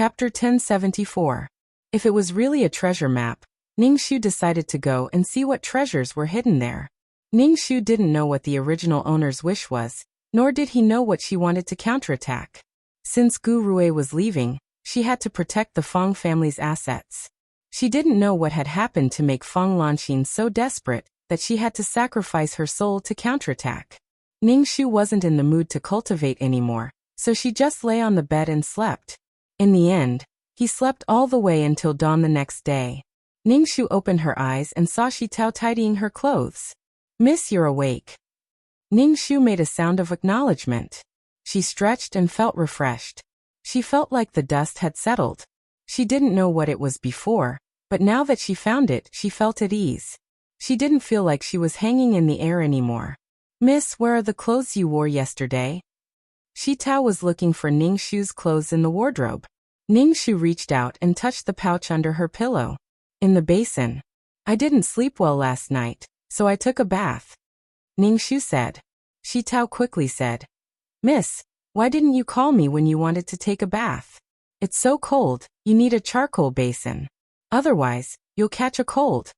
Chapter 1074. If it was really a treasure map, Ningxu decided to go and see what treasures were hidden there. Ningxu didn't know what the original owner's wish was, nor did he know what she wanted to counterattack. Since Gu Rui was leaving, she had to protect the Feng family's assets. She didn't know what had happened to make Feng Lanxin so desperate that she had to sacrifice her soul to counterattack. Ningxu wasn't in the mood to cultivate anymore, so she just lay on the bed and slept. In the end, he slept all the way until dawn the next day. Ningxu opened her eyes and saw Shi Tao tidying her clothes. "Miss, you're awake." Ningxu made a sound of acknowledgement. She stretched and felt refreshed. She felt like the dust had settled. She didn't know what it was before, but now that she found it, she felt at ease. She didn't feel like she was hanging in the air anymore. "Miss, where are the clothes you wore yesterday?" Shi Tao was looking for Ningxu's clothes in the wardrobe. Ningxu reached out and touched the pouch under her pillow. "In the basin. I didn't sleep well last night, so I took a bath," Ningxu said. Shi Tao quickly said, "Miss, why didn't you call me when you wanted to take a bath? It's so cold, you need a charcoal basin. Otherwise, you'll catch a cold."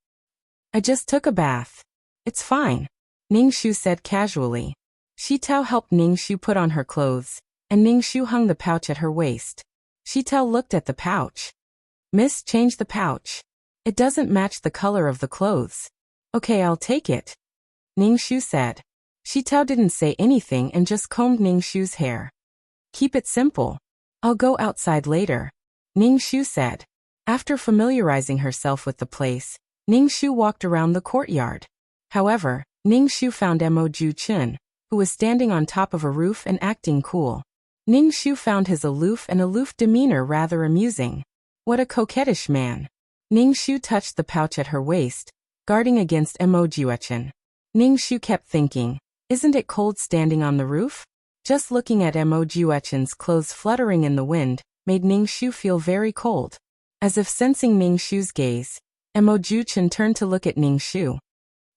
"I just took a bath. It's fine," Ningxu said casually. Shi Tao helped Ningxu put on her clothes, and Ningxu hung the pouch at her waist. Shi Tao looked at the pouch. "Miss, change the pouch. It doesn't match the color of the clothes." "Okay, I'll take it," Ningxu said. Shi Tao didn't say anything and just combed Ningxu's hair. "Keep it simple. I'll go outside later," Ningxu said. After familiarizing herself with the place, Ningxu walked around the courtyard. However, Ningxu found Mo Ju-chun, who was standing on top of a roof and acting cool. Ningxu found his aloof demeanor rather amusing. What a coquettish man. Ningxu touched the pouch at her waist, guarding against Mo Ju-chun. Ningxu kept thinking, isn't it cold standing on the roof? Just looking at Mo Ju-chun's clothes fluttering in the wind made Ningxu feel very cold. As if sensing Ningxu's gaze, Mo Ju-chun turned to look at Ningxu.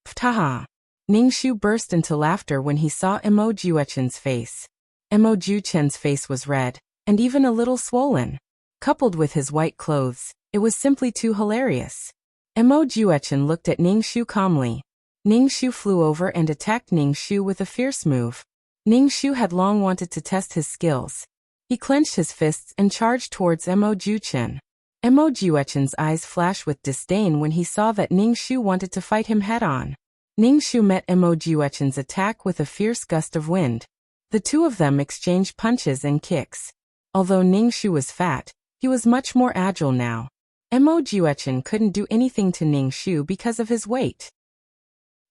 "Ptaha!" Ningxu burst into laughter when he saw Mo Ju-chun's face. Mo Ju-chun's face was red, and even a little swollen. Coupled with his white clothes, it was simply too hilarious. Mo Ju-chun looked at Ningxu calmly. Ningxu flew over and attacked Ningxu with a fierce move. Ningxu had long wanted to test his skills. He clenched his fists and charged towards Mo Ju-chun. Mo Ju-chun's eyes flashed with disdain when he saw that Ningxu wanted to fight him head-on. Ningxu met Mo Ju-chun's attack with a fierce gust of wind. The two of them exchanged punches and kicks. Although Ningxu was fat, he was much more agile now. Mo Ju-chun couldn't do anything to Ningxu because of his weight.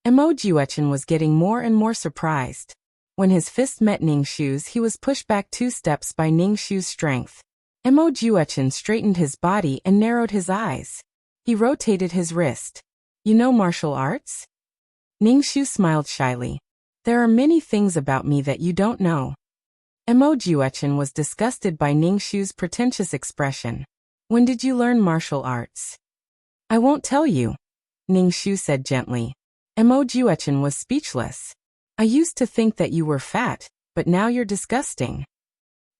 Mo Ju-chun was getting more and more surprised. When his fist met Ningxu's, he was pushed back 2 steps by Ningxu's strength. Mo Ju-chun straightened his body and narrowed his eyes. He rotated his wrist. "You know martial arts?" Ningxu smiled shyly. "There are many things about me that you don't know." Mo Ju-chun was disgusted by Ningxu's pretentious expression. "When did you learn martial arts?" "I won't tell you," Ningxu said gently. Mo Ju-chun was speechless. "I used to think that you were fat, but now you're disgusting."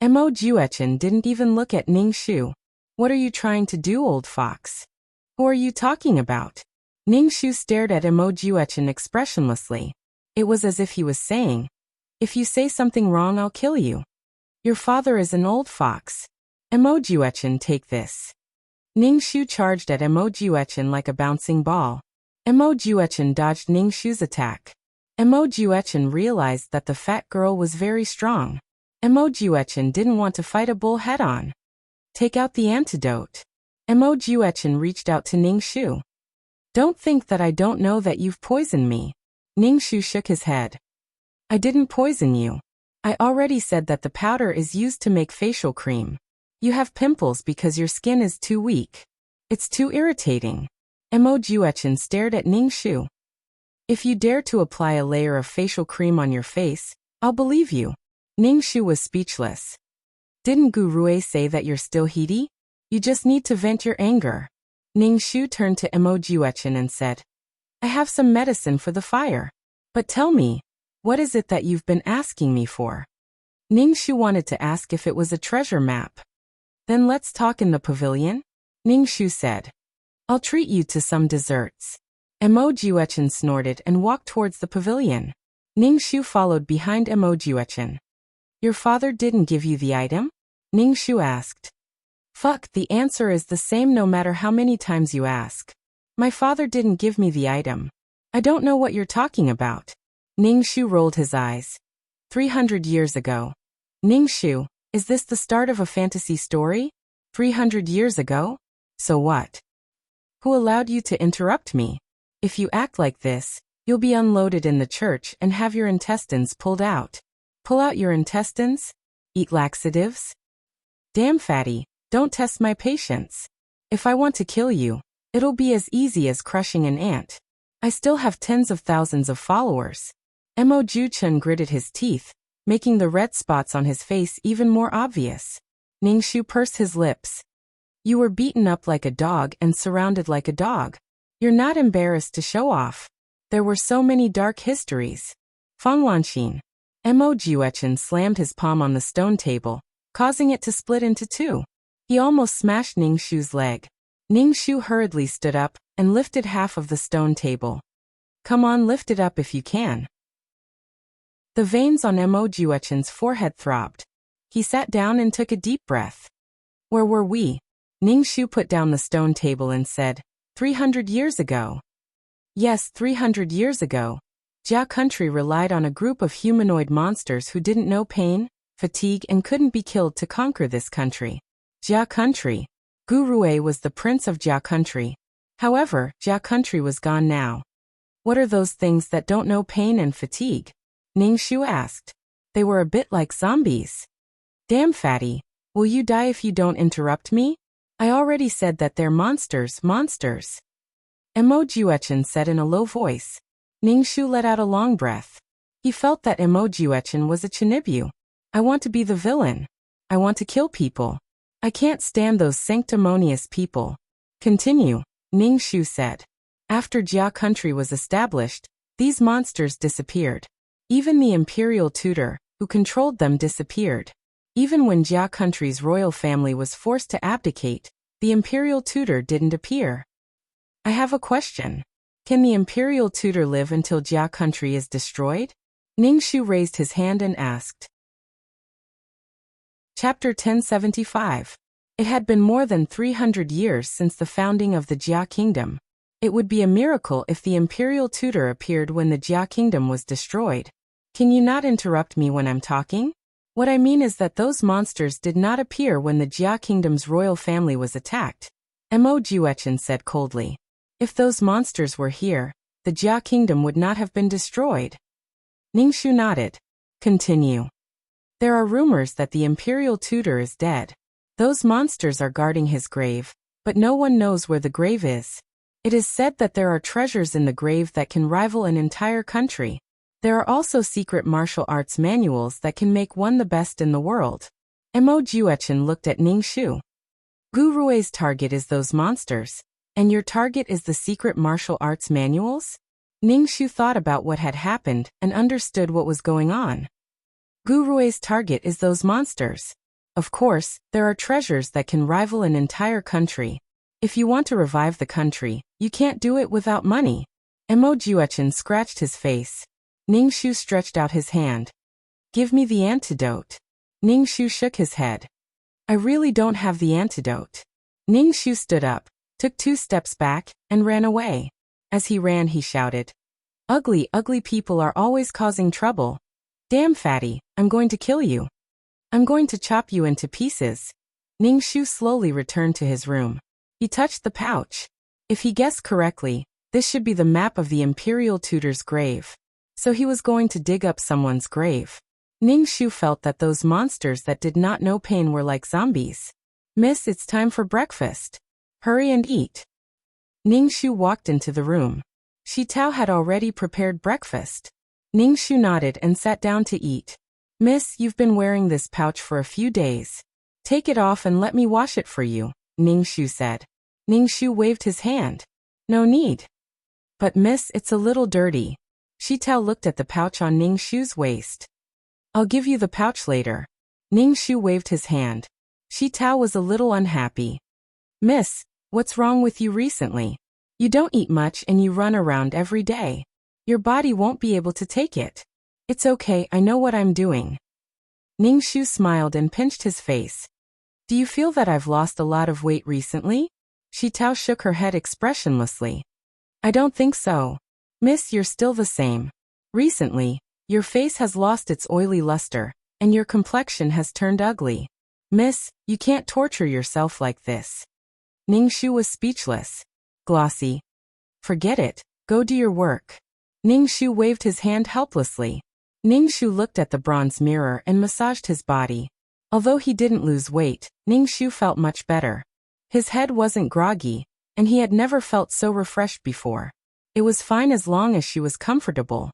Mo Ju-chun didn't even look at Ningxu. "What are you trying to do, old fox? Who are you talking about?" Ningxu stared at Mo Ju-chun expressionlessly. It was as if he was saying, "If you say something wrong, I'll kill you. Your father is an old fox. Mo Ju-chun, take this." Ningxu charged at Mo Ju-chun like a bouncing ball. Mo Ju-chun dodged Ningxu's attack. Mo Ju-chun realized that the fat girl was very strong. Mo Ju-chun didn't want to fight a bull head-on. "Take out the antidote." Mo Ju-chun reached out to Ningxu. "Don't think that I don't know that you've poisoned me." Ningxu shook his head. "I didn't poison you. I already said that the powder is used to make facial cream. You have pimples because your skin is too weak. It's too irritating." Mo Ju-chun stared at Ningxu. "If you dare to apply a layer of facial cream on your face, I'll believe you." Ningxu was speechless. "Didn't Gu Rui say that you're still heaty? You just need to vent your anger." Ningxu turned to Mo Ju-chun and said, "I have some medicine for the fire. But tell me, what is it that you've been asking me for?" Ningxu wanted to ask if it was a treasure map. Then let's talk in the pavilion? Ningxu said. I'll treat you to some desserts. Emojuechen snorted and walked towards the pavilion. Ningxu followed behind Emojuechen. Your father didn't give you the item? Ningxu asked. Fuck, the answer is the same no matter how many times you ask. My father didn't give me the item. I don't know what you're talking about. Ningxu rolled his eyes. 300 years ago. Ningxu, is this the start of a fantasy story? 300 years ago? So what? Who allowed you to interrupt me? If you act like this, you'll be unloaded in the church and have your intestines pulled out. Pull out your intestines? Eat laxatives? Damn fatty, don't test my patience. If I want to kill you, it'll be as easy as crushing an ant. I still have tens of thousands of followers. Emojuechen gritted his teeth, making the red spots on his face even more obvious. Ningxu pursed his lips. You were beaten up like a dog and surrounded like a dog. You're not embarrassed to show off. There were so many dark histories. Fangwanxin. Emojuechen slammed his palm on the stone table, causing it to split into two. He almost smashed Ningxu's leg. Ningxu hurriedly stood up and lifted half of the stone table. Come on, lift it up if you can. The veins on Emojuechen's forehead throbbed. He sat down and took a deep breath. Where were we? Ningxu put down the stone table and said, 300 years ago. Yes, 300 years ago. Jia country relied on a group of humanoid monsters who didn't know pain, fatigue and couldn't be killed to conquer this country. Jia country. Gurue was the prince of Jia country. However, Jia country was gone now. What are those things that don't know pain and fatigue? Ningxu asked. They were a bit like zombies. Damn fatty, will you die if you don't interrupt me? I already said that they're monsters. Emojuechen said in a low voice. Ningxu let out a long breath. He felt that Emojuechen was a Chinibu. I want to be the villain. I want to kill people. I can't stand those sanctimonious people. Continue, Ningxu said. After Jia country was established, these monsters disappeared. Even the imperial tutor, who controlled them, disappeared. Even when Jia country's royal family was forced to abdicate, the imperial tutor didn't appear. I have a question. Can the imperial tutor live until Jia country is destroyed? Ningxu raised his hand and asked. Chapter 1075. It had been more than 300 years since the founding of the Jia kingdom. It would be a miracle if the imperial tutor appeared when the Jia kingdom was destroyed. Can you not interrupt me when I'm talking? What I mean is that those monsters did not appear when the Jia kingdom's royal family was attacked. Emojuechen said coldly. If those monsters were here, the Jia kingdom would not have been destroyed. Ningxu nodded. Continue. There are rumors that the imperial tutor is dead. Those monsters are guarding his grave, but no one knows where the grave is. It is said that there are treasures in the grave that can rival an entire country. There are also secret martial arts manuals that can make one the best in the world. Emojuechen looked at Ningxu. Gurue's target is those monsters, and your target is the secret martial arts manuals? Ningxu thought about what had happened and understood what was going on. Gurue's target is those monsters. Of course, there are treasures that can rival an entire country. If you want to revive the country, you can't do it without money. Emojuechen scratched his face. Ningxu stretched out his hand. Give me the antidote. Ningxu shook his head. I really don't have the antidote. Ningxu stood up, took 2 steps back, and ran away. As he ran, he shouted. Ugly, ugly people are always causing trouble. Damn fatty, I'm going to kill you. I'm going to chop you into pieces. Ningxu slowly returned to his room. He touched the pouch. If he guessed correctly, this should be the map of the imperial tutor's grave. So he was going to dig up someone's grave. Ningxu felt that those monsters that did not know pain were like zombies. Miss, it's time for breakfast. Hurry and eat. Ningxu walked into the room. Shi Tao had already prepared breakfast. Ningxu nodded and sat down to eat. Miss, you've been wearing this pouch for a few days. Take it off and let me wash it for you, Ningxu said. Ningxu waved his hand. No need. But miss, it's a little dirty. Shi Tao looked at the pouch on Ningxu's waist. I'll give you the pouch later. Ningxu waved his hand. Shi Tao was a little unhappy. Miss, what's wrong with you recently? You don't eat much and you run around every day. Your body won't be able to take it. It's okay, I know what I'm doing. Ningxu smiled and pinched his face. Do you feel that I've lost a lot of weight recently? Shi Tao shook her head expressionlessly. I don't think so. Miss, you're still the same. Recently, your face has lost its oily luster, and your complexion has turned ugly. Miss, you can't torture yourself like this. Ningxu was speechless. Glossy. Forget it, go do your work. Ningxu waved his hand helplessly. Ningxu looked at the bronze mirror and massaged his body. Although he didn't lose weight, Ningxu felt much better. His head wasn't groggy, and he had never felt so refreshed before. It was fine as long as she was comfortable.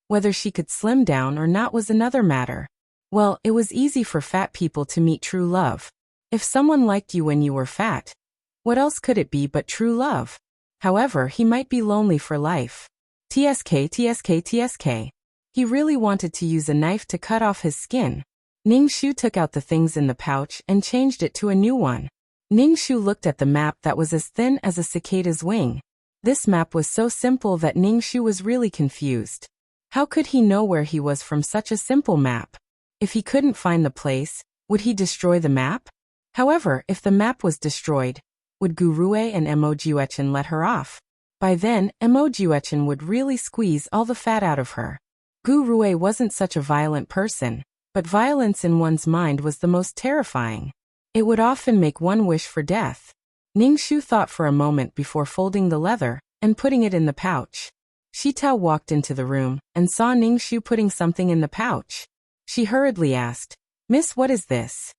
Whether she could slim down or not was another matter. Well, it was easy for fat people to meet true love. If someone liked you when you were fat, what else could it be but true love? However, he might be lonely for life. TSK. He really wanted to use a knife to cut off his skin. Ningxu took out the things in the pouch and changed it to a new one. Ningxu looked at the map that was as thin as a cicada's wing. This map was so simple that Ningxu was really confused. How could he know where he was from such a simple map? If he couldn't find the place, would he destroy the map? However, if the map was destroyed, would Gurue and Emojuechen let her off? By then, Emojuechen would really squeeze all the fat out of her. Gurue wasn't such a violent person, but violence in one's mind was the most terrifying. It would often make one wish for death. Ningxu thought for a moment before folding the leather and putting it in the pouch. Shi Tao walked into the room and saw Ningxu putting something in the pouch. She hurriedly asked, Miss, what is this?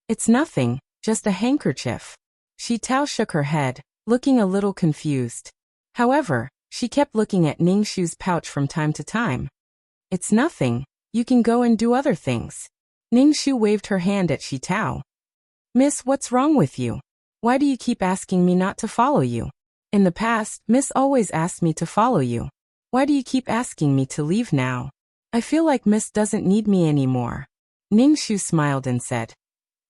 It's nothing, just a handkerchief. Shi Tao shook her head, looking a little confused. However, she kept looking at Ningxu's pouch from time to time. It's nothing, you can go and do other things. Ningxu waved her hand at Shi Tao. Miss, what's wrong with you? Why do you keep asking me not to follow you? In the past, Miss always asked me to follow you. Why do you keep asking me to leave now? I feel like Miss doesn't need me anymore. Ningxu smiled and said,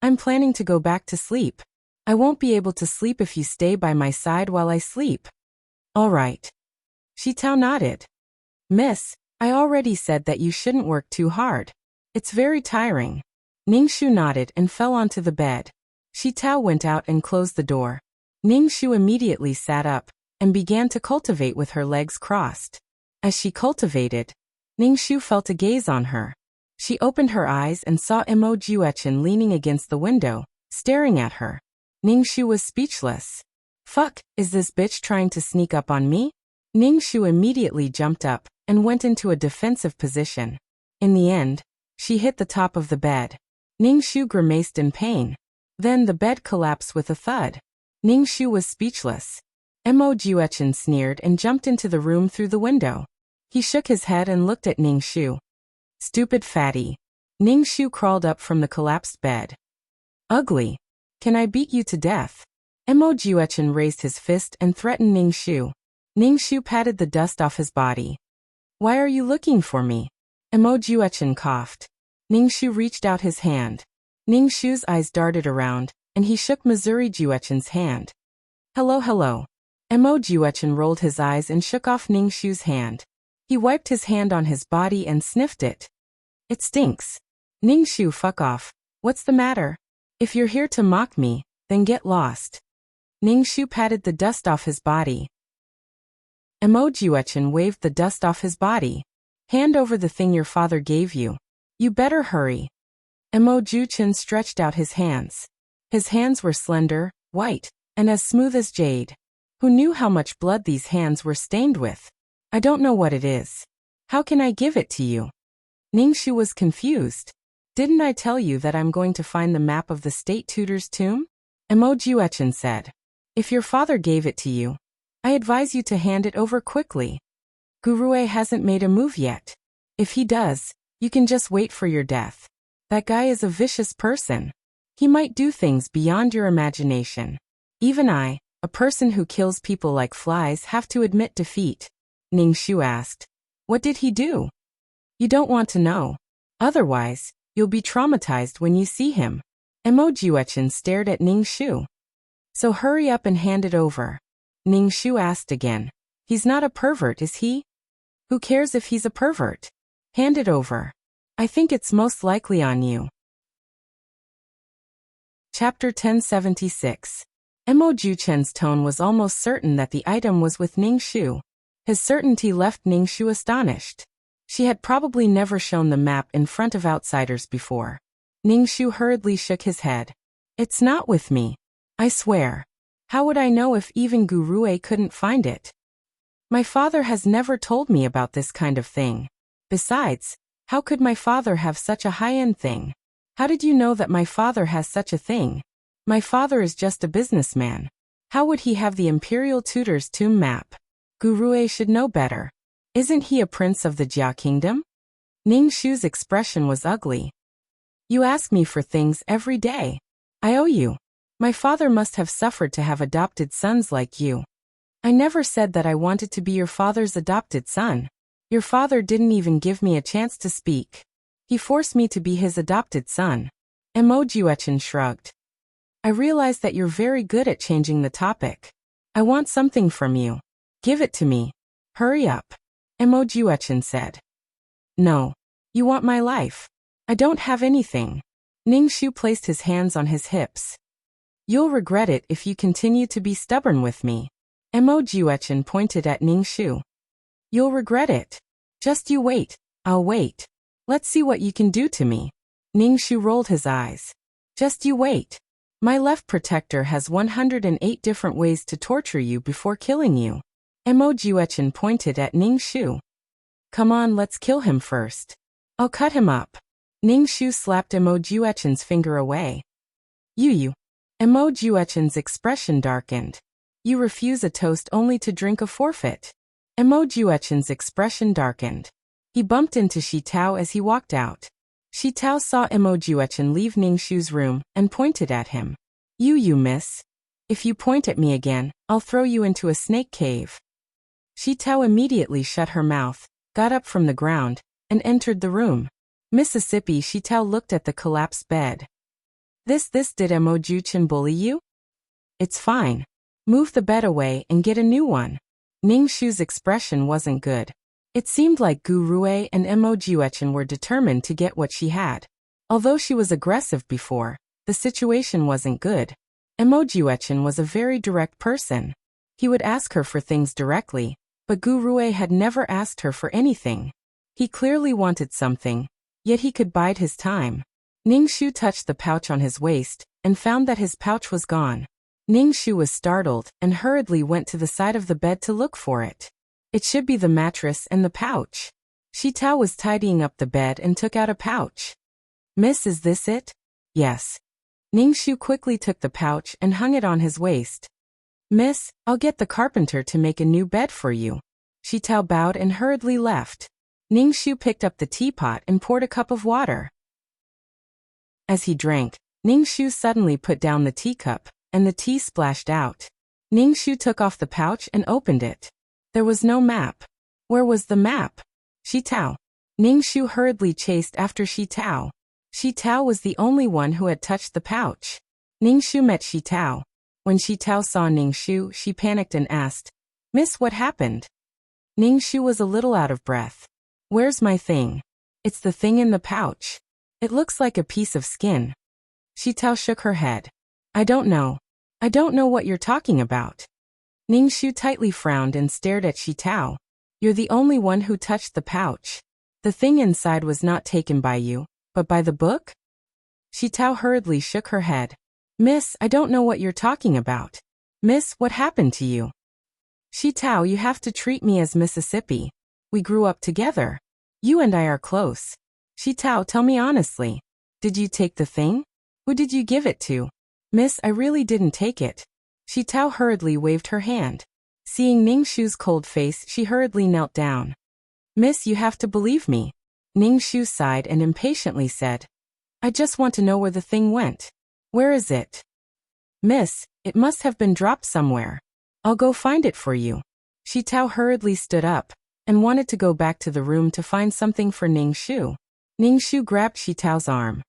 I'm planning to go back to sleep. I won't be able to sleep if you stay by my side while I sleep. All right. Shi Tao nodded. Miss, I already said that you shouldn't work too hard. It's very tiring. Ningxu nodded and fell onto the bed. Shi Tao went out and closed the door. Ningxu immediately sat up and began to cultivate with her legs crossed. As she cultivated, Ningxu felt a gaze on her. She opened her eyes and saw Emojuechen leaning against the window, staring at her. Ningxu was speechless. Fuck, is this bitch trying to sneak up on me? Ningxu immediately jumped up and went into a defensive position. In the end, she hit the top of the bed. Ningxu grimaced in pain. Then the bed collapsed with a thud. Ningxu was speechless. Emojuechen sneered and jumped into the room through the window. He shook his head and looked at Ningxu. Stupid fatty. Ningxu crawled up from the collapsed bed. Ugly. Can I beat you to death? Emojuechen raised his fist and threatened Ningxu. Ningxu patted the dust off his body. Why are you looking for me? Emojuechen coughed. Ningxu reached out his hand. Ningxu's eyes darted around, and he shook Missouri-Juechen's hand. Hello. Emojuechen rolled his eyes and shook off Ningxu's hand. He wiped his hand on his body and sniffed it. It stinks. Ningxu, fuck off. What's the matter? If you're here to mock me, then get lost. Ningxu patted the dust off his body. Emojuechen waved the dust off his body. Hand over the thing your father gave you. You better hurry. Emojuechen stretched out his hands. His hands were slender, white, and as smooth as jade. Who knew how much blood these hands were stained with? I don't know what it is. How can I give it to you? Ningxu was confused. Didn't I tell you that I'm going to find the map of the state tutor's tomb? Emojuechen said. If your father gave it to you, I advise you to hand it over quickly. Gurue hasn't made a move yet. If he does, you can just wait for your death. That guy is a vicious person. He might do things beyond your imagination. Even I, a person who kills people like flies, have to admit defeat. Ningxu asked. What did he do? You don't want to know. Otherwise, you'll be traumatized when you see him. Emojuechen stared at Ningxu. So hurry up and hand it over. Ningxu asked again. He's not a pervert, is he? Who cares if he's a pervert? Hand it over. I think it's most likely on you. Chapter 1076. Emojuechen's tone was almost certain that the item was with Ningxu. His certainty left Ningxu astonished. She had probably never shown the map in front of outsiders before. Ningxu hurriedly shook his head. It's not with me. I swear. How would I know if even Gurue couldn't find it? My father has never told me about this kind of thing. Besides, how could my father have such a high-end thing? How did you know that my father has such a thing? My father is just a businessman. How would he have the Imperial Tutor's tomb map? Gurue should know better. Isn't he a prince of the Jia kingdom? Ningxu's expression was ugly. You ask me for things every day. I owe you. My father must have suffered to have adopted sons like you. I never said that I wanted to be your father's adopted son. Your father didn't even give me a chance to speak. He forced me to be his adopted son. Emojuechen shrugged. I realize that you're very good at changing the topic. I want something from you. Give it to me. Hurry up. Emojuechen said. No. You want my life. I don't have anything. Ningxu placed his hands on his hips. You'll regret it if you continue to be stubborn with me. Emojuechen pointed at Ningxu. You'll regret it. Just you wait. I'll wait. Let's see what you can do to me. Ningxu rolled his eyes. Just you wait. My left protector has 108 different ways to torture you before killing you. Emojuechen pointed at Ningxu. Come on, let's kill him first. I'll cut him up. Ningxu slapped Emojuechen's finger away. You. Emojuechen's expression darkened. You refuse a toast only to drink a forfeit. Emojuechen's expression darkened. He bumped into Shi Tao as he walked out. Shi Tao saw Emojuechen leave Ningxu's room and pointed at him. You miss. If you point at me again, I'll throw you into a snake cave. Shi Tao immediately shut her mouth, got up from the ground, and entered the room. Mississippi Shi Tao looked at the collapsed bed. This did Emojuechen bully you? It's fine. Move the bed away and get a new one. Ningxu's expression wasn't good. It seemed like Gurue and Emojuechen were determined to get what she had. Although she was aggressive before, the situation wasn't good. Emojuechen was a very direct person. He would ask her for things directly, but Gurue had never asked her for anything. He clearly wanted something, yet he could bide his time. Ningxu touched the pouch on his waist and found that his pouch was gone. Ningxu was startled and hurriedly went to the side of the bed to look for it. It should be the mattress and the pouch. Shi Tao was tidying up the bed and took out a pouch. Miss, is this it? Yes. Ningxu quickly took the pouch and hung it on his waist. Miss, I'll get the carpenter to make a new bed for you. Shi Tao bowed and hurriedly left. Ningxu picked up the teapot and poured a cup of water. As he drank, Ningxu suddenly put down the teacup, and the tea splashed out. Ningxu took off the pouch and opened it. There was no map. Where was the map? Shi Tao. Ningxu hurriedly chased after Shi Tao. Shi Tao was the only one who had touched the pouch. Ningxu met Shi Tao. When Shi Tao saw Ningxu, she panicked and asked, Miss, what happened? Ningxu was a little out of breath. Where's my thing? It's the thing in the pouch. It looks like a piece of skin. Shi Tao shook her head. I don't know. I don't know what you're talking about. Ningxu tightly frowned and stared at Shi Tao. You're the only one who touched the pouch. The thing inside was not taken by you, but by the book? Shi Tao hurriedly shook her head. Miss, I don't know what you're talking about. Miss, what happened to you? Shi Tao, you have to treat me as Mississippi. We grew up together. You and I are close. Shi Tao, tell me honestly. Did you take the thing? Who did you give it to? Miss, I really didn't take it. Shi Tao hurriedly waved her hand. Seeing Ningxu's cold face, she hurriedly knelt down. Miss, you have to believe me. Ningxu sighed and impatiently said, I just want to know where the thing went. Where is it? Miss, it must have been dropped somewhere. I'll go find it for you. Shi Tao hurriedly stood up and wanted to go back to the room to find something for Ningxu. Ningxu grabbed Shi Tao's arm.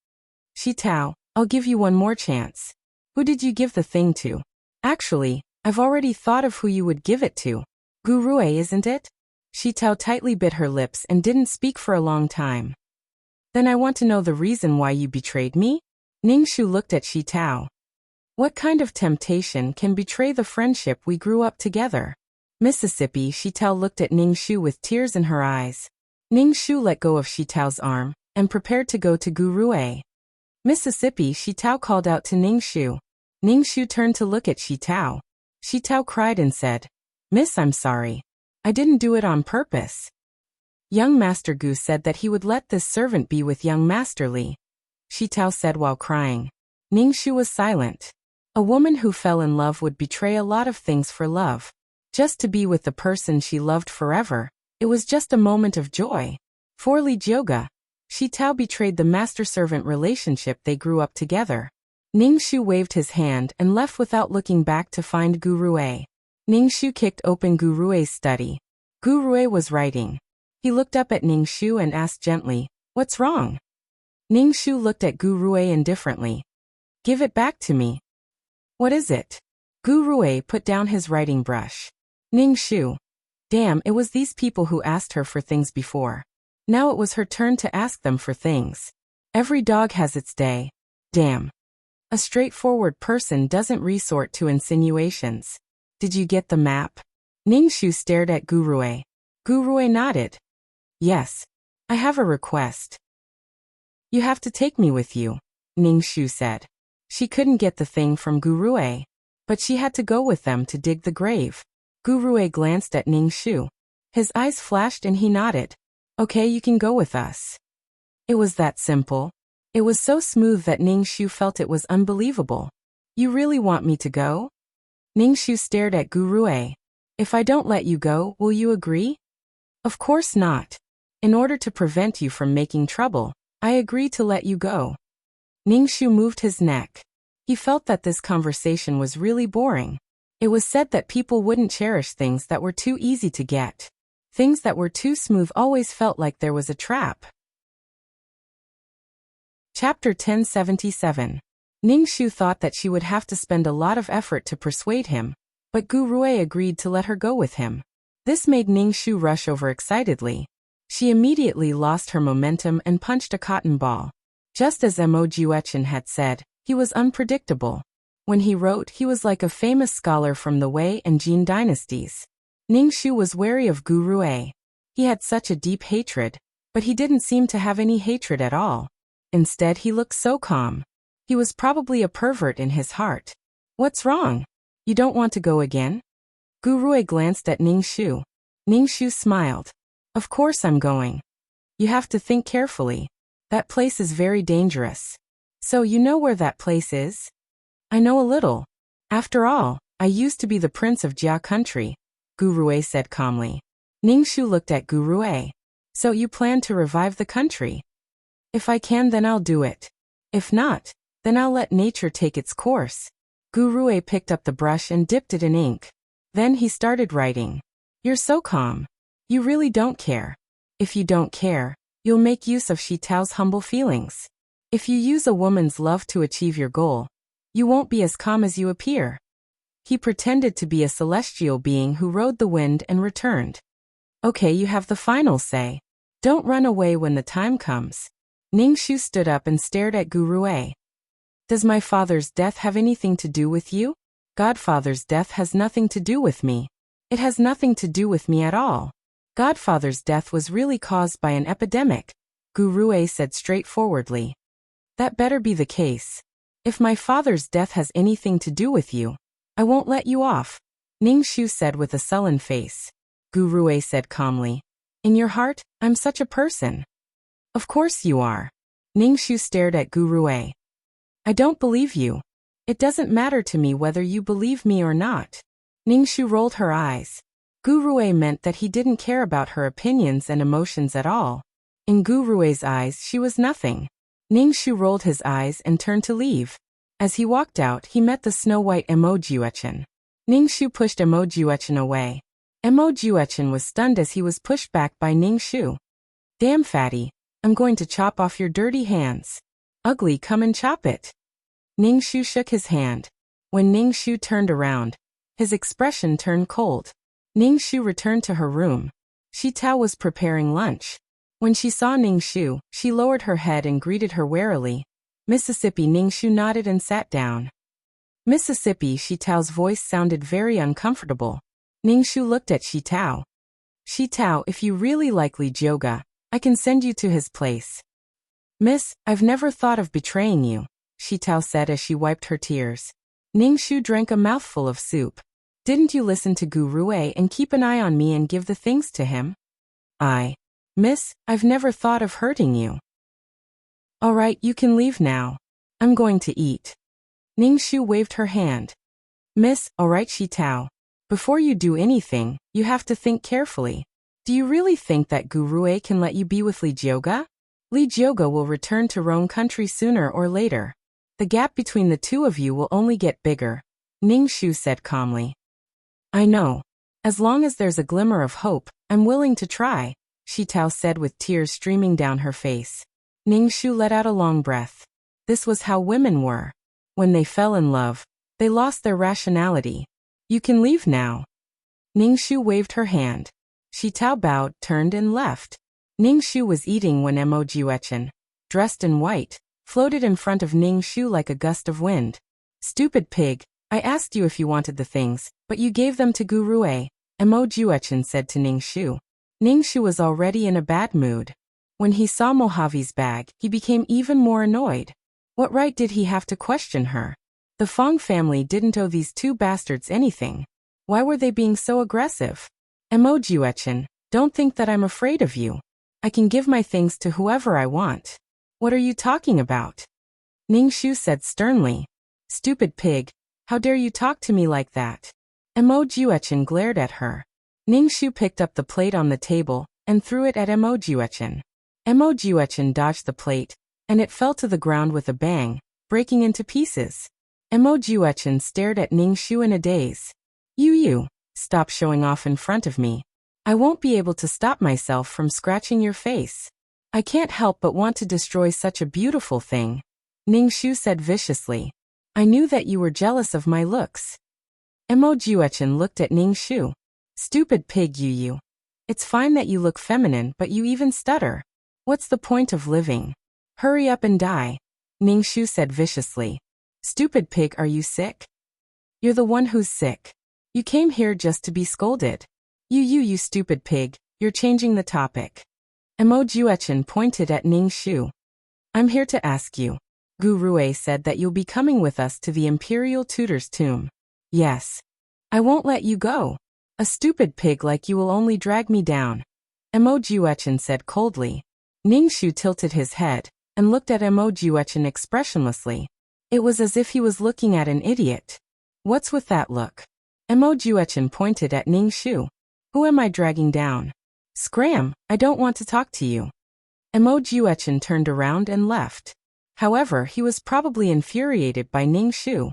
Shi Tao, I'll give you one more chance. Who did you give the thing to? Actually, I've already thought of who you would give it to. Gurue, isn't it? Shitao tightly bit her lips and didn't speak for a long time. Then I want to know the reason why you betrayed me? Ningxu looked at Shitao. What kind of temptation can betray the friendship we grew up together? Mississippi. Shitao looked at Ningxu with tears in her eyes. Ningxu let go of Shitao's arm and prepared to go to Gurue. Mississippi. Shitao called out to Ningxu. Ningxu turned to look at Shitao. Shitao cried and said, Miss, I'm sorry. I didn't do it on purpose. Young Master Gu said that he would let this servant be with young Master Li. Shitao said while crying. Ningxu was silent. A woman who fell in love would betray a lot of things for love. Just to be with the person she loved forever, it was just a moment of joy. For Li Jioga, Shitao betrayed the master-servant relationship they grew up together. Ningxu waved his hand and left without looking back to find Gurue. Ningxu kicked open Gurue's study. Gurue was writing. He looked up at Ningxu and asked gently, What's wrong? Ningxu looked at Gurue indifferently. Give it back to me. What is it? Gurue put down his writing brush. Ningxu. Damn, it was these people who asked her for things before. Now it was her turn to ask them for things. Every dog has its day. Damn. A straightforward person doesn't resort to insinuations. Did you get the map? Ningxu stared at Gurue. Gurue nodded. Yes. I have a request. You have to take me with you, Ningxu said. She couldn't get the thing from Gurue, but she had to go with them to dig the grave. Gurue glanced at Ningxu. His eyes flashed and he nodded. Okay, you can go with us. It was that simple. It was so smooth that Ningxu felt it was unbelievable. You really want me to go? Ningxu stared at Gurue. If I don't let you go, will you agree? Of course not. In order to prevent you from making trouble, I agree to let you go. Ningxu moved his neck. He felt that this conversation was really boring. It was said that people wouldn't cherish things that were too easy to get. Things that were too smooth always felt like there was a trap. Chapter 1077. Ningxu thought that she would have to spend a lot of effort to persuade him, but Gurue agreed to let her go with him. This made Ningxu rush over excitedly. She immediately lost her momentum and punched a cotton ball. Just as Mo Juechen had said, he was unpredictable. When he wrote, he was like a famous scholar from the Wei and Jin dynasties. Ningxu was wary of Gurue. He had such a deep hatred, but he didn't seem to have any hatred at all. Instead, he looked so calm. He was probably a pervert in his heart. What's wrong? You don't want to go again? Gurue glanced at Ningxu. Ningxu smiled. Of course I'm going. You have to think carefully. That place is very dangerous. So you know where that place is? I know a little. After all, I used to be the prince of Jia country, Gurue said calmly. Ningxu looked at Gurue. So you plan to revive the country? If I can, then I'll do it. If not, then I'll let nature take its course. Gurue picked up the brush and dipped it in ink. Then he started writing. You're so calm. You really don't care. If you don't care, you'll make use of Shitao's humble feelings. If you use a woman's love to achieve your goal, you won't be as calm as you appear. He pretended to be a celestial being who rode the wind and returned. Okay, you have the final say. Don't run away when the time comes. Ningxu stood up and stared at Gurue. Does my father's death have anything to do with you? Godfather's death has nothing to do with me. It has nothing to do with me at all. Godfather's death was really caused by an epidemic, Gurue said straightforwardly. That better be the case. If my father's death has anything to do with you, I won't let you off, Ningxu said with a sullen face. Gurue said calmly. In your heart, I'm such a person. Of course you are. Ningxu stared at Gurue. I don't believe you. It doesn't matter to me whether you believe me or not. Ningxu rolled her eyes. Gurue meant that he didn't care about her opinions and emotions at all. In Gurue's eyes, she was nothing. Ningxu rolled his eyes and turned to leave. As he walked out, he met the snow-white Mo Juechen. Ningxu pushed Mo Juechen away. Mo Juechen was stunned as he was pushed back by Ningxu. Damn fatty, I'm going to chop off your dirty hands. Ugly, come and chop it. Ningxu shook his hand. When Ningxu turned around, his expression turned cold. Ningxu returned to her room. Shi Tao was preparing lunch. When she saw Ningxu, she lowered her head and greeted her warily. Mississippi. Ningxu nodded and sat down. Mississippi. Shi Tao's voice sounded very uncomfortable. Ningxu looked at Shi Tao. Shi Tao, if you really like Li Jioga, I can send you to his place. Miss, I've never thought of betraying you, Shi Tao said as she wiped her tears. Ningxu drank a mouthful of soup. Didn't you listen to Gu Rui and keep an eye on me and give the things to him? Miss, I've never thought of hurting you. All right, you can leave now. I'm going to eat. Ningxu waved her hand. Miss, all right, Shi Tao. Before you do anything, you have to think carefully. Do you really think that Gu Rui can let you be with Li Jioga? Li Jioga will return to Rome country sooner or later. The gap between the two of you will only get bigger, Ningxu said calmly. I know. As long as there's a glimmer of hope, I'm willing to try, Shi Tao said with tears streaming down her face. Ningxu let out a long breath. This was how women were. When they fell in love, they lost their rationality. You can leave now. Ningxu waved her hand. Shi Tao bowed, turned and left. Ningxu was eating when Mo Juechen, dressed in white, floated in front of Ningxu like a gust of wind. Stupid pig, I asked you if you wanted the things, but you gave them to Gu Rui, Mo Juechen said to Ningxu. Ningxu was already in a bad mood. When he saw Mojave's bag, he became even more annoyed. What right did he have to question her? The Fong family didn't owe these two bastards anything. Why were they being so aggressive? Mo Juechen, don't think that I'm afraid of you. I can give my things to whoever I want. What are you talking about? Ningxu said sternly. Stupid pig, how dare you talk to me like that? Mo Juechen glared at her. Ningxu picked up the plate on the table and threw it at Mo Juechen. Mo Juechen dodged the plate, and it fell to the ground with a bang, breaking into pieces. Mo Juechen stared at Ningxu in a daze. You, stop showing off in front of me. I won't be able to stop myself from scratching your face. I can't help but want to destroy such a beautiful thing, Ningxu said viciously. I knew that you were jealous of my looks. Mo Juechen looked at Ningxu. Stupid pig you. It's fine that you look feminine, but you even stutter. What's the point of living? Hurry up and die, Ningxu said viciously. Stupid pig, are you sick? You're the one who's sick. You came here just to be scolded. You stupid pig, you're changing the topic. Mo Juechen pointed at Ningxu. I'm here to ask you. Gu Rui said that you'll be coming with us to the Imperial Tutor's tomb. Yes. I won't let you go. A stupid pig like you will only drag me down. Mo Juechen said coldly. Ningxu tilted his head and looked at Mo Juechen expressionlessly. It was as if he was looking at an idiot. What's with that look? Mo Juechen pointed at Ningxu. Who am I dragging down? Scram, I don't want to talk to you. Mo Juechen turned around and left. However, he was probably infuriated by Ningxu.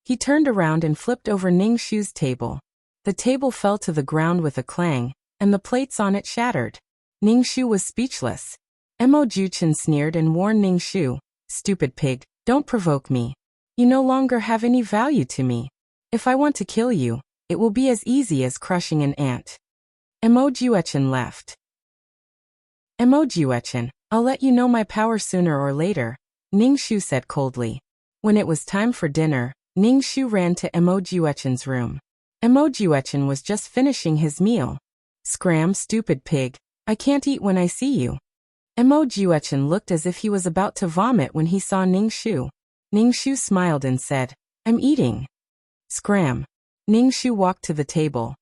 He turned around and flipped over Ningxu's table. The table fell to the ground with a clang, and the plates on it shattered. Ningxu was speechless. Mo Juechen sneered and warned Ningxu, Stupid pig, don't provoke me. You no longer have any value to me. If I want to kill you, it will be as easy as crushing an ant. Mo Juechen left. Mo Juechen, I'll let you know my power sooner or later, Ningxu said coldly. When it was time for dinner, Ningxu ran to Mo Juechen's room. Mo Juechen was just finishing his meal. Scram, stupid pig, I can't eat when I see you. Mo Juechen looked as if he was about to vomit when he saw Ningxu. Ningxu smiled and said, I'm eating. Scram. Ningxu walked to the table.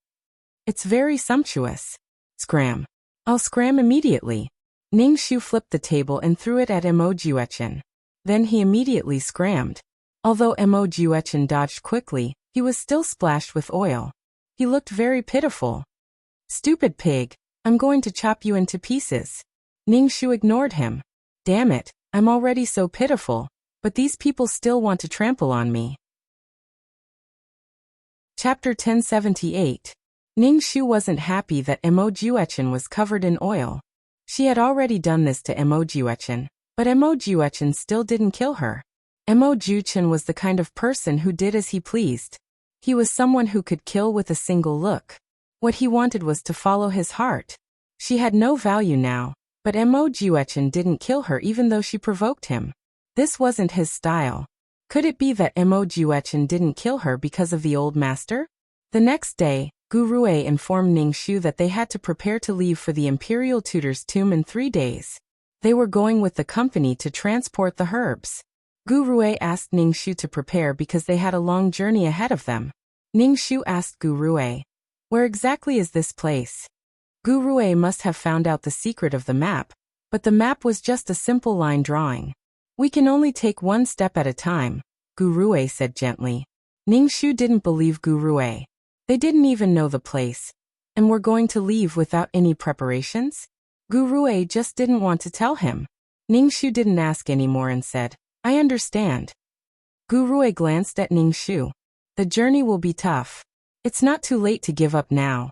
It's very sumptuous. Scram. I'll scram immediately. Ningxu flipped the table and threw it at Mo Juechen. Then he immediately scrammed. Although Mo Juechen dodged quickly, he was still splashed with oil. He looked very pitiful. Stupid pig, I'm going to chop you into pieces. Ningxu ignored him. Damn it, I'm already so pitiful, but these people still want to trample on me. Chapter 1078. Ningxu wasn't happy that Mo Juechen was covered in oil. She had already done this to Mo Juechen, but Mo Juechen still didn't kill her. Mo Juchen was the kind of person who did as he pleased. He was someone who could kill with a single look. What he wanted was to follow his heart. She had no value now, but Mo Juchen didn't kill her even though she provoked him. This wasn't his style. Could it be that Mo Juchen didn't kill her because of the old master? The next day, Gu Rui informed Ningxu that they had to prepare to leave for the imperial tutor's tomb in 3 days. They were going with the company to transport the herbs. Gu Rui asked Ningxu to prepare because they had a long journey ahead of them. Ningxu asked Gu Rui, "Where exactly is this place?" Gu Rui must have found out the secret of the map, but the map was just a simple line drawing. "We can only take one step at a time," Gu Rui said gently. Ningxu didn't believe Gu Rui. They didn't even know the place, and were going to leave without any preparations? Gu Rui just didn't want to tell him. Ningxu didn't ask anymore and said, "I understand." Gu Rui glanced at Ningxu. "The journey will be tough. It's not too late to give up now."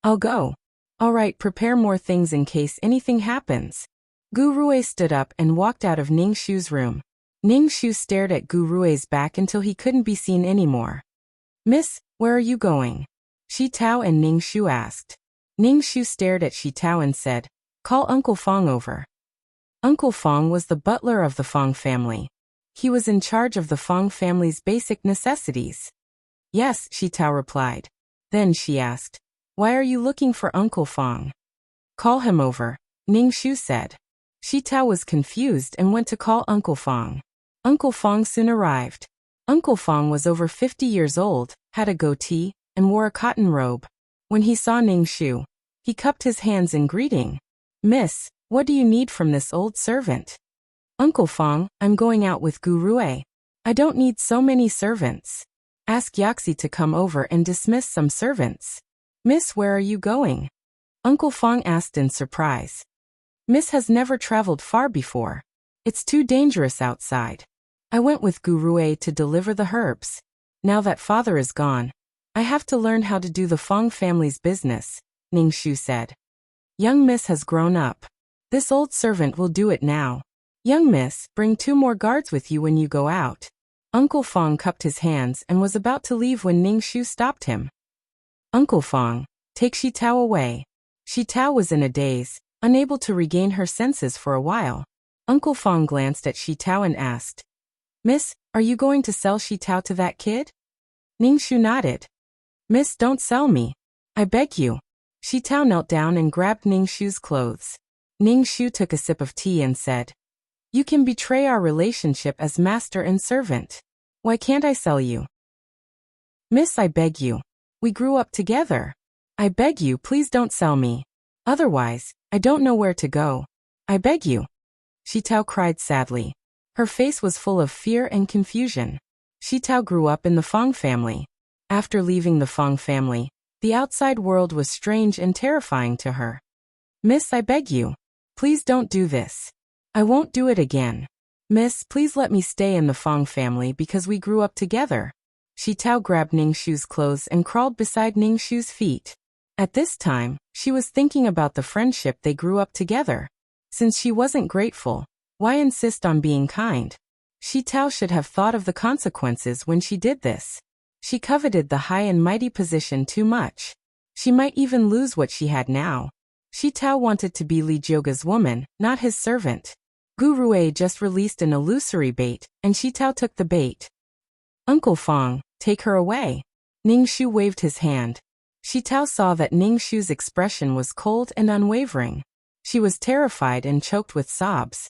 "I'll go." "All right, prepare more things in case anything happens." Gu Rui stood up and walked out of Ningxu's room. Ningxu stared at Gu Rui's back until he couldn't be seen anymore. "Miss, where are you going?" Shi Tao and Ningxu asked. Ningxu stared at Shi Tao and said, "Call Uncle Fong over." Uncle Fong was the butler of the Fong family. He was in charge of the Fong family's basic necessities. "Yes," Shi Tao replied. Then she asked, "Why are you looking for Uncle Fong?" "Call him over," Ningxu said. Shi Tao was confused and went to call Uncle Fong. Uncle Fong soon arrived. Uncle Fong was over 50 years old, had a goatee, and wore a cotton robe. When he saw Ningxu, he cupped his hands in greeting. "Miss, what do you need from this old servant?" "Uncle Fong, I'm going out with Gu Rui. I don't need so many servants. Ask Yaxi to come over and dismiss some servants." "Miss, where are you going?" Uncle Fong asked in surprise. "Miss has never traveled far before. It's too dangerous outside. I went with Gu Rui to deliver the herbs. Now that father is gone, I have to learn how to do the Fong family's business," Ningxu said. "Young Miss has grown up. This old servant will do it now. Young Miss, bring 2 more guards with you when you go out." Uncle Fong cupped his hands and was about to leave when Ningxu stopped him. "Uncle Fong, take Shi Tao away." Shi Tao was in a daze, unable to regain her senses for a while. Uncle Fong glanced at Shi Tao and asked, "Miss, are you going to sell Shi Tao to that kid?" Ningxu nodded. "Miss, don't sell me. I beg you." Shi Tao knelt down and grabbed Ningxu's clothes. Ningxu took a sip of tea and said, "You can betray our relationship as master and servant. Why can't I sell you?" "Miss, I beg you. We grew up together. I beg you, please don't sell me. Otherwise, I don't know where to go. I beg you." Shi Tao cried sadly. Her face was full of fear and confusion. Shi Tao grew up in the Fong family. After leaving the Fong family, the outside world was strange and terrifying to her. "Miss, I beg you. Please don't do this. I won't do it again. Miss, please let me stay in the Fong family because we grew up together." Shi Tao grabbed Ningxu's clothes and crawled beside Ningxu's feet. At this time, she was thinking about the friendship they grew up together. Since she wasn't grateful, why insist on being kind? Shi Tao should have thought of the consequences when she did this. She coveted the high and mighty position too much. She might even lose what she had now. Shi Tao wanted to be Li Jioga's woman, not his servant. Gu Rui just released an illusory bait, and Shi Tao took the bait. "Uncle Fong, take her away." Ningxu waved his hand. Shi Tao saw that Ningxu's expression was cold and unwavering. She was terrified and choked with sobs.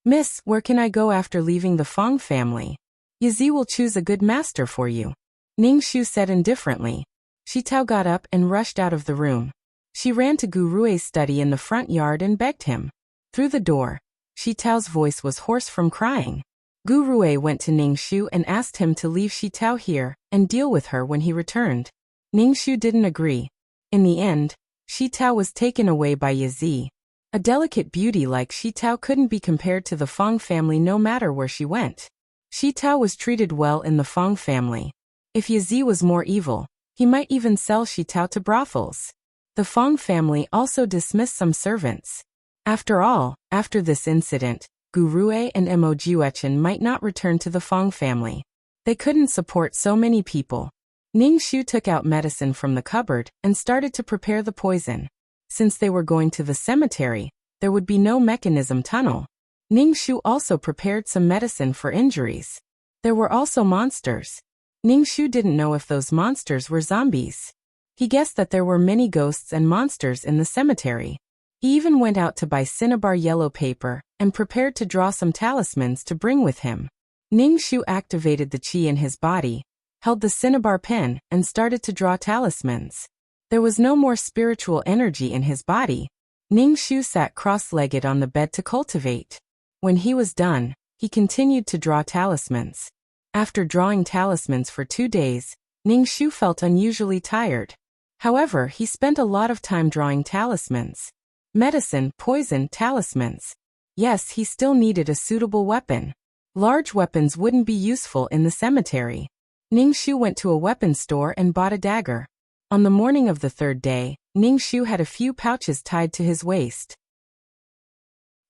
"Miss, where can I go after leaving the Fong family? Yizi will choose a good master for you," Ningxu said indifferently. Shi Tao got up and rushed out of the room. She ran to Gu Rui's study in the front yard and begged him. Through the door, Shi Tao's voice was hoarse from crying. Gu Rui went to Ningxu and asked him to leave Shi Tao here and deal with her when he returned. Ningxu didn't agree. In the end, Shi Tao was taken away by Yizi. A delicate beauty like Shi Tao couldn't be compared to the Fong family no matter where she went. Shi Tao was treated well in the Fong family. If Yizi was more evil, he might even sell Shi Tao to brothels. The Fong family also dismissed some servants. After all, after this incident, Gurue and Emojuechen might not return to the Fong family. They couldn't support so many people. Ningxu took out medicine from the cupboard and started to prepare the poison. Since they were going to the cemetery, there would be no mechanism tunnel. Ningxu also prepared some medicine for injuries. There were also monsters. Ningxu didn't know if those monsters were zombies. He guessed that there were many ghosts and monsters in the cemetery. He even went out to buy cinnabar yellow paper and prepared to draw some talismans to bring with him. Ningxu activated the qi in his body, held the cinnabar pen, and started to draw talismans. There was no more spiritual energy in his body. Ningxu sat cross-legged on the bed to cultivate. When he was done, he continued to draw talismans. After drawing talismans for 2 days, Ningxu felt unusually tired. However, he spent a lot of time drawing talismans. Medicine, poison, talismans. Yes, he still needed a suitable weapon. Large weapons wouldn't be useful in the cemetery. Ningxu went to a weapon store and bought a dagger. On the morning of the 3rd day, Ningxu had a few pouches tied to his waist.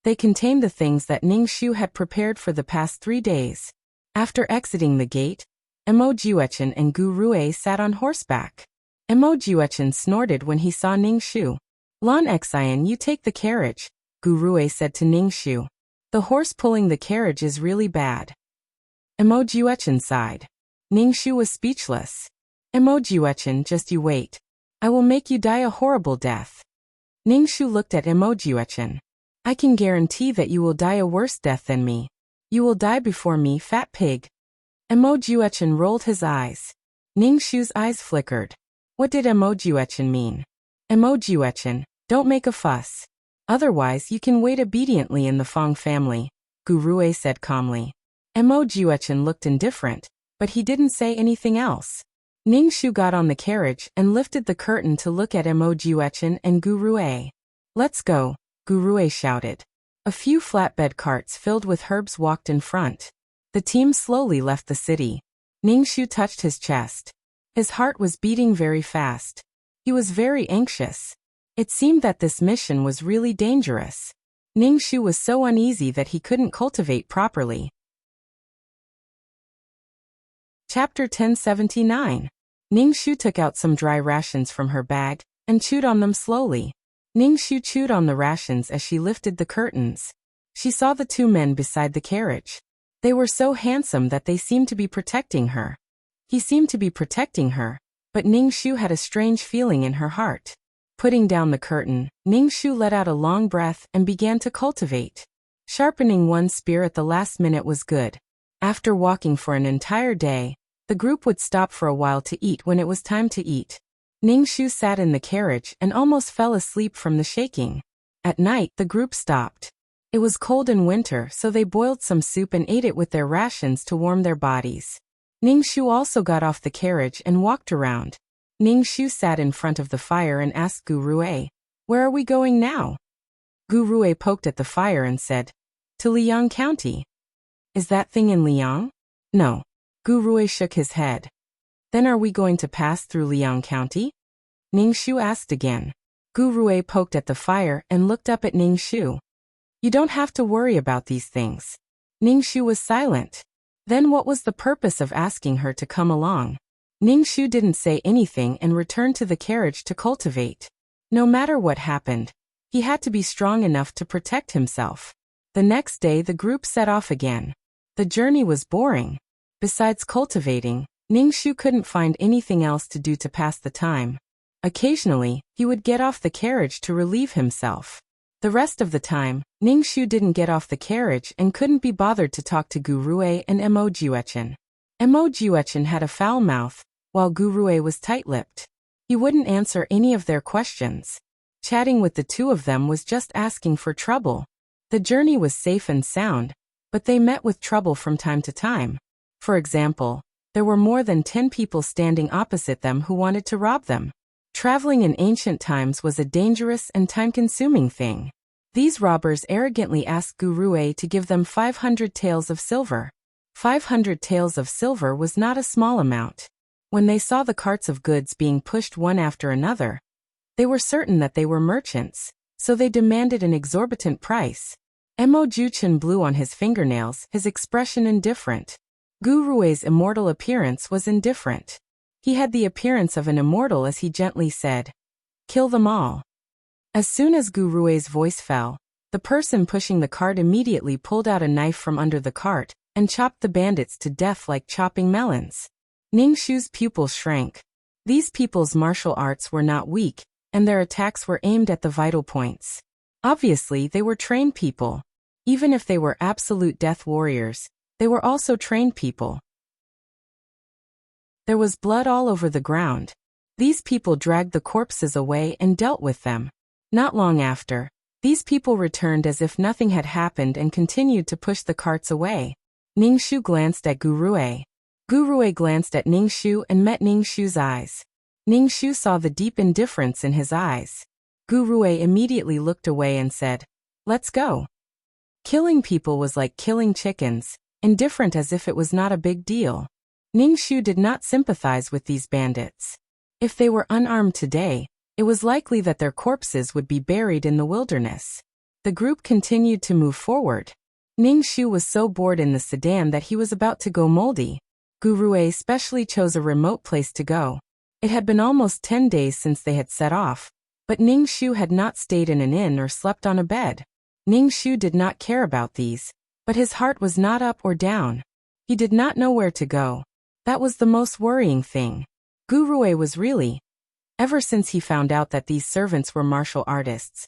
They contained the things that Ningxu had prepared for the past 3 days. After exiting the gate, Emojuechen and Gurue sat on horseback. Emojuechen snorted when he saw Ningxu. "Lan Xian, you take the carriage," Gurue said to Ningxu. "The horse pulling the carriage is really bad." Emojuechen sighed. Ningxu was speechless. "Emojuechen, just you wait. I will make you die a horrible death." Ningxu looked at Emojuechen. "I can guarantee that you will die a worse death than me. You will die before me, fat pig." Emojuechen rolled his eyes. Ningxu's eyes flickered. What did Emojuechen mean? "Emojuechen, don't make a fuss. Otherwise you can wait obediently in the Fong family," Gurue said calmly. Emojuechen looked indifferent, but he didn't say anything else. Ningxu got on the carriage and lifted the curtain to look at Emojuechen and Gurue. "Let's go," Gurue shouted. A few flatbed carts filled with herbs walked in front. The team slowly left the city. Ningxu touched his chest. His heart was beating very fast. He was very anxious. It seemed that this mission was really dangerous. Ningxu was so uneasy that he couldn't cultivate properly. Chapter 1079. Ningxu took out some dry rations from her bag and chewed on them slowly. Ningxu chewed on the rations as she lifted the curtains. She saw the 2 men beside the carriage. They were so handsome that they seemed to be protecting her. He seemed to be protecting her, but Ningxu had a strange feeling in her heart. Putting down the curtain, Ningxu let out a long breath and began to cultivate. Sharpening one spear at the last minute was good. After walking for an entire day, the group would stop for a while to eat when it was time to eat. Ningxu sat in the carriage and almost fell asleep from the shaking. At night, the group stopped. It was cold in winter, so they boiled some soup and ate it with their rations to warm their bodies. Ningxu also got off the carriage and walked around. Ningxu sat in front of the fire and asked Gurue, "Where are we going now?" Gurue poked at the fire and said, "To Liang County." "Is that thing in Liang?" "No." Gurue shook his head. "Then are we going to pass through Liang County?" Ningxu asked again. Gurue poked at the fire and looked up at Ningxu. "You don't have to worry about these things." Ningxu was silent. Then what was the purpose of asking her to come along? Ningxu didn't say anything and returned to the carriage to cultivate. No matter what happened, he had to be strong enough to protect himself. The next day the group set off again. The journey was boring. Besides cultivating, Ningxu couldn't find anything else to do to pass the time. Occasionally, he would get off the carriage to relieve himself. The rest of the time, Ningxu didn't get off the carriage and couldn't be bothered to talk to Gurue and Emojuechen. Emojuechen had a foul mouth, while Gurue was tight-lipped. He wouldn't answer any of their questions. Chatting with the 2 of them was just asking for trouble. The journey was safe and sound, but they met with trouble from time to time. For example, there were more than 10 people standing opposite them who wanted to rob them. Traveling in ancient times was a dangerous and time-consuming thing. These robbers arrogantly asked Gurue to give them 500 taels of silver. 500 taels of silver was not a small amount. When they saw the carts of goods being pushed one after another, they were certain that they were merchants, so they demanded an exorbitant price. Mo Juchen blew on his fingernails, his expression indifferent. Gu Rui's immortal appearance was indifferent. He had the appearance of an immortal as he gently said, "Kill them all." As soon as Gu Rui's voice fell, the person pushing the cart immediately pulled out a knife from under the cart and chopped the bandits to death like chopping melons. Ningshu's pupils shrank. These people's martial arts were not weak, and their attacks were aimed at the vital points. Obviously, they were trained people. Even if they were absolute death warriors, they were also trained people. There was blood all over the ground. These people dragged the corpses away and dealt with them. Not long after, these people returned as if nothing had happened and continued to push the carts away. Ningshu glanced at Gu Rui. Gu Rui glanced at Ningshu and met Ningshu's eyes. Ningshu saw the deep indifference in his eyes. Gu Rui immediately looked away and said, "Let's go." Killing people was like killing chickens, indifferent as if it was not a big deal. Ningshu did not sympathize with these bandits. If they were unarmed today, it was likely that their corpses would be buried in the wilderness. The group continued to move forward. Ningshu was so bored in the sedan that he was about to go moldy. Gu Rui specially chose a remote place to go. It had been almost 10 days since they had set off, but Ningshu had not stayed in an inn or slept on a bed. Ningshu did not care about these, but his heart was not up or down. He did not know where to go. That was the most worrying thing. Gu Rui was really, ever since he found out that these servants were martial artists,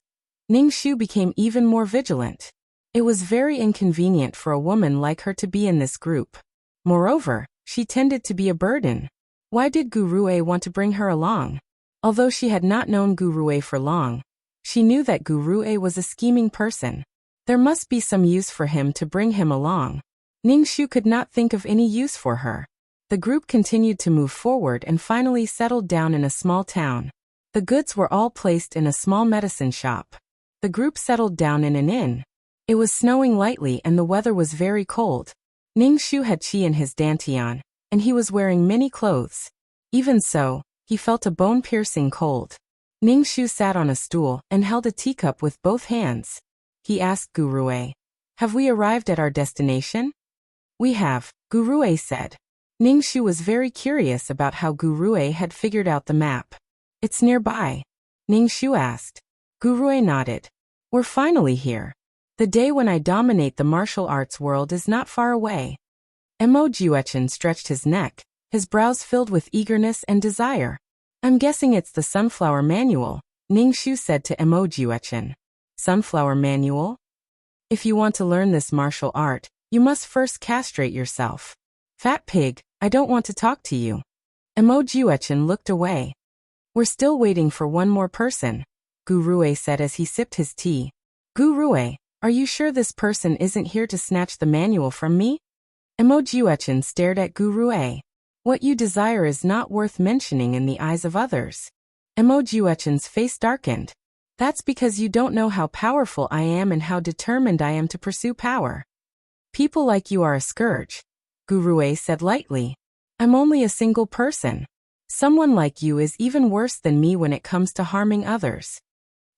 Ningshu became even more vigilant. It was very inconvenient for a woman like her to be in this group. Moreover, she tended to be a burden. Why did Gu Rui want to bring her along? Although she had not known Gu Rui for long, she knew that Gu Rui was a scheming person. There must be some use for him to bring him along. Ningshu could not think of any use for her. The group continued to move forward and finally settled down in a small town. The goods were all placed in a small medicine shop. The group settled down in an inn. It was snowing lightly and the weather was very cold. Ningshu had chi in his dantian, and he was wearing many clothes. Even so, he felt a bone-piercing cold. Ningshu sat on a stool and held a teacup with both hands. He asked Gu Rui, "Have we arrived at our destination?" "We have," Gu Rui said. Ningshu was very curious about how Gu Rui had figured out the map. "It's nearby," Ningshu asked. Gu Rui nodded. "We're finally here. The day when I dominate the martial arts world is not far away." Mo Juechen stretched his neck, his brows filled with eagerness and desire. "I'm guessing it's the Sunflower Manual," Ningshu said to Mo Juechen. "Sunflower Manual? If you want to learn this martial art, you must first castrate yourself. Fat pig, I don't want to talk to you." Mo Juechen looked away. "We're still waiting for one more person," Gu Rui said as he sipped his tea. "Gu Rui, are you sure this person isn't here to snatch the manual from me?" Mo Juechen stared at Gu Rui. "What you desire is not worth mentioning in the eyes of others." Mo Juechen's face darkened. "That's because you don't know how powerful I am and how determined I am to pursue power. People like you are a scourge," Gu Rui said lightly. "I'm only a single person. Someone like you is even worse than me when it comes to harming others."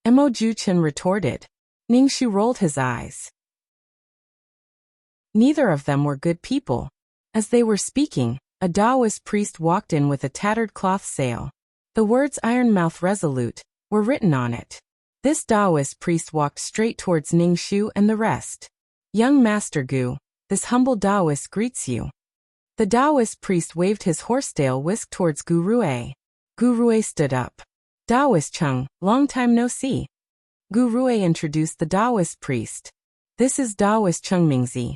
Mo Juechen retorted. Ningshu rolled his eyes. Neither of them were good people. As they were speaking, a Taoist priest walked in with a tattered cloth sail. The words "Iron Mouth Resolute" were written on it. This Taoist priest walked straight towards Ningshu and the rest. "Young Master Gu, this humble Taoist greets you." The Taoist priest waved his horsetail whisk towards Gu Rui. Gu Rui stood up. "Taoist Chung, long time no see." Gu Rui introduced the Taoist priest. "This is Taoist Chung Mingzi."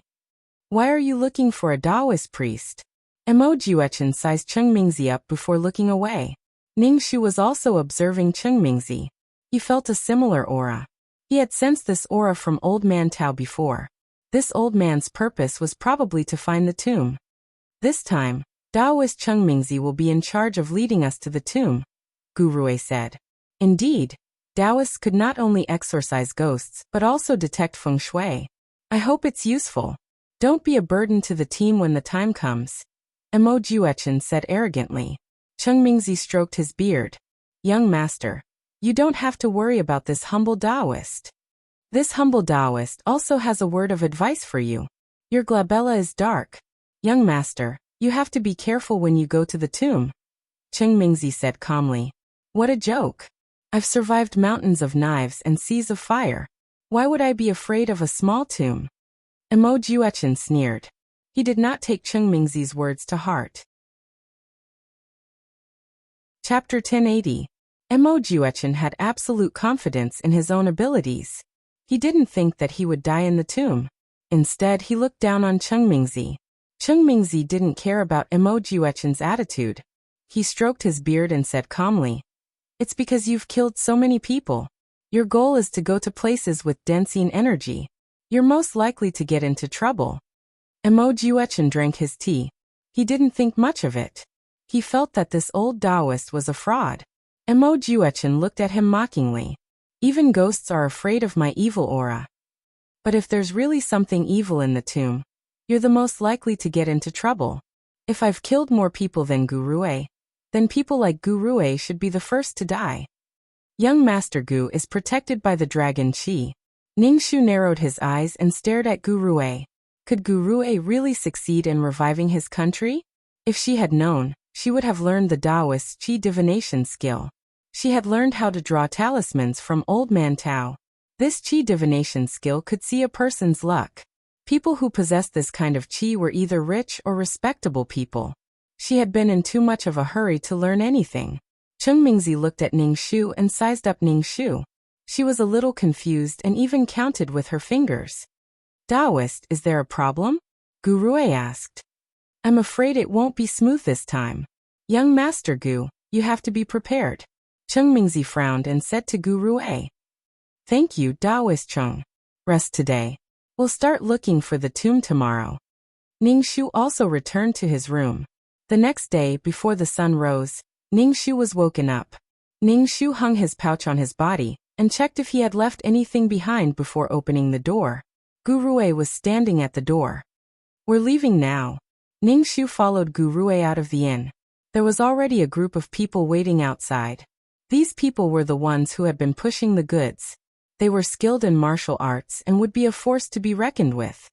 "Why are you looking for a Taoist priest?" Mo Juechen sized Chung Mingzi up before looking away. Ningshu was also observing Chung Mingzi. He felt a similar aura. He had sensed this aura from Old Man Tao before. This old man's purpose was probably to find the tomb. "This time, Taoist Chung Mingzi will be in charge of leading us to the tomb," Gu Rui said. Indeed, Taoists could not only exorcise ghosts but also detect feng shui. "I hope it's useful. Don't be a burden to the team when the time comes," Mo Juechen said arrogantly. Chung Mingzi stroked his beard. "Young master, you don't have to worry about this humble Taoist." This humble Taoist also has a word of advice for you. Your glabella is dark. Young master, you have to be careful when you go to the tomb. Cheng Mingzi said calmly. What a joke. I've survived mountains of knives and seas of fire. Why would I be afraid of a small tomb? Emo Juechen sneered. He did not take Cheng Mingzi's words to heart. Chapter 1080. Emo Juechen had absolute confidence in his own abilities. He didn't think that he would die in the tomb. Instead, he looked down on Cheng Mingzi. Cheng Mingzi didn't care about Emo Juechen's attitude. He stroked his beard and said calmly, It's because you've killed so many people. Your goal is to go to places with densine energy. You're most likely to get into trouble. Emo Juechen drank his tea. He didn't think much of it. He felt that this old Taoist was a fraud. Emo Juechen looked at him mockingly. Even ghosts are afraid of my evil aura. But if there's really something evil in the tomb, you're the most likely to get into trouble. If I've killed more people than Gu Rui, then people like Gu Rui should be the first to die. Young Master Gu is protected by the dragon Qi. Ningxu narrowed his eyes and stared at Gu Rui. Could Gu Rui really succeed in reviving his country? If she had known, she would have learned the Taoist Qi divination skill. She had learned how to draw talismans from Old Man Tao. This Qi divination skill could see a person's luck. People who possessed this kind of Qi were either rich or respectable people. She had been in too much of a hurry to learn anything. Cheng Mingzi looked at Ningxu and sized up Ningxu. She was a little confused and even counted with her fingers. Taoist, is there a problem? Gu Rui asked. I'm afraid it won't be smooth this time. Young Master Gu, you have to be prepared. Cheng Mingzi frowned and said to Gu Rui. Thank you, Taoist Cheng. Rest today. We'll start looking for the tomb tomorrow. Ningxu also returned to his room. The next day, before the sun rose, Ningxu was woken up. Ningxu hung his pouch on his body and checked if he had left anything behind before opening the door. Gu Rui was standing at the door. We're leaving now. Ningxu followed Gu Rui out of the inn. There was already a group of people waiting outside. These people were the ones who had been pushing the goods. They were skilled in martial arts and would be a force to be reckoned with.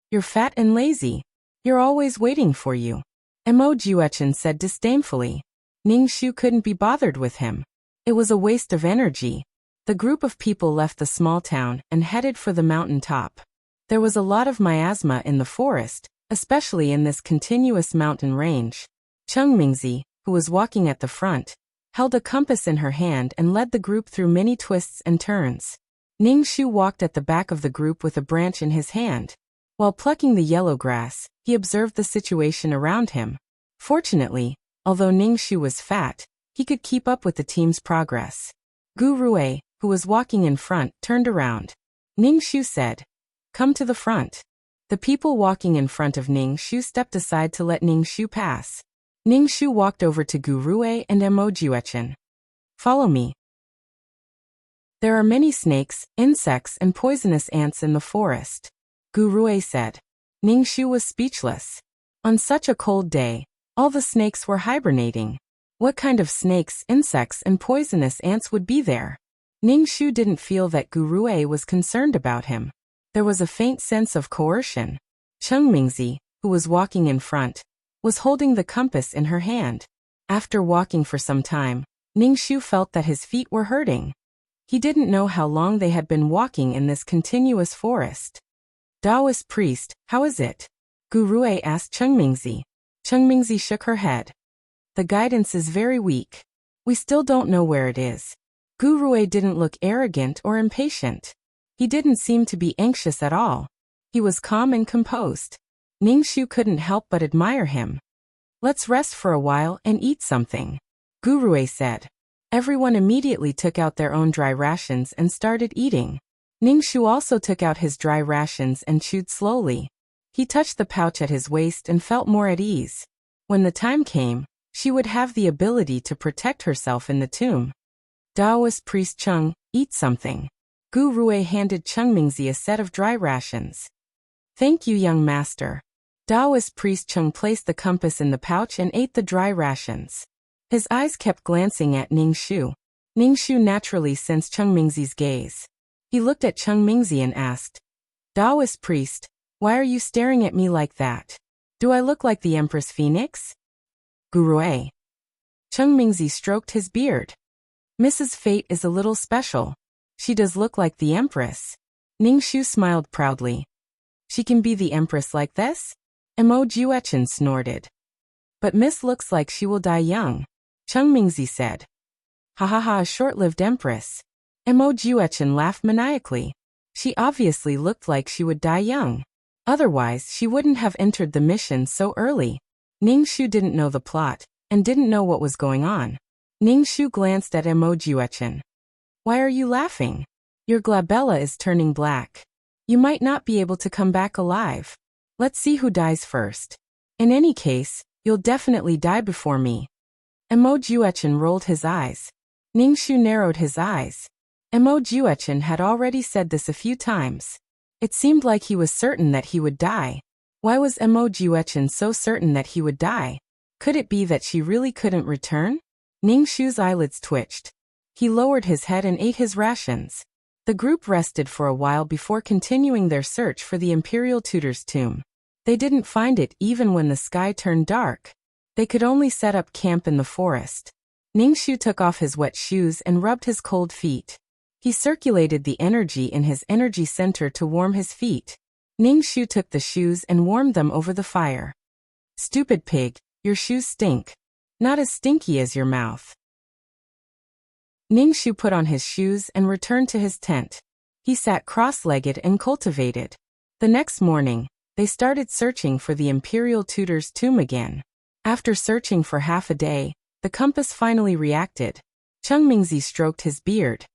You're fat and lazy. You're always waiting for you. Emo Juechen said disdainfully. Ningxu couldn't be bothered with him. It was a waste of energy. The group of people left the small town and headed for the mountain top. There was a lot of miasma in the forest, especially in this continuous mountain range. Cheng Mingzi, who was walking at the front, held a compass in her hand and led the group through many twists and turns. Ningxu walked at the back of the group with a branch in his hand. While plucking the yellow grass, he observed the situation around him. Fortunately, although Ningxu was fat, he could keep up with the team's progress. Gu Rui, who was walking in front, turned around. Ningxu said, Come to the front. The people walking in front of Ningxu stepped aside to let Ningxu pass. Ningxu walked over to Gu Rui and Emo Juechen. Follow me. There are many snakes, insects and poisonous ants in the forest. Gu Rui said. Ningxu was speechless. On such a cold day, all the snakes were hibernating. What kind of snakes, insects and poisonous ants would be there? Ningxu didn't feel that Gu Rui was concerned about him. There was a faint sense of coercion. Cheng Mingzi, who was walking in front, was holding the compass in her hand. After walking for some time, Ningxu felt that his feet were hurting. He didn't know how long they had been walking in this continuous forest. Taoist priest, how is it? Gu Rui asked Cheng Mingzi. Cheng Mingzi shook her head. The guidance is very weak. We still don't know where it is. Gu Rui didn't look arrogant or impatient. He didn't seem to be anxious at all. He was calm and composed. Ningxu couldn't help but admire him. Let's rest for a while and eat something, Gu Rui said. Everyone immediately took out their own dry rations and started eating. Ningxu also took out his dry rations and chewed slowly. He touched the pouch at his waist and felt more at ease. When the time came, she would have the ability to protect herself in the tomb. Taoist priest Cheng, eat something. Gu Rui handed Cheng Mingzi a set of dry rations. Thank you, young master. Taoist priest Cheng placed the compass in the pouch and ate the dry rations. His eyes kept glancing at Ningxu. Ningxu naturally sensed Cheng Mingzi's gaze. He looked at Cheng Mingzi and asked, Taoist priest, why are you staring at me like that? Do I look like the Empress Phoenix? Gurue. Cheng Mingzi stroked his beard. Mrs. Fate is a little special. She does look like the Empress. Ningxu smiled proudly. She can be the Empress like this? Mo Juechen snorted. But Miss looks like she will die young. Cheng Mingzi said. Ha ha ha, a short-lived Empress. Mo Juechen laughed maniacally. She obviously looked like she would die young. Otherwise, she wouldn't have entered the mission so early. Ningxu didn't know the plot, and didn't know what was going on. Ningxu glanced at Mo Juechen. Why are you laughing? Your glabella is turning black. You might not be able to come back alive. Let's see who dies first. In any case, you'll definitely die before me. Mo Juechen rolled his eyes. Ningxu narrowed his eyes. Mo Juechen had already said this a few times. It seemed like he was certain that he would die. Why was Mo Juechen so certain that he would die? Could it be that she really couldn't return? Ningxu's eyelids twitched. He lowered his head and ate his rations. The group rested for a while before continuing their search for the Imperial Tutor's tomb. They didn't find it even when the sky turned dark. They could only set up camp in the forest. Ningxu took off his wet shoes and rubbed his cold feet. He circulated the energy in his energy center to warm his feet. Ningxu took the shoes and warmed them over the fire. Stupid pig, your shoes stink. Not as stinky as your mouth. Ningxu put on his shoes and returned to his tent. He sat cross-legged and cultivated. The next morning, they started searching for the Imperial Tutor's tomb again. After searching for half a day, the compass finally reacted. Cheng Mingzi stroked his beard.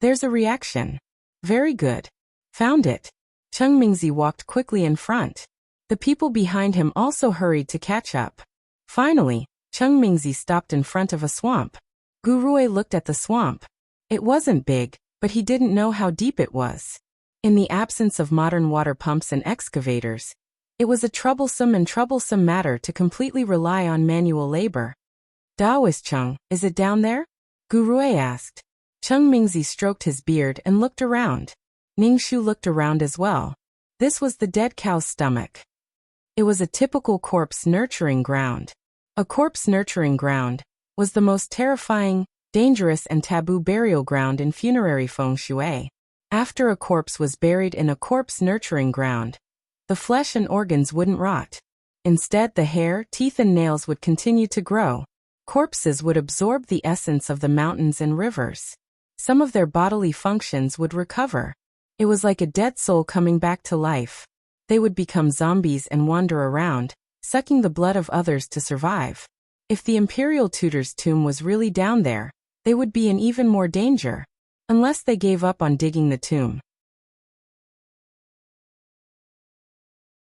There's a reaction. Very good. Found it. Cheng Mingzi walked quickly in front. The people behind him also hurried to catch up. Finally, Cheng Mingzi stopped in front of a swamp. Gurue looked at the swamp. It wasn't big, but he didn't know how deep it was. In the absence of modern water pumps and excavators, it was a troublesome matter to completely rely on manual labor. Taoist Cheng, is it down there? Gurue asked. Cheng Mingzi stroked his beard and looked around. Ningxu looked around as well. This was the dead cow's stomach. It was a typical corpse nurturing ground. A corpse nurturing ground was the most terrifying, dangerous and taboo burial ground in funerary feng shui. After a corpse was buried in a corpse nurturing ground, the flesh and organs wouldn't rot. Instead, the hair, teeth and nails would continue to grow. Corpses would absorb the essence of the mountains and rivers. Some of their bodily functions would recover. It was like a dead soul coming back to life. They would become zombies and wander around, sucking the blood of others to survive. If the Imperial Tutor's tomb was really down there, they would be in even more danger. Unless they gave up on digging the tomb.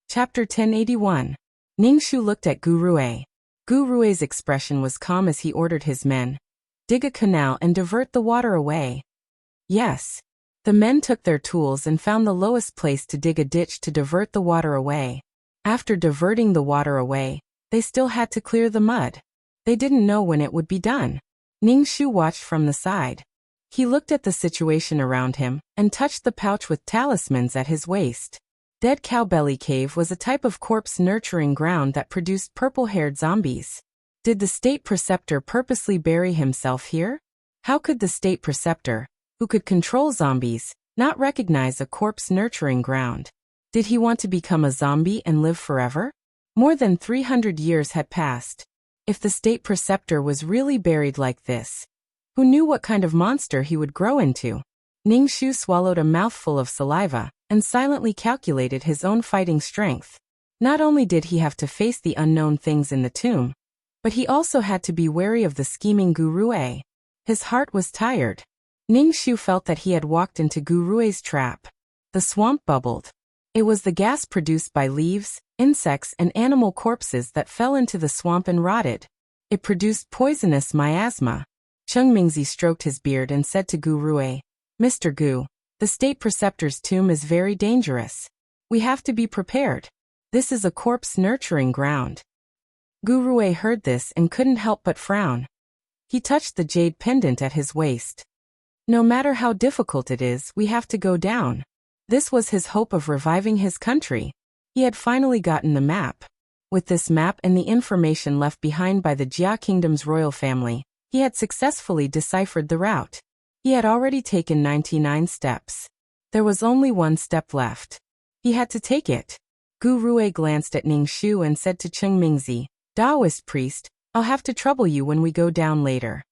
Chapter 1081. Ningxu looked at Gurue. Gurue's expression was calm as he ordered his men. Dig a canal and divert the water away. Yes. The men took their tools and found the lowest place to dig a ditch to divert the water away. After diverting the water away, they still had to clear the mud. They didn't know when it would be done. Ningxu watched from the side. He looked at the situation around him, and touched the pouch with talismans at his waist. Dead Cowbelly Cave was a type of corpse-nurturing ground that produced purple-haired zombies. Did the state preceptor purposely bury himself here? How could the state preceptor, who could control zombies, not recognize a corpse-nurturing ground? Did he want to become a zombie and live forever? More than 300 years had passed. If the state preceptor was really buried like this, who knew what kind of monster he would grow into? Ningxu swallowed a mouthful of saliva, and silently calculated his own fighting strength. Not only did he have to face the unknown things in the tomb, but he also had to be wary of the scheming Gurue. His heart was tired. Ningxu felt that he had walked into Gurue's trap. The swamp bubbled. It was the gas produced by leaves, insects and animal corpses that fell into the swamp and rotted. It produced poisonous miasma. Cheng Mingzi stroked his beard and said to Gurue, Mr. Gu, the state preceptor's tomb is very dangerous. We have to be prepared. This is a corpse-nurturing ground. Gurue heard this and couldn't help but frown. He touched the jade pendant at his waist. No matter how difficult it is, we have to go down. This was his hope of reviving his country. He had finally gotten the map. With this map and the information left behind by the Jia Kingdom's royal family, he had successfully deciphered the route. He had already taken 99 steps. There was only one step left. He had to take it. Gu Rui glanced at Ningxu and said to Cheng Mingzi, Taoist priest, I'll have to trouble you when we go down later.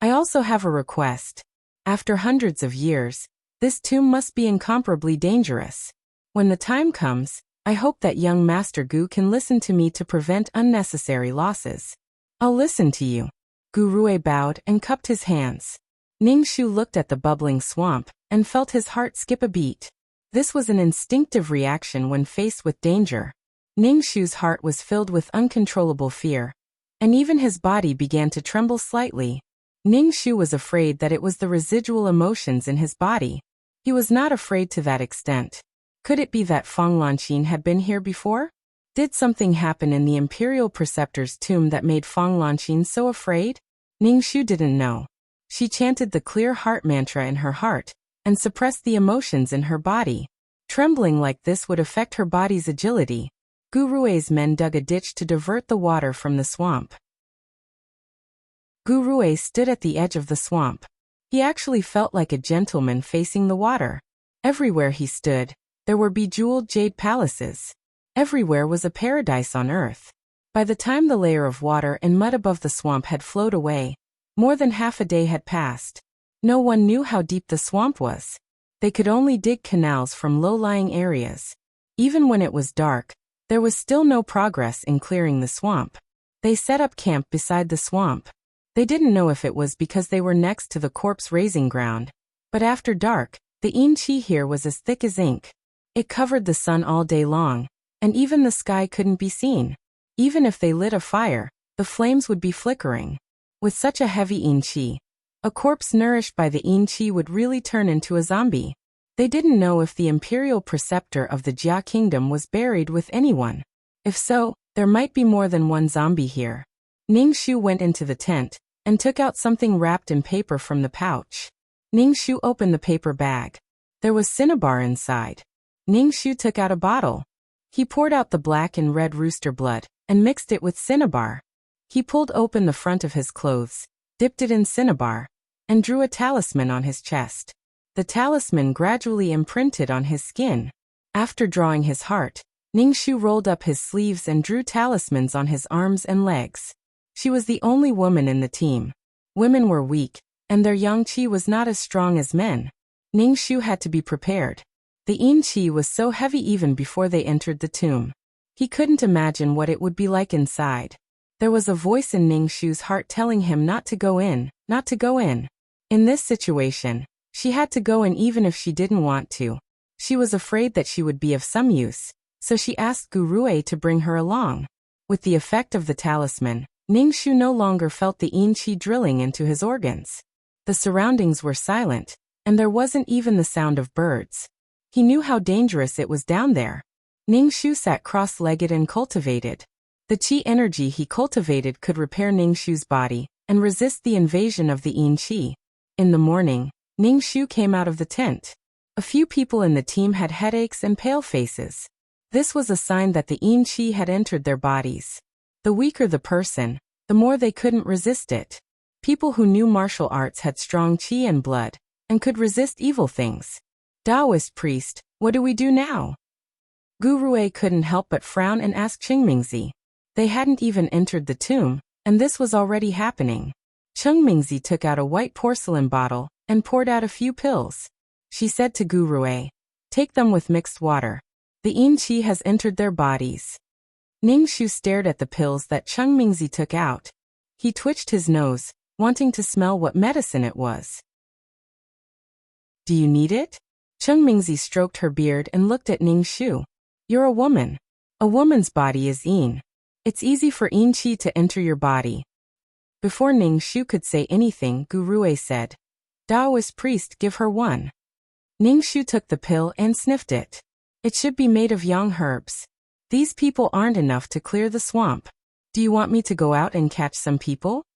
I also have a request. After hundreds of years, this tomb must be incomparably dangerous. When the time comes, I hope that young Master Gu can listen to me to prevent unnecessary losses. I'll listen to you. Gu Rui bowed and cupped his hands. Ningxu looked at the bubbling swamp and felt his heart skip a beat. This was an instinctive reaction when faced with danger. Ningxu's heart was filled with uncontrollable fear, and even his body began to tremble slightly. Ningxu was afraid that it was the residual emotions in his body. He was not afraid to that extent. Could it be that Feng Lanqin had been here before? Did something happen in the Imperial Preceptor's tomb that made Feng Lanqin so afraid? Ningxu didn't know. She chanted the clear heart mantra in her heart and suppressed the emotions in her body. Trembling like this would affect her body's agility. Gu Rui's men dug a ditch to divert the water from the swamp. Gu Rui stood at the edge of the swamp. He actually felt like a gentleman facing the water. Everywhere he stood, there were bejeweled jade palaces. Everywhere was a paradise on earth. By the time the layer of water and mud above the swamp had flowed away, more than half a day had passed. No one knew how deep the swamp was. They could only dig canals from low-lying areas. Even when it was dark, there was still no progress in clearing the swamp. They set up camp beside the swamp. They didn't know if it was because they were next to the corpse raising ground, but after dark, the yin qi here was as thick as ink. It covered the sun all day long, and even the sky couldn't be seen. Even if they lit a fire, the flames would be flickering. With such a heavy yin qi, a corpse nourished by the yin qi would really turn into a zombie. They didn't know if the imperial preceptor of the Jia Kingdom was buried with anyone. If so, there might be more than one zombie here. Ningxu went into the tent and took out something wrapped in paper from the pouch. Ningxu opened the paper bag. There was cinnabar inside. Ningxu took out a bottle. He poured out the black and red rooster blood and mixed it with cinnabar. He pulled open the front of his clothes, dipped it in cinnabar, and drew a talisman on his chest. The talisman gradually imprinted on his skin. After drawing his heart, Ningxu rolled up his sleeves and drew talismans on his arms and legs. She was the only woman in the team. Women were weak, and their yang qi was not as strong as men. Ningxu had to be prepared. The yin qi was so heavy even before they entered the tomb. He couldn't imagine what it would be like inside. There was a voice in Ningxu's heart telling him not to go in, not to go in. In this situation, she had to go in even if she didn't want to. She was afraid that she would be of some use, so she asked Gu Rui to bring her along. With the effect of the talisman, Ningxu no longer felt the yin qi drilling into his organs. The surroundings were silent, and there wasn't even the sound of birds. He knew how dangerous it was down there. Ningxu sat cross-legged and cultivated. The qi energy he cultivated could repair Ningxu's body and resist the invasion of the yin qi. In the morning, Ningxu came out of the tent. A few people in the team had headaches and pale faces. This was a sign that the yin qi had entered their bodies. The weaker the person, the more they couldn't resist it. People who knew martial arts had strong qi and blood, and could resist evil things. Taoist priest, what do we do now? Gu Rui couldn't help but frown and ask Qingmingzi. They hadn't even entered the tomb, and this was already happening. Qingmingzi took out a white porcelain bottle and poured out a few pills. She said to Gu Rui, "Take them with mixed water. The yin qi has entered their bodies." Ningxu stared at the pills that Qingmingzi took out. He twitched his nose, wanting to smell what medicine it was. "Do you need it?" Qingmingzi stroked her beard and looked at Ningxu. "You're a woman. A woman's body is yin. It's easy for yin qi to enter your body." Before Ningxu could say anything, Gu Rui said, "Taoist priest, give her one." Ningxu took the pill and sniffed it. It should be made of yang herbs. These people aren't enough to clear the swamp. Do you want me to go out and catch some people?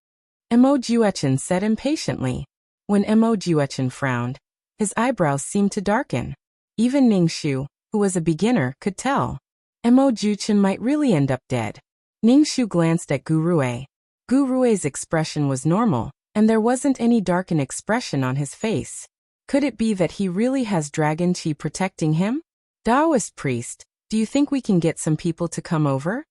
Mo Juechen said impatiently. When Mo Juechen frowned, his eyebrows seemed to darken. Even Ningxu, who was a beginner, could tell. Mo Juechen might really end up dead. Ningxu glanced at Gu Rui. Gu Rui's expression was normal, and there wasn't any darkened expression on his face. Could it be that he really has dragon qi protecting him? Taoist priest, do you think we can get some people to come over?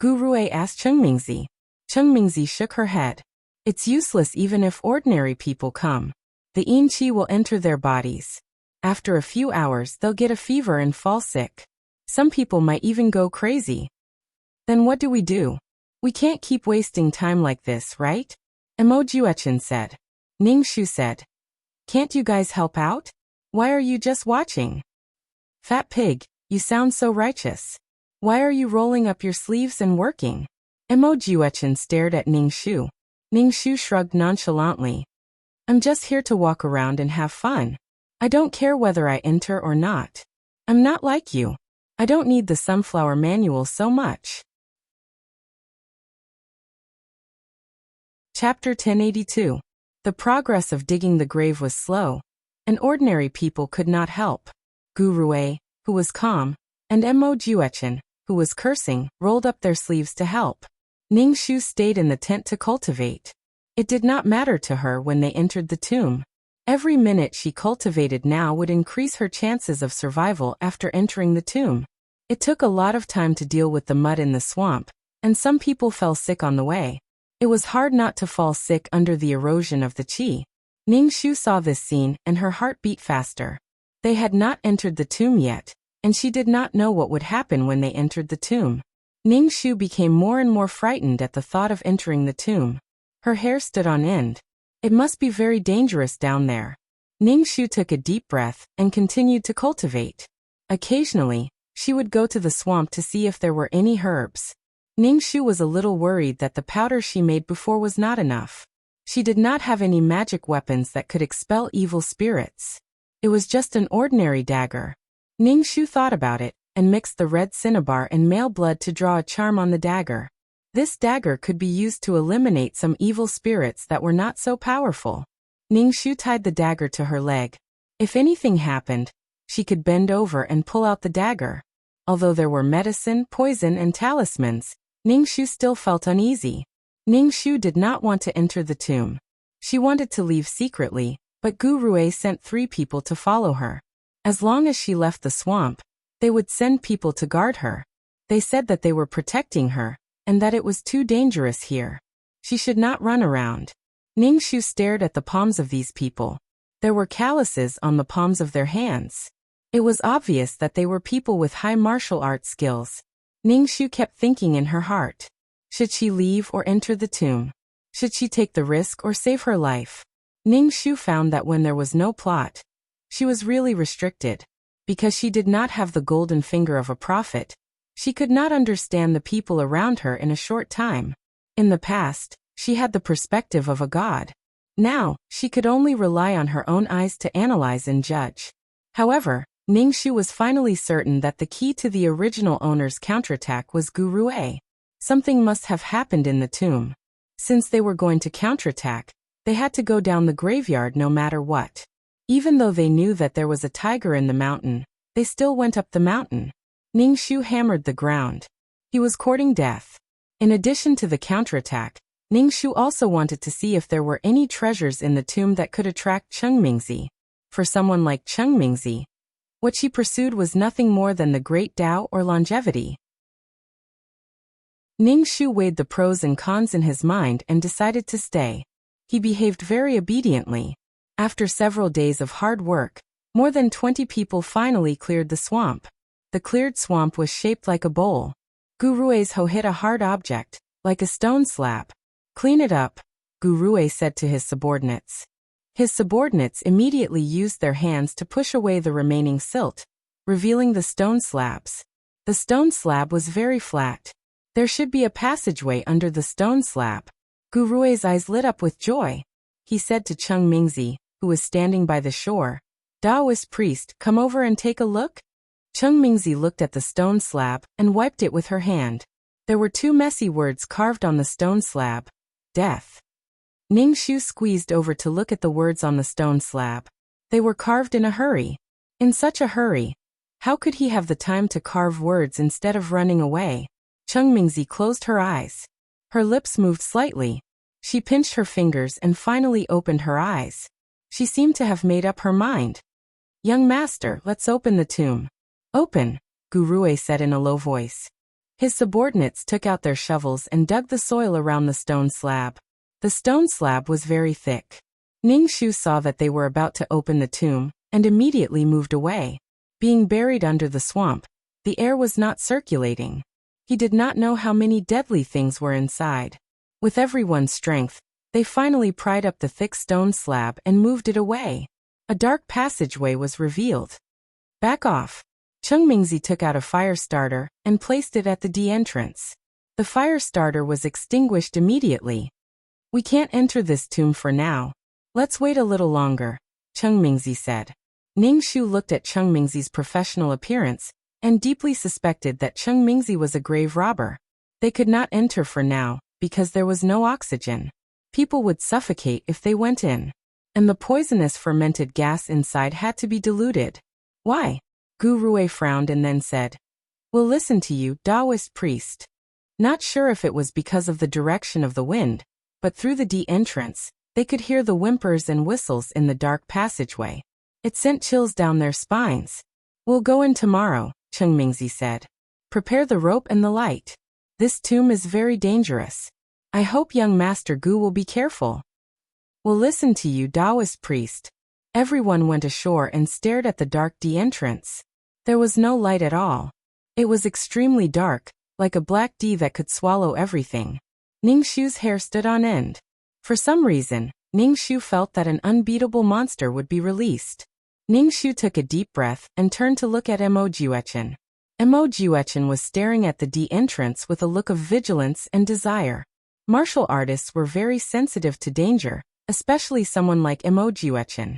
Gu Rui asked Cheng Mingzi. Cheng Mingzi shook her head. It's useless even if ordinary people come. The yin qi will enter their bodies. After a few hours they'll get a fever and fall sick. Some people might even go crazy. Then what do? We can't keep wasting time like this, right? Mo Juechen said. Ningxu said. Can't you guys help out? Why are you just watching? Fat pig, you sound so righteous. Why are you rolling up your sleeves and working? Mo Juechen stared at Ningxu. Ningxu shrugged nonchalantly. I'm just here to walk around and have fun. I don't care whether I enter or not. I'm not like you. I don't need the sunflower manual so much. Chapter 1082. The progress of digging the grave was slow, and ordinary people could not help. Gu Rui, who was calm, and Mo Juechen, who was cursing, rolled up their sleeves to help. Ningxu stayed in the tent to cultivate. It did not matter to her when they entered the tomb. Every minute she cultivated now would increase her chances of survival after entering the tomb. It took a lot of time to deal with the mud in the swamp, and some people fell sick on the way. It was hard not to fall sick under the erosion of the qi. Ningxu saw this scene and her heart beat faster. They had not entered the tomb yet, and she did not know what would happen when they entered the tomb. Ningxu became more and more frightened at the thought of entering the tomb. Her hair stood on end. It must be very dangerous down there. Ningxu took a deep breath and continued to cultivate. Occasionally, she would go to the swamp to see if there were any herbs. Ningxu was a little worried that the powder she made before was not enough. She did not have any magic weapons that could expel evil spirits. It was just an ordinary dagger. Ningxu thought about it and mixed the red cinnabar and male blood to draw a charm on the dagger. This dagger could be used to eliminate some evil spirits that were not so powerful. Ningxu tied the dagger to her leg. If anything happened, she could bend over and pull out the dagger. Although there were medicine, poison, and talismans, Ningxu still felt uneasy. Ningxu did not want to enter the tomb. She wanted to leave secretly, but Gu Rui sent 3 people to follow her. As long as she left the swamp, they would send people to guard her. They said that they were protecting her, and that it was too dangerous here. She should not run around. Ningxu stared at the palms of these people. There were calluses on the palms of their hands. It was obvious that they were people with high martial arts skills. Ningxu kept thinking in her heart. Should she leave or enter the tomb? Should she take the risk or save her life? Ningxu found that when there was no plot, she was really restricted. Because she did not have the golden finger of a prophet, she could not understand the people around her in a short time. In the past, she had the perspective of a god. Now, she could only rely on her own eyes to analyze and judge. However, Ningxu was finally certain that the key to the original owner's counterattack was Gu Rui. Something must have happened in the tomb. Since they were going to counterattack, they had to go down the graveyard no matter what. Even though they knew that there was a tiger in the mountain, they still went up the mountain. Ningxu hammered the ground. He was courting death. In addition to the counterattack, Ningxu also wanted to see if there were any treasures in the tomb that could attract Cheng Mingzi. For someone like Cheng Mingzi, what she pursued was nothing more than the great Tao or longevity. Ningxu weighed the pros and cons in his mind and decided to stay. He behaved very obediently. After several days of hard work, more than 20 people finally cleared the swamp. The cleared swamp was shaped like a bowl. Gu Rui's hoe hit a hard object, like a stone slab. Clean it up, Gu Rui said to his subordinates. His subordinates immediately used their hands to push away the remaining silt, revealing the stone slabs. The stone slab was very flat. There should be a passageway under the stone slab. Gu Rui's eyes lit up with joy. He said to Cheng Mingzi, who was standing by the shore, "Taoist priest, come over and take a look?" Cheng Mingzi looked at the stone slab and wiped it with her hand. There were 2 messy words carved on the stone slab. Death. Ningxu squeezed over to look at the words on the stone slab. They were carved in a hurry. In such a hurry. How could he have the time to carve words instead of running away? Chengmingzi closed her eyes. Her lips moved slightly. She pinched her fingers and finally opened her eyes. She seemed to have made up her mind. Young master, let's open the tomb. Open, Gurue said in a low voice. His subordinates took out their shovels and dug the soil around the stone slab. The stone slab was very thick. Ningxu saw that they were about to open the tomb, and immediately moved away. Being buried under the swamp, the air was not circulating. He did not know how many deadly things were inside. With everyone's strength, they finally pried up the thick stone slab and moved it away. A dark passageway was revealed. Back off. Chengmingzi took out a fire starter and placed it at the D entrance. The fire starter was extinguished immediately. We can't enter this tomb for now. Let's wait a little longer, Chengmingzi said. Ningxu looked at Chengmingzi's professional appearance and deeply suspected that Chengmingzi was a grave robber. They could not enter for now because there was no oxygen. People would suffocate if they went in. And the poisonous fermented gas inside had to be diluted. Why? Gurue frowned and then said, We'll listen to you, Taoist priest. Not sure if it was because of the direction of the wind, but through the D entrance, they could hear the whimpers and whistles in the dark passageway. It sent chills down their spines. We'll go in tomorrow, Chengmingzi said. Prepare the rope and the light. This tomb is very dangerous. I hope young Master Gu will be careful. We'll listen to you, Taoist priest. Everyone went ashore and stared at the dark D entrance. There was no light at all. It was extremely dark, like a black D that could swallow everything. Ningxu's hair stood on end. For some reason, Ningxu felt that an unbeatable monster would be released. Ningxu took a deep breath and turned to look at Mo Juechen. Mo Juechen was staring at the D entrance with a look of vigilance and desire. Martial artists were very sensitive to danger, especially someone like Mo Juechen.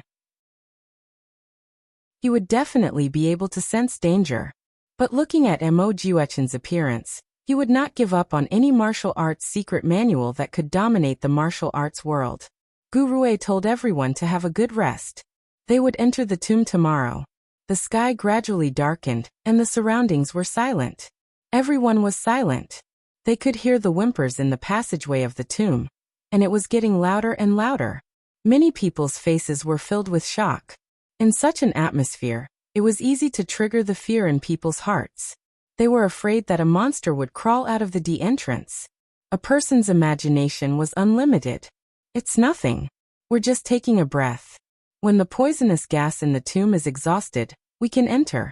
He would definitely be able to sense danger. But looking at Mo Juechen's appearance, he would not give up on any martial arts secret manual that could dominate the martial arts world. Gurue told everyone to have a good rest. They would enter the tomb tomorrow. The sky gradually darkened, and the surroundings were silent. Everyone was silent. They could hear the whimpers in the passageway of the tomb, and it was getting louder and louder. Many people's faces were filled with shock. In such an atmosphere, it was easy to trigger the fear in people's hearts. They were afraid that a monster would crawl out of the D entrance. A person's imagination was unlimited. It's nothing. We're just taking a breath. When the poisonous gas in the tomb is exhausted, we can enter,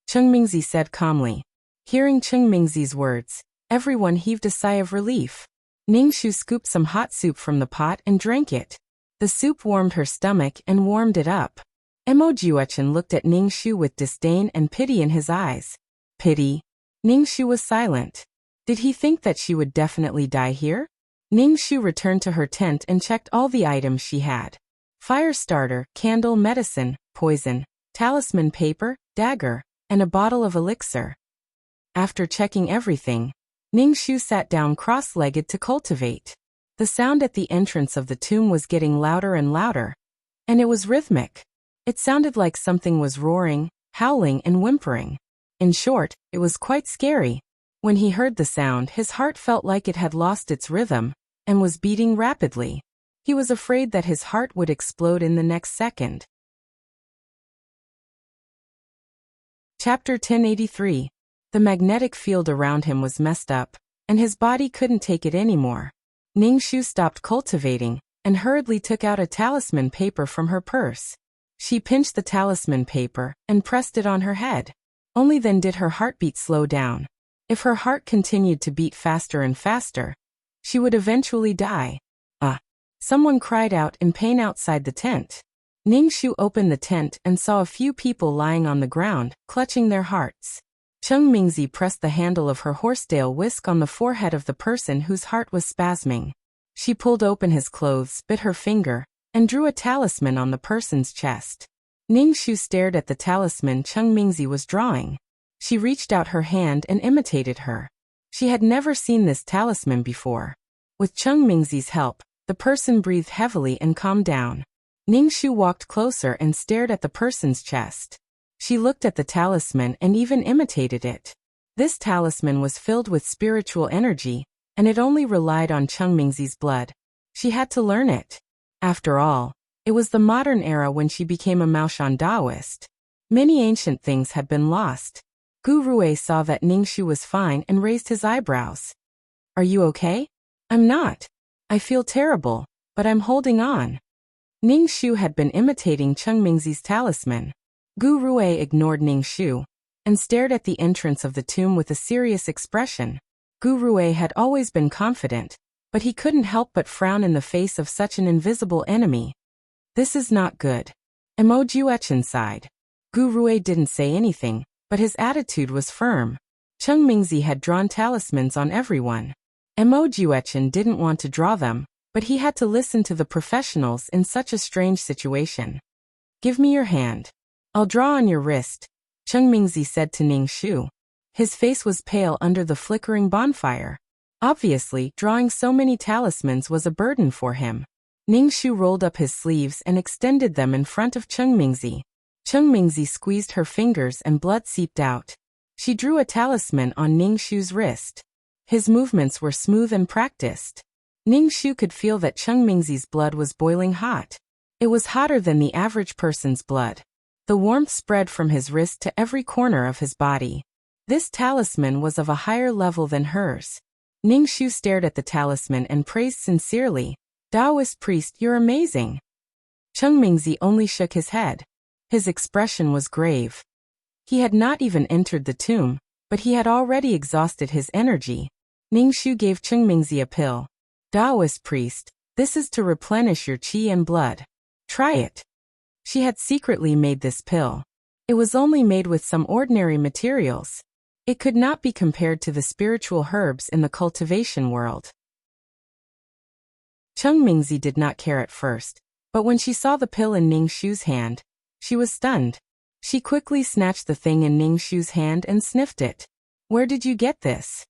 Chengmingzi said calmly. Hearing Chengmingzi's words, everyone heaved a sigh of relief. Ningxu scooped some hot soup from the pot and drank it. The soup warmed her stomach and warmed it up. Mo Juechen looked at Ningxu with disdain and pity in his eyes. Pity? Ningxu was silent. Did he think that she would definitely die here? Ningxu returned to her tent and checked all the items she had. Fire starter, candle, medicine, poison, talisman paper, dagger, and a bottle of elixir. After checking everything, Ningxu sat down cross-legged to cultivate. The sound at the entrance of the tomb was getting louder and louder, and it was rhythmic. It sounded like something was roaring, howling, and whimpering. In short, it was quite scary. When he heard the sound, his heart felt like it had lost its rhythm and was beating rapidly. He was afraid that his heart would explode in the next second. Chapter 1083. The magnetic field around him was messed up, and his body couldn't take it anymore. Ningxu stopped cultivating and hurriedly took out a talisman paper from her purse. She pinched the talisman paper and pressed it on her head. Only then did her heartbeat slow down. If her heart continued to beat faster and faster, she would eventually die. Someone cried out in pain outside the tent. Ningxu opened the tent and saw a few people lying on the ground, clutching their hearts. Chengmingzi pressed the handle of her horsetail whisk on the forehead of the person whose heart was spasming. She pulled open his clothes, bit her finger, and drew a talisman on the person's chest. Ningxu stared at the talisman Chengmingzi was drawing. She reached out her hand and imitated her. She had never seen this talisman before. With Chengmingzi's help, The person breathed heavily and calmed down. Ningxu walked closer and stared at the person's chest. She looked at the talisman and even imitated it. This talisman was filled with spiritual energy, and it only relied on Chengmingzi's blood. She had to learn it. After all, it was the modern era when she became a Maoshan Taoist. Many ancient things had been lost. Gu Rui saw that Ningxu was fine and raised his eyebrows. Are you okay? I'm not. I feel terrible, but I'm holding on. Ningxu had been imitating Chengmingzi's talisman. Gu Rui ignored Ningxu and stared at the entrance of the tomb with a serious expression. Gu Rui had always been confident, but he couldn't help but frown in the face of such an invisible enemy. This is not good. Emojuechen sighed. Gu Rui didn't say anything, but his attitude was firm. Chengmingzi had drawn talismans on everyone. Emojuechen didn't want to draw them, but he had to listen to the professionals in such a strange situation. Give me your hand. I'll draw on your wrist, Chengmingzi said to Ningxu. His face was pale under the flickering bonfire. Obviously, drawing so many talismans was a burden for him. Ningxu rolled up his sleeves and extended them in front of Chengmingzi. Chengmingzi squeezed her fingers and blood seeped out. She drew a talisman on Ningxu's wrist. His movements were smooth and practiced. Ningxu could feel that Chengmingzi's blood was boiling hot. It was hotter than the average person's blood. The warmth spread from his wrist to every corner of his body. This talisman was of a higher level than hers. Ningxu stared at the talisman and praised sincerely. Taoist priest, you're amazing. Chengmingzi only shook his head. His expression was grave. He had not even entered the tomb, but he had already exhausted his energy. Ningxu gave Chengmingzi a pill. Taoist priest, this is to replenish your qi and blood. Try it. She had secretly made this pill. It was only made with some ordinary materials. It could not be compared to the spiritual herbs in the cultivation world. Chengmingzi did not care at first, but when she saw the pill in Ningxu's hand, she was stunned. She quickly snatched the thing in Ningxu's hand and sniffed it. Where did you get this?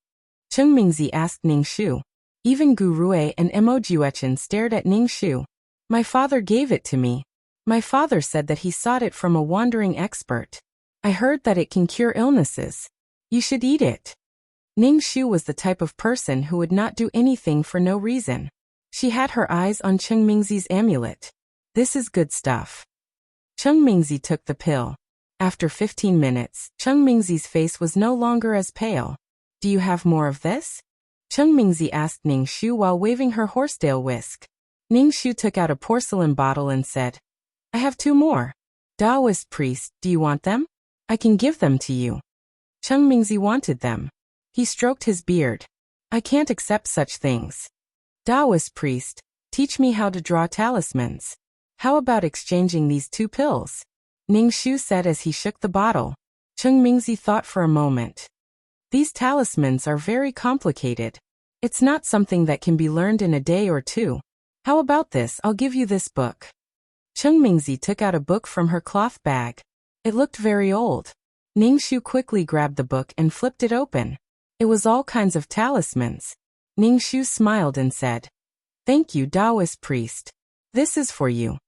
Chengmingzi asked Ningxu. Even Gu Rui and Emojuechen stared at Ningxu. My father gave it to me. My father said that he sought it from a wandering expert. I heard that it can cure illnesses. You should eat it. Ningxu was the type of person who would not do anything for no reason. She had her eyes on Chengmingzi's amulet. This is good stuff. Chengmingzi took the pill. After 15 minutes, Chengmingzi's face was no longer as pale. Do you have more of this? Chengmingzi asked Ningxu while waving her horsetail whisk. Ningxu took out a porcelain bottle and said, I have 2 more. Taoist priest, do you want them? I can give them to you. Chengmingzi wanted them. He stroked his beard. I can't accept such things. Taoist priest, teach me how to draw talismans. How about exchanging these 2 pills? Ningxu said as he shook the bottle. Chengmingzi thought for a moment. These talismans are very complicated. It's not something that can be learned in a day or 2. How about this? I'll give you this book. Chengmingzi took out a book from her cloth bag. It looked very old. Ningxu quickly grabbed the book and flipped it open. It was all kinds of talismans. Ningxu smiled and said, Thank you, Taoist priest. This is for you.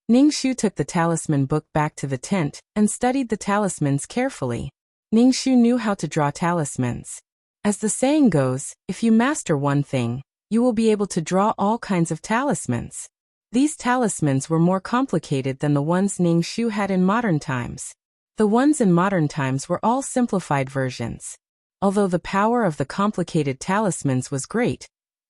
Ningxu took the talisman book back to the tent and studied the talismans carefully. Ningxu knew how to draw talismans. As the saying goes, if you master one thing, you will be able to draw all kinds of talismans. These talismans were more complicated than the ones Ningxu had in modern times. The ones in modern times were all simplified versions. Although the power of the complicated talismans was great,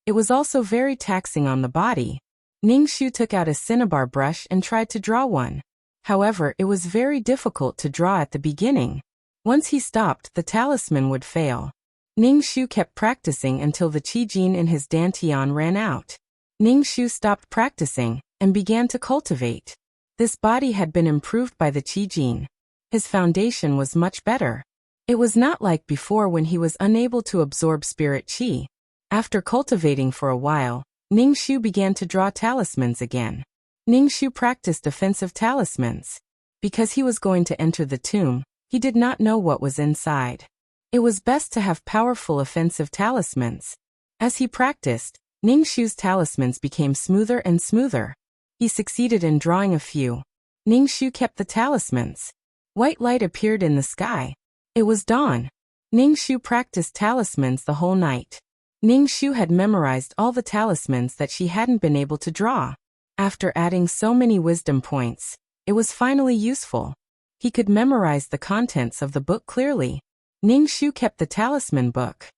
it was also very taxing on the body. Ningxu took out a cinnabar brush and tried to draw one. However, it was very difficult to draw at the beginning. Once he stopped, the talisman would fail. Ningxu kept practicing until the qi gene in his dantian ran out. Ningxu stopped practicing and began to cultivate. This body had been improved by the qi gene. His foundation was much better. It was not like before when he was unable to absorb spirit qi. After cultivating for a while, Ningxu began to draw talismans again. Ningxu practiced offensive talismans. Because he was going to enter the tomb, he did not know what was inside. It was best to have powerful offensive talismans. As he practiced, Ningshu's talismans became smoother and smoother. He succeeded in drawing a few. Ningshu kept the talismans. White light appeared in the sky. It was dawn. Ningshu practiced talismans the whole night. Ningshu had memorized all the talismans that she hadn't been able to draw. After adding so many wisdom points, it was finally useful. He could memorize the contents of the book clearly. Ningshu kept the talisman book.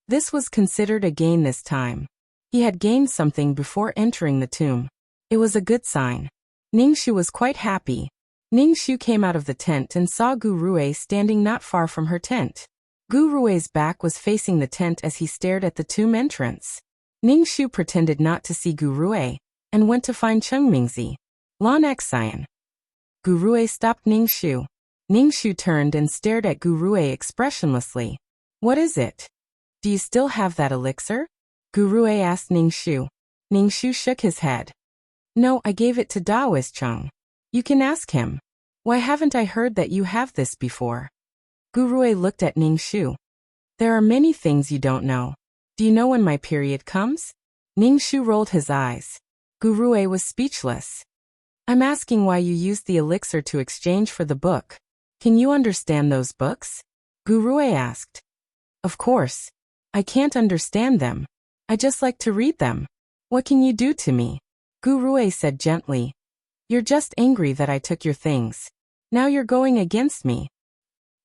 This was considered a gain this time. He had gained something before entering the tomb. It was a good sign. Ningshu was quite happy. Ningshu came out of the tent and saw Gu Rui standing not far from her tent. Gu Rui's back was facing the tent as he stared at the tomb entrance. Ningshu pretended not to see Gu Rui and went to find Chengmingzi. Lan Xian. Gu Rui stopped Ningshu. Ningshu turned and stared at Gu Rui expressionlessly. What is it? Do you still have that elixir? Gu Rui asked Ningshu. Ningshu shook his head. No, I gave it to Daoist Cheng. You can ask him. Why haven't I heard that you have this before? Gu Rui looked at Ningshu. There are many things you don't know. Do you know when my period comes? Ningshu rolled his eyes. Gu Rui was speechless. I'm asking why you used the elixir to exchange for the book. Can you understand those books? Gu Rui asked. Of course. I can't understand them. I just like to read them. What can you do to me? Gu Rui said gently. You're just angry that I took your things. Now you're going against me.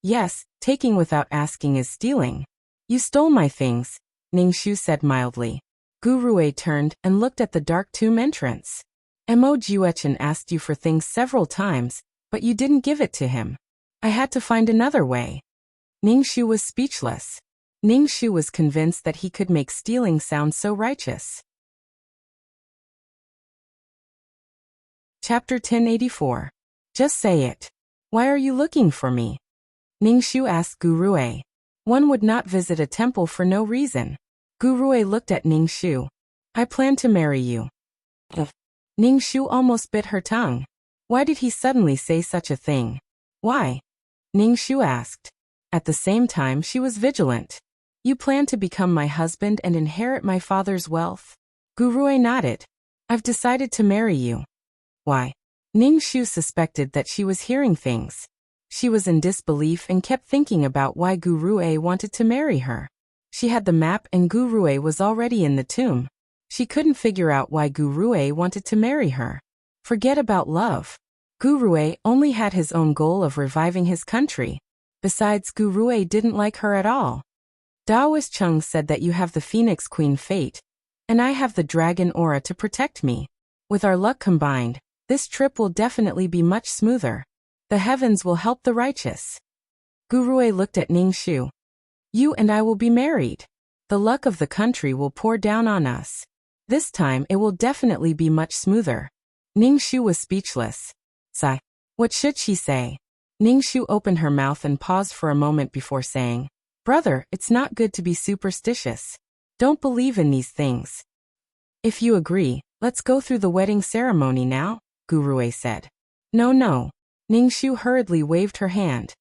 Yes, taking without asking is stealing. You stole my things, Ningshu said mildly. Gu Rui turned and looked at the dark tomb entrance. Mo Juechen asked you for things several times, but you didn't give it to him. I had to find another way. Ningshu was speechless. Ningshu was convinced that he could make stealing sound so righteous. Chapter 1084. Just say it. Why are you looking for me? Ningshu asked Gu Rui. One would not visit a temple for no reason. Gu Rui looked at Ningshu. I plan to marry you. Ningshu almost bit her tongue. Why did he suddenly say such a thing? Why? Ningshu asked. At the same time she was vigilant. You plan to become my husband and inherit my father's wealth? Gu Rui nodded. I've decided to marry you. Why? Ningshu suspected that she was hearing things. She was in disbelief and kept thinking about why Gu Rui wanted to marry her. She had the map and Gu Rui was already in the tomb. She couldn't figure out why Gu Rui wanted to marry her. Forget about love. Gu Rui only had his own goal of reviving his country. Besides, Gu Rui didn't like her at all. Daoist Cheng said that you have the Phoenix Queen fate, and I have the dragon aura to protect me. With our luck combined, this trip will definitely be much smoother. The heavens will help the righteous. Gu Rui looked at Ningshu. You and I will be married. The luck of the country will pour down on us. This time it will definitely be much smoother. Ningshu was speechless. Sigh. What should she say? Ningshu opened her mouth and paused for a moment before saying, Brother, it's not good to be superstitious. Don't believe in these things. If you agree, let's go through the wedding ceremony now, Gu Rui said. No. Ningshu hurriedly waved her hand.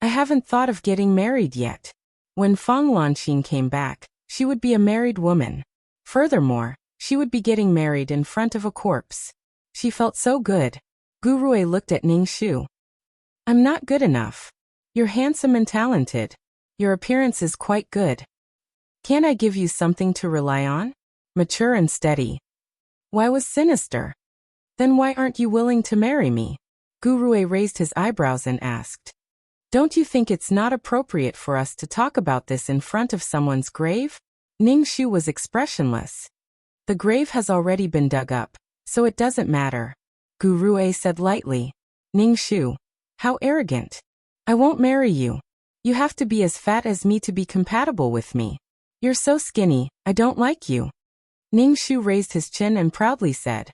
I haven't thought of getting married yet. When Fang Lanqin came back, she would be a married woman. Furthermore, she would be getting married in front of a corpse. She felt so good. Gu Rui looked at Ningshu. I'm not good enough. You're handsome and talented. Your appearance is quite good. Can't I give you something to rely on? Mature and steady. Why was sinister? Then why aren't you willing to marry me? Gu Rui raised his eyebrows and asked. Don't you think it's not appropriate for us to talk about this in front of someone's grave? Ningshu was expressionless. The grave has already been dug up, so it doesn't matter. Gu Rui said lightly. Ningshu. How arrogant. I won't marry you. You have to be as fat as me to be compatible with me. You're so skinny, I don't like you. Ningshu raised his chin and proudly said.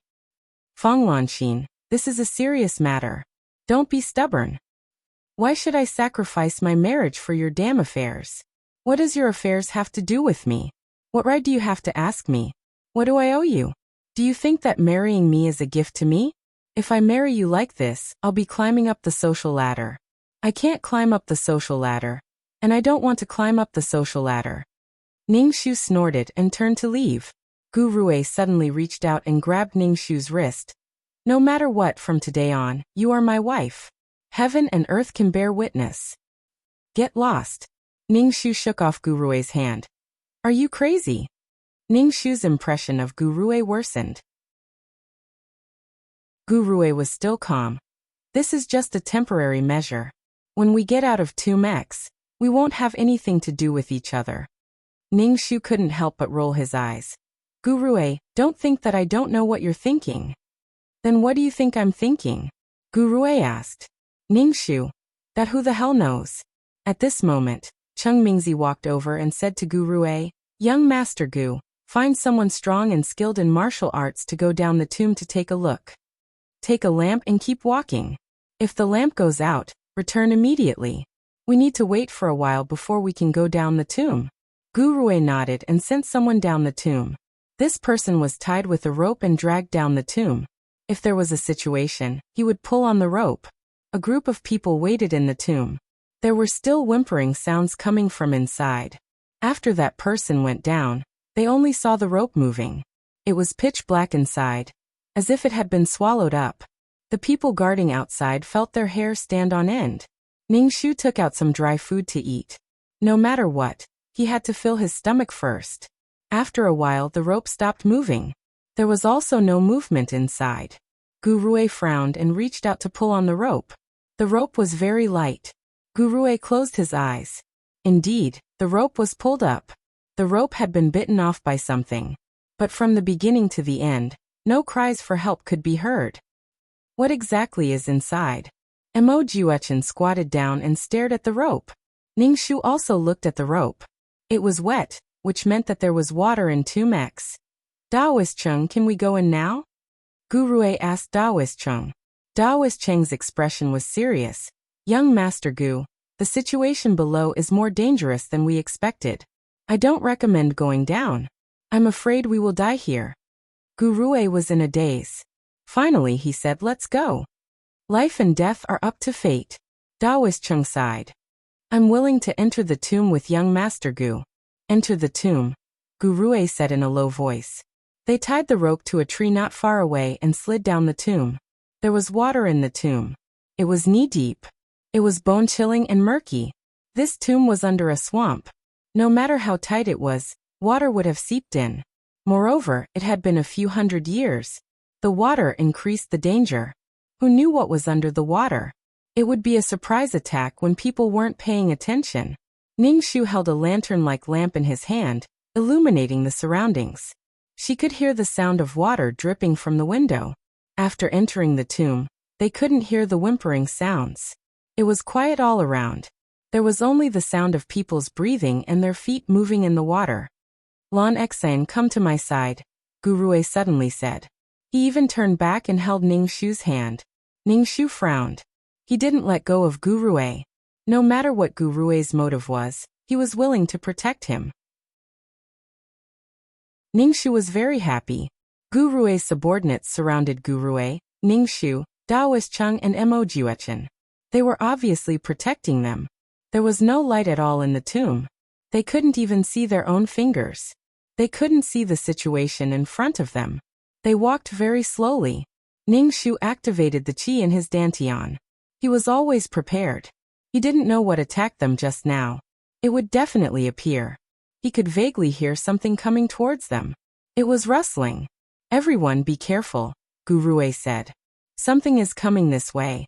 Fang Lanqin, this is a serious matter. Don't be stubborn. Why should I sacrifice my marriage for your damn affairs? What does your affairs have to do with me? What right do you have to ask me? What do I owe you? Do you think that marrying me is a gift to me? If I marry you like this, I'll be climbing up the social ladder. I can't climb up the social ladder, and I don't want to climb up the social ladder. Ningxu snorted and turned to leave. Gu Rui suddenly reached out and grabbed Ningxu's wrist. No matter what, from today on, you are my wife. Heaven and earth can bear witness. Get lost. Ningxu shook off Gu Rui's hand. Are you crazy? Ningxu's impression of Gu Rui worsened. Gu Rui was still calm. This is just a temporary measure. When we get out of Tomb X, we won't have anything to do with each other. Ningxu couldn't help but roll his eyes. Gu Rui, don't think that I don't know what you're thinking. Then what do you think I'm thinking? Gu Rui asked. Ningxu, that who the hell knows? At this moment, Cheng Mingzi walked over and said to Gu Rui, Young Master Gu, find someone strong and skilled in martial arts to go down the tomb to take a look. Take a lamp and keep walking. If the lamp goes out, return immediately. We need to wait for a while before we can go down the tomb. Gu Rui nodded and sent someone down the tomb. This person was tied with a rope and dragged down the tomb. If there was a situation, he would pull on the rope. A group of people waited in the tomb. There were still whimpering sounds coming from inside. After that person went down, they only saw the rope moving. It was pitch black inside, as if it had been swallowed up. The people guarding outside felt their hair stand on end. Ningxu took out some dry food to eat. No matter what, he had to fill his stomach first. After a while, the rope stopped moving. There was also no movement inside. Gu Rui frowned and reached out to pull on the rope. The rope was very light. Gu Rui closed his eyes. Indeed, the rope was pulled up. The rope had been bitten off by something. But from the beginning to the end, no cries for help could be heard. What exactly is inside? Mo Jiuchen squatted down and stared at the rope. Ningxu also looked at the rope. It was wet, which meant that there was water in Tomb X. Daoist Cheng, can we go in now? Gu Rui asked Daoist Cheng. Daoist Cheng's expression was serious. Young Master Gu, the situation below is more dangerous than we expected. I don't recommend going down. I'm afraid we will die here. Gu Rui was in a daze. Finally he said, let's go. Life and death are up to fate. Daoist Cheng sighed. I'm willing to enter the tomb with young Master Gu. Enter the tomb, Gu Rui said in a low voice. They tied the rope to a tree not far away and slid down the tomb. There was water in the tomb. It was knee-deep. It was bone-chilling and murky. This tomb was under a swamp. No matter how tight it was, water would have seeped in. Moreover, it had been a few hundred years. The water increased the danger. Who knew what was under the water? It would be a surprise attack when people weren't paying attention. Ningxu held a lantern-like lamp in his hand, illuminating the surroundings. She could hear the sound of water dripping from the window. After entering the tomb, they couldn't hear the whimpering sounds. It was quiet all around. There was only the sound of people's breathing and their feet moving in the water. Lan Xan, come to my side, Gu Rui suddenly said. He even turned back and held Ningxu's hand. Ningxu frowned. He didn't let go of Gu Rui. No matter what Gu Rui's motive was, he was willing to protect him. Ningxu was very happy. Gu Rui's subordinates surrounded Gu Rui, Ningxu, Daoist Cheng and Mo Jiuchen. They were obviously protecting them. There was no light at all in the tomb. They couldn't even see their own fingers. They couldn't see the situation in front of them. They walked very slowly. Ningxu activated the qi in his dantian. He was always prepared. He didn't know what attacked them just now. It would definitely appear. He could vaguely hear something coming towards them. It was rustling. Everyone be careful, Gu Rui said. Something is coming this way.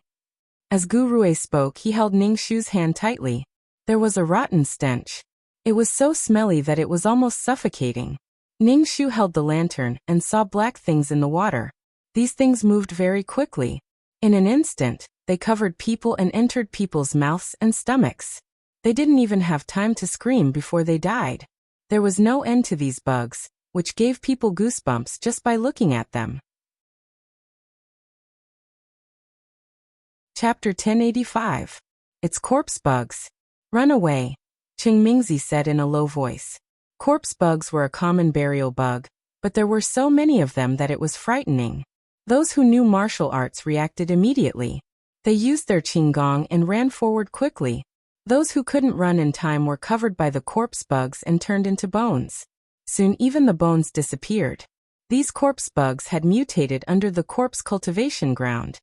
As Gu Rui spoke, he held Ningxu's hand tightly. There was a rotten stench. It was so smelly that it was almost suffocating. Ningxu held the lantern and saw black things in the water. These things moved very quickly. In an instant, they covered people and entered people's mouths and stomachs. They didn't even have time to scream before they died. There was no end to these bugs, which gave people goosebumps just by looking at them. Chapter 1085. It's corpse bugs. Run away, Cheng Mingzi said in a low voice. Corpse bugs were a common burial bug, but there were so many of them that it was frightening. Those who knew martial arts reacted immediately. They used their qinggong and ran forward quickly. Those who couldn't run in time were covered by the corpse bugs and turned into bones. Soon even the bones disappeared. These corpse bugs had mutated under the corpse cultivation ground.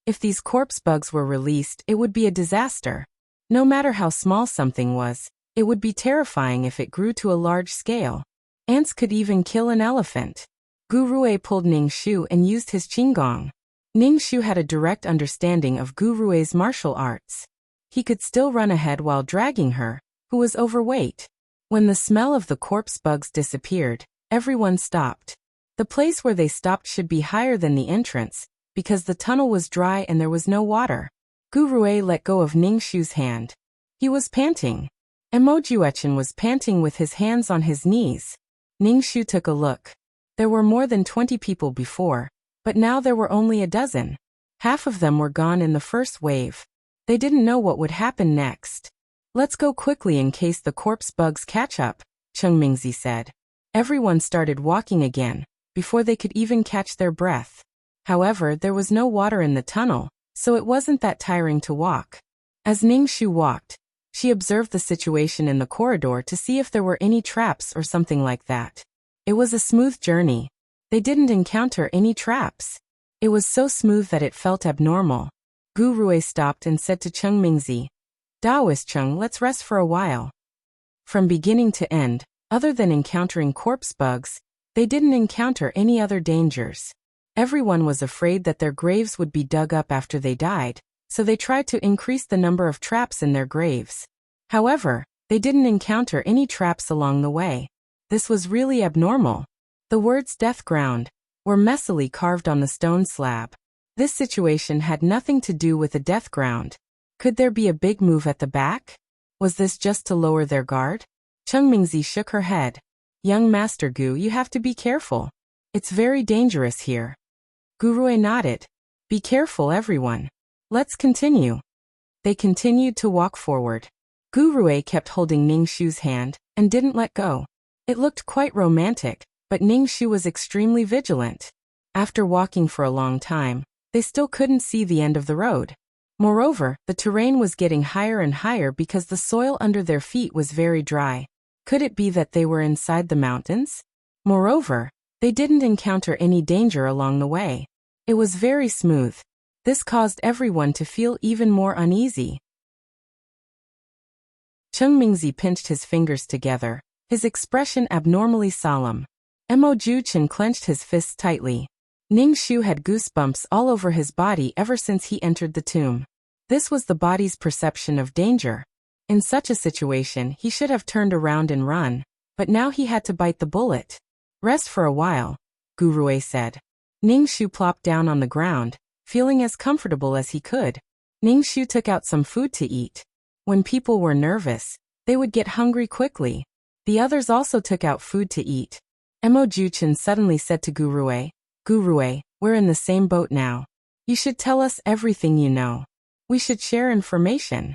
If these corpse bugs were released, it would be a disaster. No matter how small something was, it would be terrifying if it grew to a large scale. Ants could even kill an elephant. Gu Rui pulled Ningxu and used his qinggong. Ningxu had a direct understanding of Gu Rui's martial arts. He could still run ahead while dragging her, who was overweight. When the smell of the corpse bugs disappeared, everyone stopped. The place where they stopped should be higher than the entrance, because the tunnel was dry and there was no water. Gu Rui let go of Ningxu's hand. He was panting. Emojuechen was panting with his hands on his knees. Ningxu took a look. There were more than 20 people before, but now there were only a dozen. Half of them were gone in the first wave. They didn't know what would happen next. Let's go quickly in case the corpse bugs catch up, Chengmingzi said. Everyone started walking again, before they could even catch their breath. However, there was no water in the tunnel, so it wasn't that tiring to walk. As Ningxu walked, she observed the situation in the corridor to see if there were any traps or something like that. It was a smooth journey. They didn't encounter any traps. It was so smooth that it felt abnormal. Gu Rui stopped and said to Chengmingzi, "Daoist Cheng, let's rest for a while." From beginning to end, other than encountering corpse bugs, they didn't encounter any other dangers. Everyone was afraid that their graves would be dug up after they died, so they tried to increase the number of traps in their graves. However, they didn't encounter any traps along the way. This was really abnormal. The words "death ground" were messily carved on the stone slab. This situation had nothing to do with the death ground. Could there be a big move at the back? Was this just to lower their guard? Chengmingzi shook her head. "Young Master Gu, you have to be careful. It's very dangerous here." Gu Rui nodded. "Be careful, everyone. Let's continue." They continued to walk forward. Gu Rui kept holding Ningxu's hand and didn't let go. It looked quite romantic, but Ningxu was extremely vigilant. After walking for a long time, they still couldn't see the end of the road. Moreover, the terrain was getting higher and higher because the soil under their feet was very dry. Could it be that they were inside the mountains? Moreover, they didn't encounter any danger along the way. It was very smooth. This caused everyone to feel even more uneasy. Chengmingzi pinched his fingers together, his expression abnormally solemn. Emojuechen clenched his fists tightly. Ningxu had goosebumps all over his body ever since he entered the tomb. This was the body's perception of danger. In such a situation, he should have turned around and run, but now he had to bite the bullet. "Rest for a while," Gu Rui said. Ningxu plopped down on the ground, feeling as comfortable as he could. Ningxu took out some food to eat. When people were nervous, they would get hungry quickly. The others also took out food to eat. Emojuechen suddenly said to Gu Rui, "Gu Rui, we're in the same boat now. You should tell us everything you know. We should share information."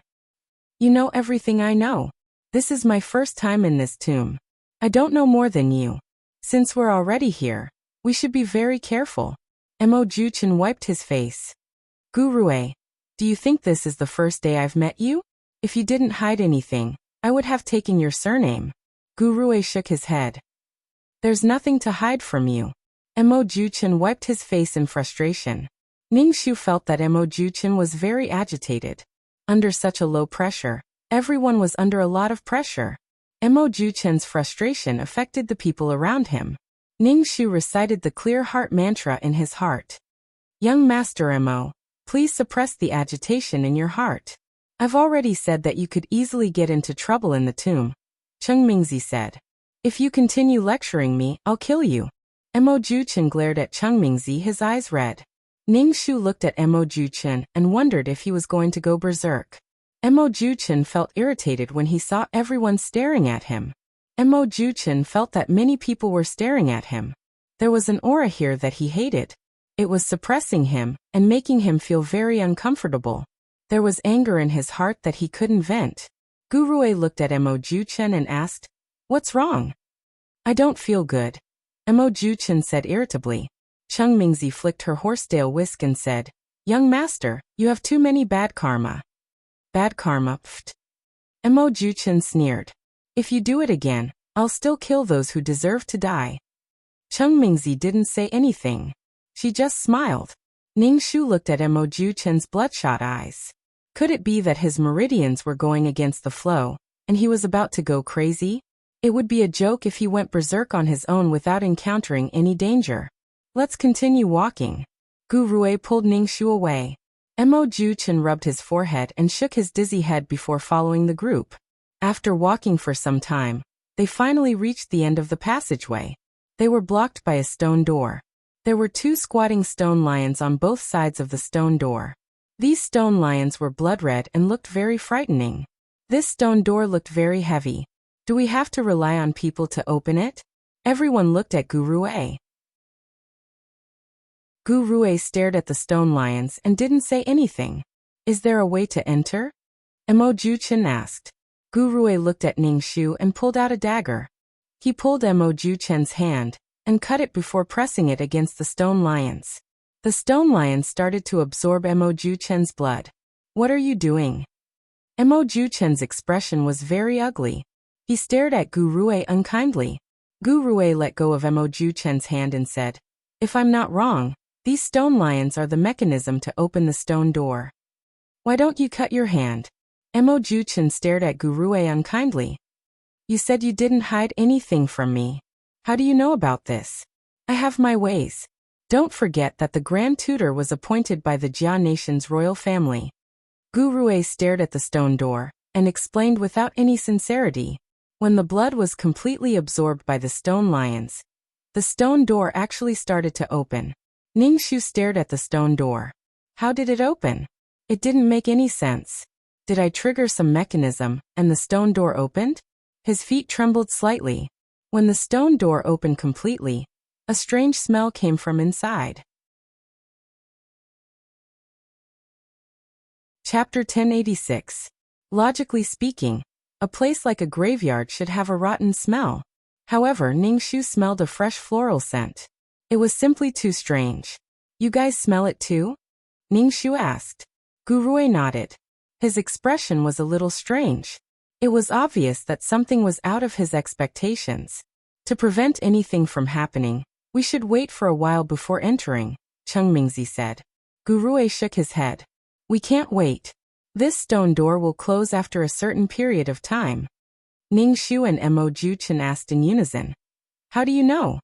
"You know everything I know. This is my first time in this tomb. I don't know more than you. Since we're already here, we should be very careful." Emojuechen wiped his face. "Gu Rui, do you think this is the first day I've met you? If you didn't hide anything, I would have taken your surname." Gu Rui shook his head. "There's nothing to hide from you." Emojuechen wiped his face in frustration. Ningxu felt that Emojuechen was very agitated. Under such a low pressure, everyone was under a lot of pressure. Emojuechen's frustration affected the people around him. Ningxu recited the clear heart mantra in his heart. "Young Master Emo, please suppress the agitation in your heart. I've already said that you could easily get into trouble in the tomb," Chengmingzi said. "If you continue lecturing me, I'll kill you." Emojuechen glared at Chengmingzi, his eyes red. Ningxu looked at Emojuechen and wondered if he was going to go berserk. Emojuechen felt irritated when he saw everyone staring at him. Emojuechen felt that many people were staring at him. There was an aura here that he hated. It was suppressing him and making him feel very uncomfortable. There was anger in his heart that he couldn't vent. Gu Rui looked at Emojuechen and asked, "What's wrong?" "I don't feel good," Emojuechen said irritably. Chengmingzi flicked her horsetail whisk and said, "Young master, you have too many bad karma." "Bad karma, pft," Mo Juchen sneered. If you do it again, I'll still kill those who deserve to die. Cheng Mingzi didn't say anything. She just smiled. Ningxu looked at Mo Juchen's bloodshot eyes. Could it be that his meridians were going against the flow, and he was about to go crazy? It would be a joke if he went berserk on his own without encountering any danger. Let's continue walking. Gu Rui pulled Ningxu away. Mo Juchen rubbed his forehead and shook his dizzy head before following the group. After walking for some time, they finally reached the end of the passageway. They were blocked by a stone door. There were 2 squatting stone lions on both sides of the stone door. These stone lions were blood red and looked very frightening. This stone door looked very heavy. Do we have to rely on people to open it? Everyone looked at Gu Rui. Gu Rui stared at the stone lions and didn't say anything. Is there a way to enter? Mo Juchen asked. Gu Rui looked at Ningxu and pulled out a dagger. He pulled Mo Juchen's hand and cut it before pressing it against the stone lions. The stone lions started to absorb Mo Juchen's blood. What are you doing? Mo Juchen's expression was very ugly. He stared at Gu Rui unkindly. Gu Rui let go of Mo Juchen's hand and said, If I'm not wrong, these stone lions are the mechanism to open the stone door. Why don't you cut your hand? Mo Juchen stared at Gu Rui unkindly. You said you didn't hide anything from me. How do you know about this? I have my ways. Don't forget that the Grand Tutor was appointed by the Jia Nation's royal family. Gu Rui stared at the stone door and explained without any sincerity. When the blood was completely absorbed by the stone lions, the stone door actually started to open. Ningxu stared at the stone door. How did it open? It didn't make any sense. Did I trigger some mechanism and the stone door opened? His feet trembled slightly. When the stone door opened completely, a strange smell came from inside. Chapter 1086. Logically speaking, a place like a graveyard should have a rotten smell. However, Ningxu smelled a fresh floral scent. It was simply too strange. You guys smell it too? Ningxu asked. Gu Rui nodded. His expression was a little strange. It was obvious that something was out of his expectations. To prevent anything from happening, we should wait for a while before entering, Cheng Mingzi said. Gu Rui shook his head. We can't wait. This stone door will close after a certain period of time. Ningxu and Mo Juchen asked in unison. How do you know?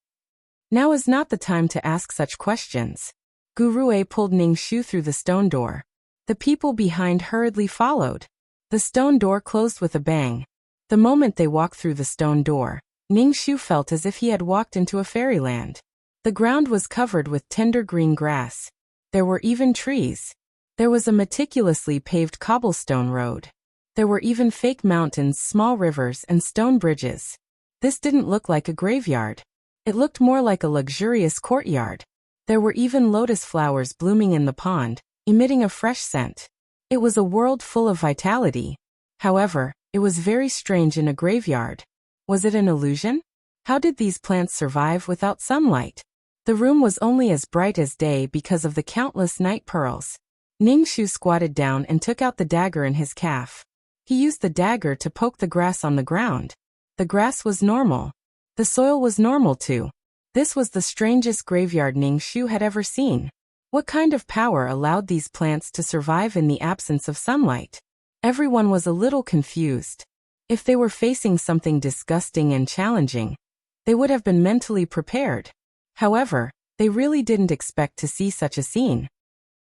Now is not the time to ask such questions. Gu Rui pulled Ningxu through the stone door. The people behind hurriedly followed. The stone door closed with a bang. The moment they walked through the stone door, Ningxu felt as if he had walked into a fairyland. The ground was covered with tender green grass. There were even trees. There was a meticulously paved cobblestone road. There were even fake mountains, small rivers, and stone bridges. This didn't look like a graveyard. It looked more like a luxurious courtyard. There were even lotus flowers blooming in the pond, emitting a fresh scent. It was a world full of vitality. However, it was very strange in a graveyard. Was it an illusion? How did these plants survive without sunlight? The room was only as bright as day because of the countless night pearls. Ningxu squatted down and took out the dagger in his calf. He used the dagger to poke the grass on the ground. The grass was normal. The soil was normal too. This was the strangest graveyard Ningxu had ever seen. What kind of power allowed these plants to survive in the absence of sunlight? Everyone was a little confused. If they were facing something disgusting and challenging, they would have been mentally prepared. However, they really didn't expect to see such a scene.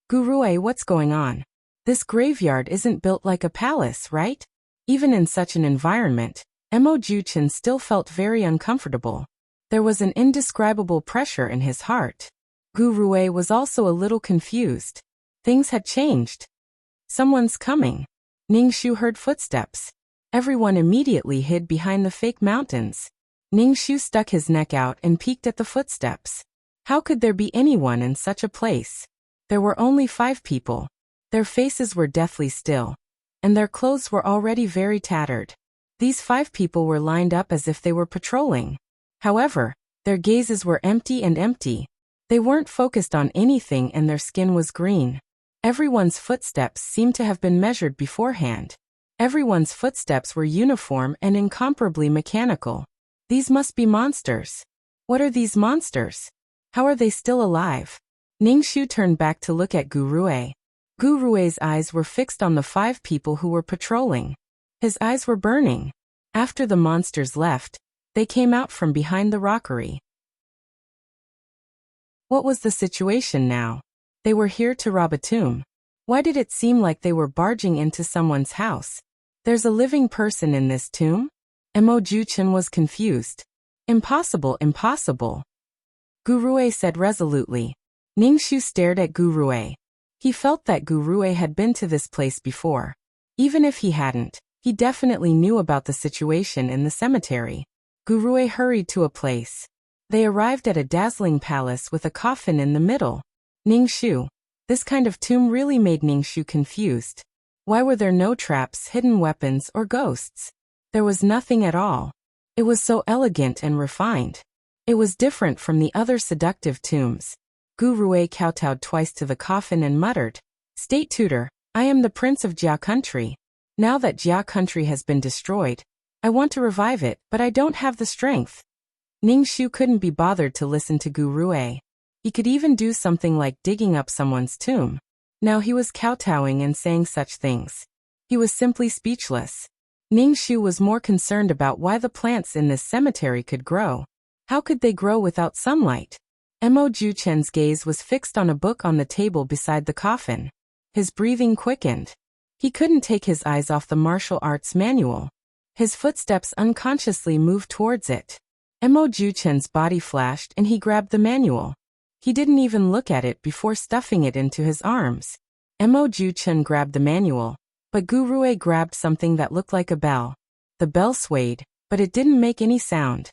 Gu Rui, what's going on? This graveyard isn't built like a palace, right? Even in such an environment, Mo Juchen still felt very uncomfortable. There was an indescribable pressure in his heart. Gu Rui was also a little confused. Things had changed. Someone's coming. Ningxu heard footsteps. Everyone immediately hid behind the fake mountains. Ningxu stuck his neck out and peeked at the footsteps. How could there be anyone in such a place? There were only 5 people. Their faces were deathly still, and their clothes were already very tattered. These 5 people were lined up as if they were patrolling. However, their gazes were empty and empty. They weren't focused on anything and their skin was green. Everyone's footsteps seemed to have been measured beforehand. Everyone's footsteps were uniform and incomparably mechanical. These must be monsters. What are these monsters? How are they still alive? Ningxu turned back to look at Gurue. Gurue's eyes were fixed on the 5 people who were patrolling. His eyes were burning. After the monsters left, they came out from behind the rockery. What was the situation now? They were here to rob a tomb. Why did it seem like they were barging into someone's house? There's a living person in this tomb? Mo Juchen was confused. Impossible, impossible. Gurue said resolutely. Ningxu stared at Gurue. He felt that Gurue had been to this place before. Even if he hadn't, he definitely knew about the situation in the cemetery. Gurue hurried to a place. They arrived at a dazzling palace with a coffin in the middle. Ningxu. This kind of tomb really made Ningxu confused. Why were there no traps, hidden weapons, or ghosts? There was nothing at all. It was so elegant and refined. It was different from the other seductive tombs. Gurue kowtowed twice to the coffin and muttered, "State Tutor, I am the Prince of Jia Country. Now that Jia Country has been destroyed, I want to revive it, but I don't have the strength." Ningxu couldn't be bothered to listen to Gurue. He could even do something like digging up someone's tomb. Now he was kowtowing and saying such things. He was simply speechless. Ningxu was more concerned about why the plants in this cemetery could grow. How could they grow without sunlight? Mo Juchen's gaze was fixed on a book on the table beside the coffin. His breathing quickened. He couldn't take his eyes off the martial arts manual. His footsteps unconsciously moved towards it. Mo Juchen's body flashed and he grabbed the manual. He didn't even look at it before stuffing it into his arms. Mo Juchen grabbed the manual, but Gurue grabbed something that looked like a bell. The bell swayed, but it didn't make any sound.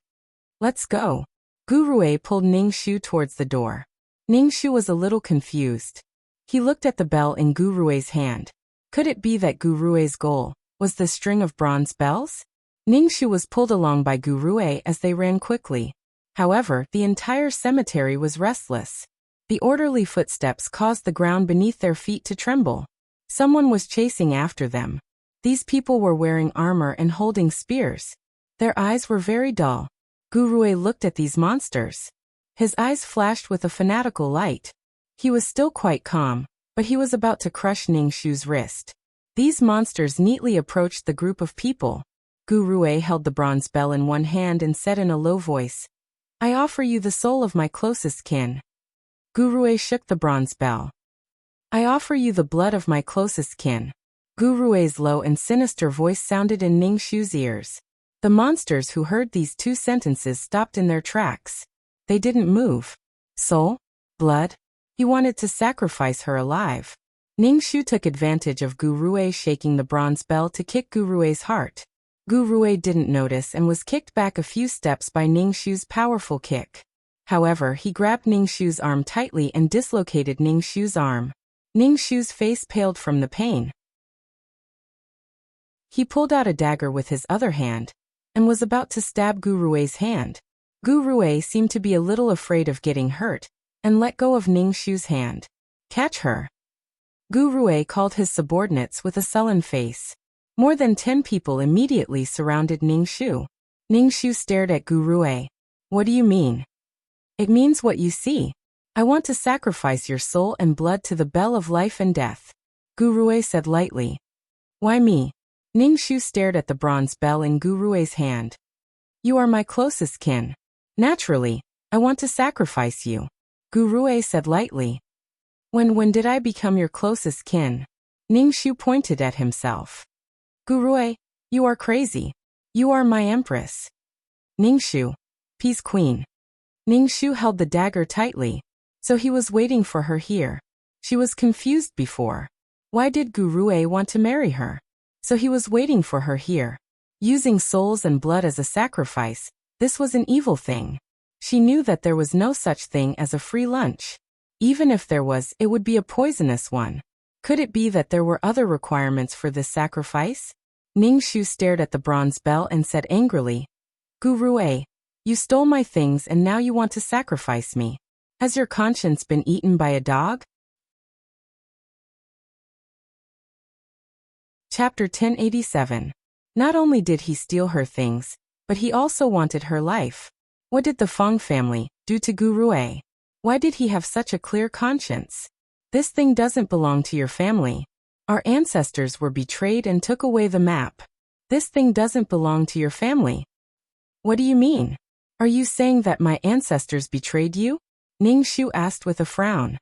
"Let's go." Gurue pulled Ningxu towards the door. Ningxu was a little confused. He looked at the bell in Gurue's hand. Could it be that Gurue's goal was the string of bronze bells? Ningxu was pulled along by Gurue as they ran quickly. However, the entire cemetery was restless. The orderly footsteps caused the ground beneath their feet to tremble. Someone was chasing after them. These people were wearing armor and holding spears. Their eyes were very dull. Gurue looked at these monsters. His eyes flashed with a fanatical light. He was still quite calm, but he was about to crush Ningxu's wrist. These monsters neatly approached the group of people. Gurue held the bronze bell in one hand and said in a low voice, "I offer you the soul of my closest kin." Gurue shook the bronze bell. "I offer you the blood of my closest kin." Gurue's low and sinister voice sounded in Ningxu's ears. The monsters who heard these 2 sentences stopped in their tracks. They didn't move. Soul? Blood? He wanted to sacrifice her alive. Ningxu took advantage of Gurue shaking the bronze bell to kick Gurue's heart. Gurue didn't notice and was kicked back a few steps by Ningxu's powerful kick. However, he grabbed Ningxu's arm tightly and dislocated Ningxu's arm. Ningxu's face paled from the pain. He pulled out a dagger with his other hand and was about to stab Gurue's hand. Gurue seemed to be a little afraid of getting hurt and let go of Ningxu's hand. "Catch her." Gurue called his subordinates with a sullen face. More than 10 people immediately surrounded Ningxu. Ningxu stared at Gurue. "What do you mean?" "It means what you see. I want to sacrifice your soul and blood to the bell of life and death," Gurue said lightly. "Why me?" Ningxu stared at the bronze bell in Gurue's hand. "You are my closest kin. Naturally, I want to sacrifice you," Gurue said lightly. When did I become your closest kin?" Ningxu pointed at himself. "Gurue, you are crazy. You are my empress." "Ningxu, peace queen." Ningxu held the dagger tightly. So he was waiting for her here. She was confused before. Why did Gurue want to marry her? So he was waiting for her here. Using souls and blood as a sacrifice, this was an evil thing. She knew that there was no such thing as a free lunch. Even if there was, it would be a poisonous one. Could it be that there were other requirements for this sacrifice? Ningxu stared at the bronze bell and said angrily, "Gurue, you stole my things and now you want to sacrifice me. Has your conscience been eaten by a dog?" Chapter 1087. Not only did he steal her things, but he also wanted her life. What did the Fong family do to Gu Rui? Why did he have such a clear conscience? This thing doesn't belong to your family. Our ancestors were betrayed and took away the map. This thing doesn't belong to your family. What do you mean? Are you saying that my ancestors betrayed you? Ningxu asked with a frown.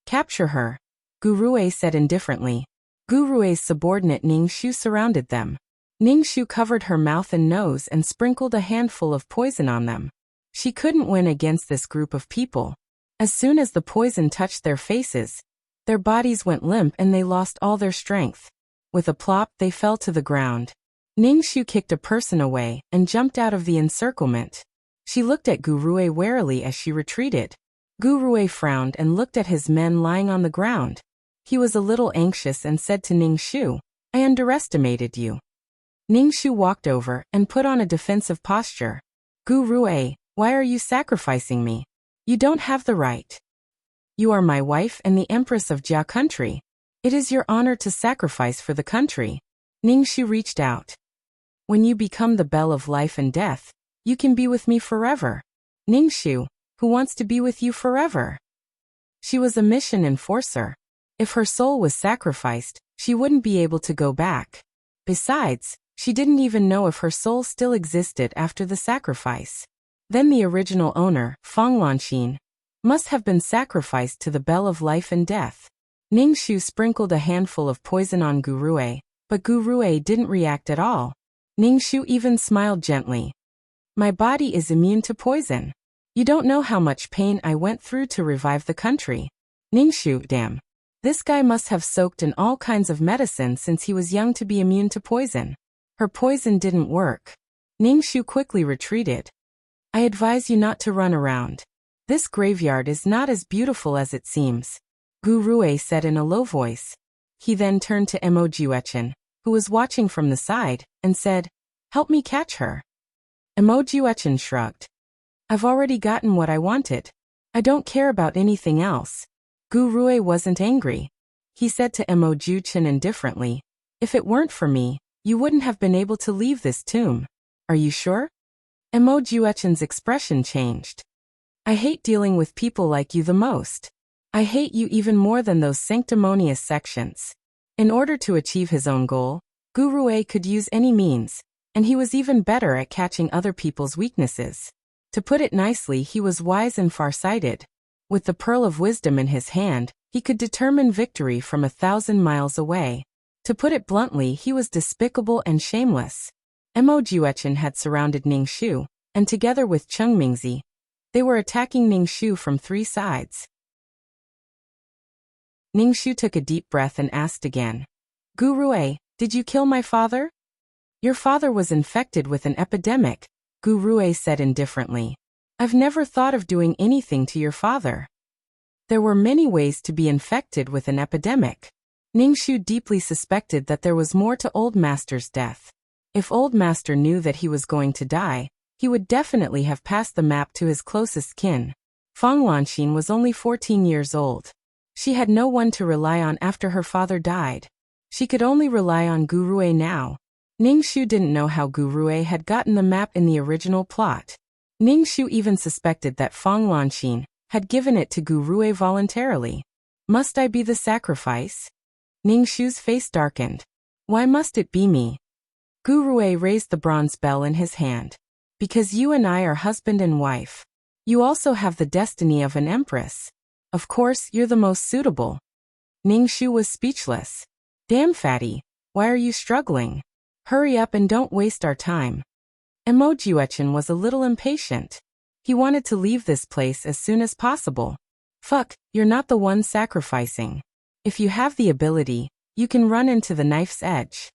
Capture her, Gu Rui said indifferently. Gu Rui's subordinate Ningxu surrounded them. Ningxu covered her mouth and nose and sprinkled a handful of poison on them. She couldn't win against this group of people. As soon as the poison touched their faces, their bodies went limp and they lost all their strength. With a plop, they fell to the ground. Ningxu kicked a person away and jumped out of the encirclement. She looked at Gu Rui warily as she retreated. Gu Rui frowned and looked at his men lying on the ground. He was a little anxious and said to Ningxu, I underestimated you. Ningxu walked over and put on a defensive posture. Gu Rui, why are you sacrificing me? You don't have the right. You are my wife and the empress of Jia country. It is your honor to sacrifice for the country. Ningxu reached out. When you become the bell of life and death, you can be with me forever. Ningxu, who wants to be with you forever? She was a mission enforcer. If her soul was sacrificed, she wouldn't be able to go back. Besides, she didn't even know if her soul still existed after the sacrifice. Then the original owner, Fong Lanxin, must have been sacrificed to the bell of life and death. Ningxu sprinkled a handful of poison on Gu Rui, but Gu Rui didn't react at all. Ningxu even smiled gently. My body is immune to poison. You don't know how much pain I went through to revive the country. Ningxu, damn. This guy must have soaked in all kinds of medicine since he was young to be immune to poison. Her poison didn't work. Ningxu quickly retreated. I advise you not to run around. This graveyard is not as beautiful as it seems, Gu Rui said in a low voice. He then turned to Emojuechen, who was watching from the side, and said, Help me catch her. Emojuechen shrugged. I've already gotten what I wanted. I don't care about anything else. Gu Rui wasn't angry. He said to Emojuechen indifferently, If it weren't for me, you wouldn't have been able to leave this tomb. Are you sure? Emojuechen's expression changed. I hate dealing with people like you the most. I hate you even more than those sanctimonious sections. In order to achieve his own goal, Gu Rui could use any means, and he was even better at catching other people's weaknesses. To put it nicely, he was wise and farsighted. With the pearl of wisdom in his hand, he could determine victory from 1,000 miles away. To put it bluntly, he was despicable and shameless. Emojuechen had surrounded Ningxu, and together with Chengmingzi, they were attacking Ningxu from 3 sides. Ningxu took a deep breath and asked again. Gu Rui, did you kill my father? Your father was infected with an epidemic, Gu Rui said indifferently. I've never thought of doing anything to your father. There were many ways to be infected with an epidemic. Ningxu deeply suspected that there was more to Old Master's death. If Old Master knew that he was going to die, he would definitely have passed the map to his closest kin. Fong Lanxin was only 14 years old. She had no one to rely on after her father died. She could only rely on Gu Rui now. Ningxu didn't know how Gu Rui had gotten the map in the original plot. Ningxu even suspected that Fong Lanxin had given it to Gu Rui voluntarily. Must I be the sacrifice? Ningxu's face darkened. Why must it be me? Gu Rui raised the bronze bell in his hand. Because you and I are husband and wife. You also have the destiny of an empress. Of course, you're the most suitable. Ningxu was speechless. Damn fatty, why are you struggling? Hurry up and don't waste our time. Emojuechen was a little impatient. He wanted to leave this place as soon as possible. Fuck, you're not the one sacrificing. If you have the ability, you can run into the knife's edge.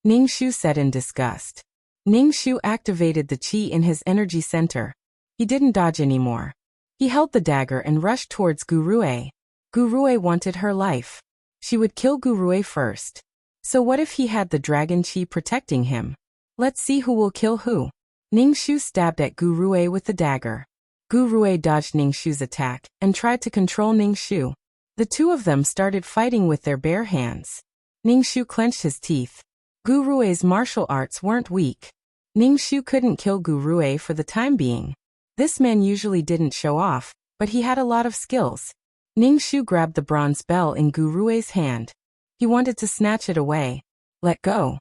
Ningxu said in disgust. Ningxu activated the qi in his energy center. He didn't dodge anymore. He held the dagger and rushed towards Gu Rui. Gu Rui wanted her life. She would kill Gu Rui first. So what if he had the dragon qi protecting him? Let's see who will kill who. Ningxu stabbed at Gu Rui with the dagger. Gu Rui dodged Ningxu's attack and tried to control Ningxu. The two of them started fighting with their bare hands. Ningxu clenched his teeth. Gu Rui's martial arts weren't weak. Ningxu couldn't kill Gu Rui for the time being. This man usually didn't show off, but he had a lot of skills. Ningxu grabbed the bronze bell in Gu Rui's hand. He wanted to snatch it away. Let go.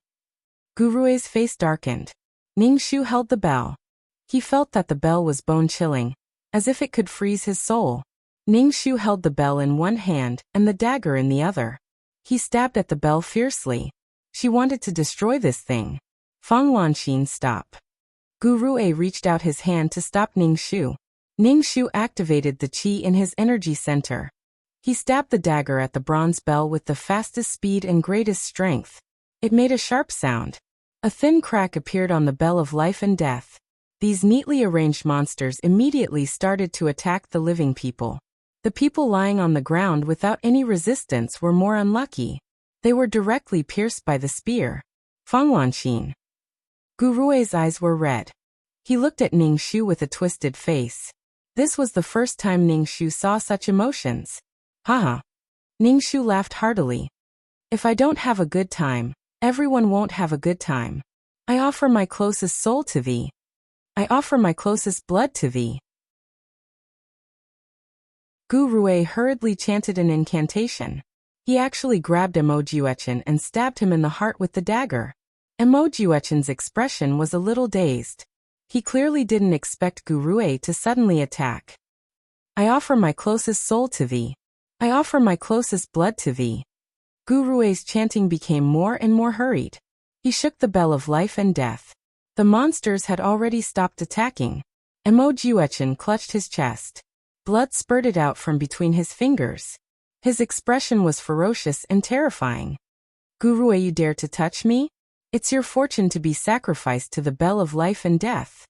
Gu Rui's face darkened. Ningxu held the bell. He felt that the bell was bone-chilling, as if it could freeze his soul. Ningxu held the bell in one hand and the dagger in the other. He stabbed at the bell fiercely. She wanted to destroy this thing. Fang Wanxin, stop. Gu Rui reached out his hand to stop Ningxu. Ningxu activated the qi in his energy center. He stabbed the dagger at the bronze bell with the fastest speed and greatest strength. It made a sharp sound. A thin crack appeared on the bell of life and death. These neatly arranged monsters immediately started to attack the living people. The people lying on the ground without any resistance were more unlucky. They were directly pierced by the spear. Fang Wanxin. Gu Rui's eyes were red. He looked at Ningxu with a twisted face. This was the first time Ningxu saw such emotions. Haha. Ningxu laughed heartily. If I don't have a good time, everyone won't have a good time. I offer my closest soul to thee. I offer my closest blood to thee. Gu Rui hurriedly chanted an incantation. He actually grabbed Emojuechen and stabbed him in the heart with the dagger. Emojuechen's expression was a little dazed. He clearly didn't expect Gu Rui to suddenly attack. I offer my closest soul to thee. I offer my closest blood to thee. Gu Rui's chanting became more and more hurried. He shook the bell of life and death. The monsters had already stopped attacking. Emojuechen clutched his chest. Blood spurted out from between his fingers. His expression was ferocious and terrifying. Gu Rui, you dare to touch me? It's your fortune to be sacrificed to the bell of life and death.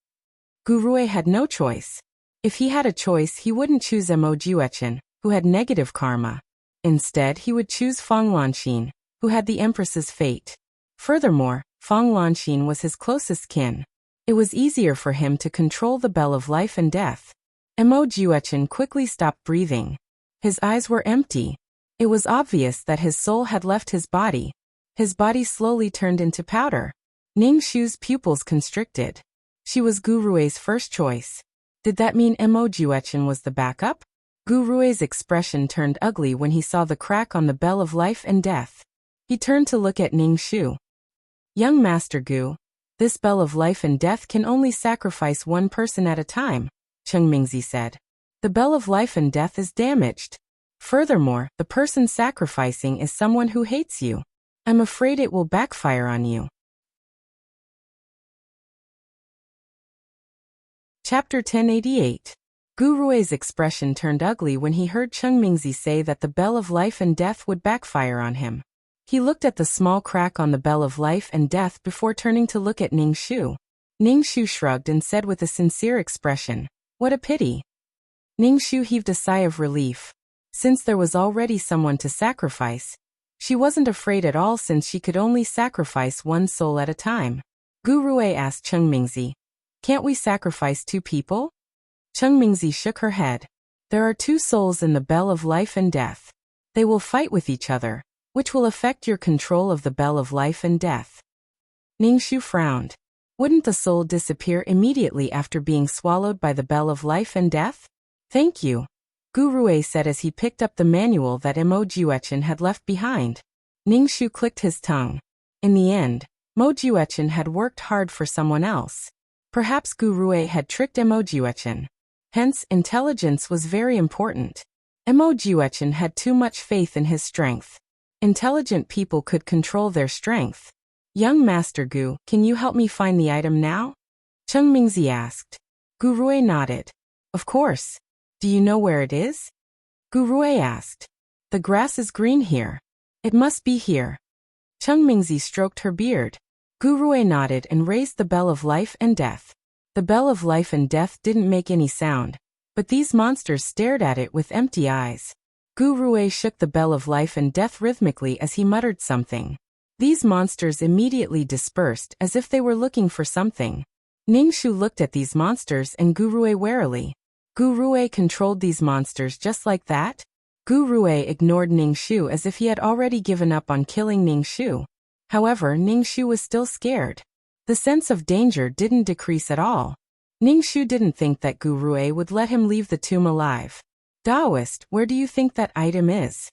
Gu Rui had no choice. If he had a choice, he wouldn't choose Emojuechen, who had negative karma. Instead, he would choose Fang Wanxin, who had the Empress's fate. Furthermore, Fang Wanxin was his closest kin. It was easier for him to control the bell of life and death. Emojuechen quickly stopped breathing. His eyes were empty. It was obvious that his soul had left his body. His body slowly turned into powder. Ningxu's pupils constricted. She was Gu Rui's first choice. Did that mean Emojuechen was the backup? Gu Rui's expression turned ugly when he saw the crack on the bell of life and death. He turned to look at Ningxu. Young Master Gu, this bell of life and death can only sacrifice one person at a time, Cheng Mingzi said. The bell of life and death is damaged. Furthermore, the person sacrificing is someone who hates you. I'm afraid it will backfire on you. Chapter 1088. Gu Rui's expression turned ugly when he heard Cheng Mingzi say that the bell of life and death would backfire on him. He looked at the small crack on the bell of life and death before turning to look at Ningxu. Ningxu shrugged and said with a sincere expression, "What a pity." Ningxu heaved a sigh of relief. Since there was already someone to sacrifice, she wasn't afraid at all since she could only sacrifice one soul at a time. Gu Rui asked Cheng Mingzi, "Can't we sacrifice two people?" Cheng Mingzi shook her head. "There are two souls in the bell of life and death. They will fight with each other, which will affect your control of the bell of life and death." Ningxu frowned. Wouldn't the soul disappear immediately after being swallowed by the bell of life and death? "Thank you," Gu Rui said as he picked up the manual that Emojuechen had left behind. Ningxu clicked his tongue. In the end, Emojuechen had worked hard for someone else. Perhaps Gu Rui had tricked Emojuechen. Hence, intelligence was very important. Emojuechen had too much faith in his strength. Intelligent people could control their strength. "Young Master Gu, can you help me find the item now?" Cheng Mingzi asked. Gu Rui nodded. "Of course. Do you know where it is?" Gu Rui asked. "The grass is green here. It must be here." Cheng Mingzi stroked her beard. Gu Rui nodded and raised the bell of life and death. The bell of life and death didn't make any sound, but these monsters stared at it with empty eyes. Gu Rui shook the bell of life and death rhythmically as he muttered something. These monsters immediately dispersed as if they were looking for something. Ningxu looked at these monsters and Gu Rui warily. Gu Rui controlled these monsters just like that? Gu Rue ignored Ningxu as if he had already given up on killing Ningxu. However, Ningxu was still scared. The sense of danger didn't decrease at all. Ningxu didn't think that Gu Rue would let him leave the tomb alive. Daoist, where do you think that item is?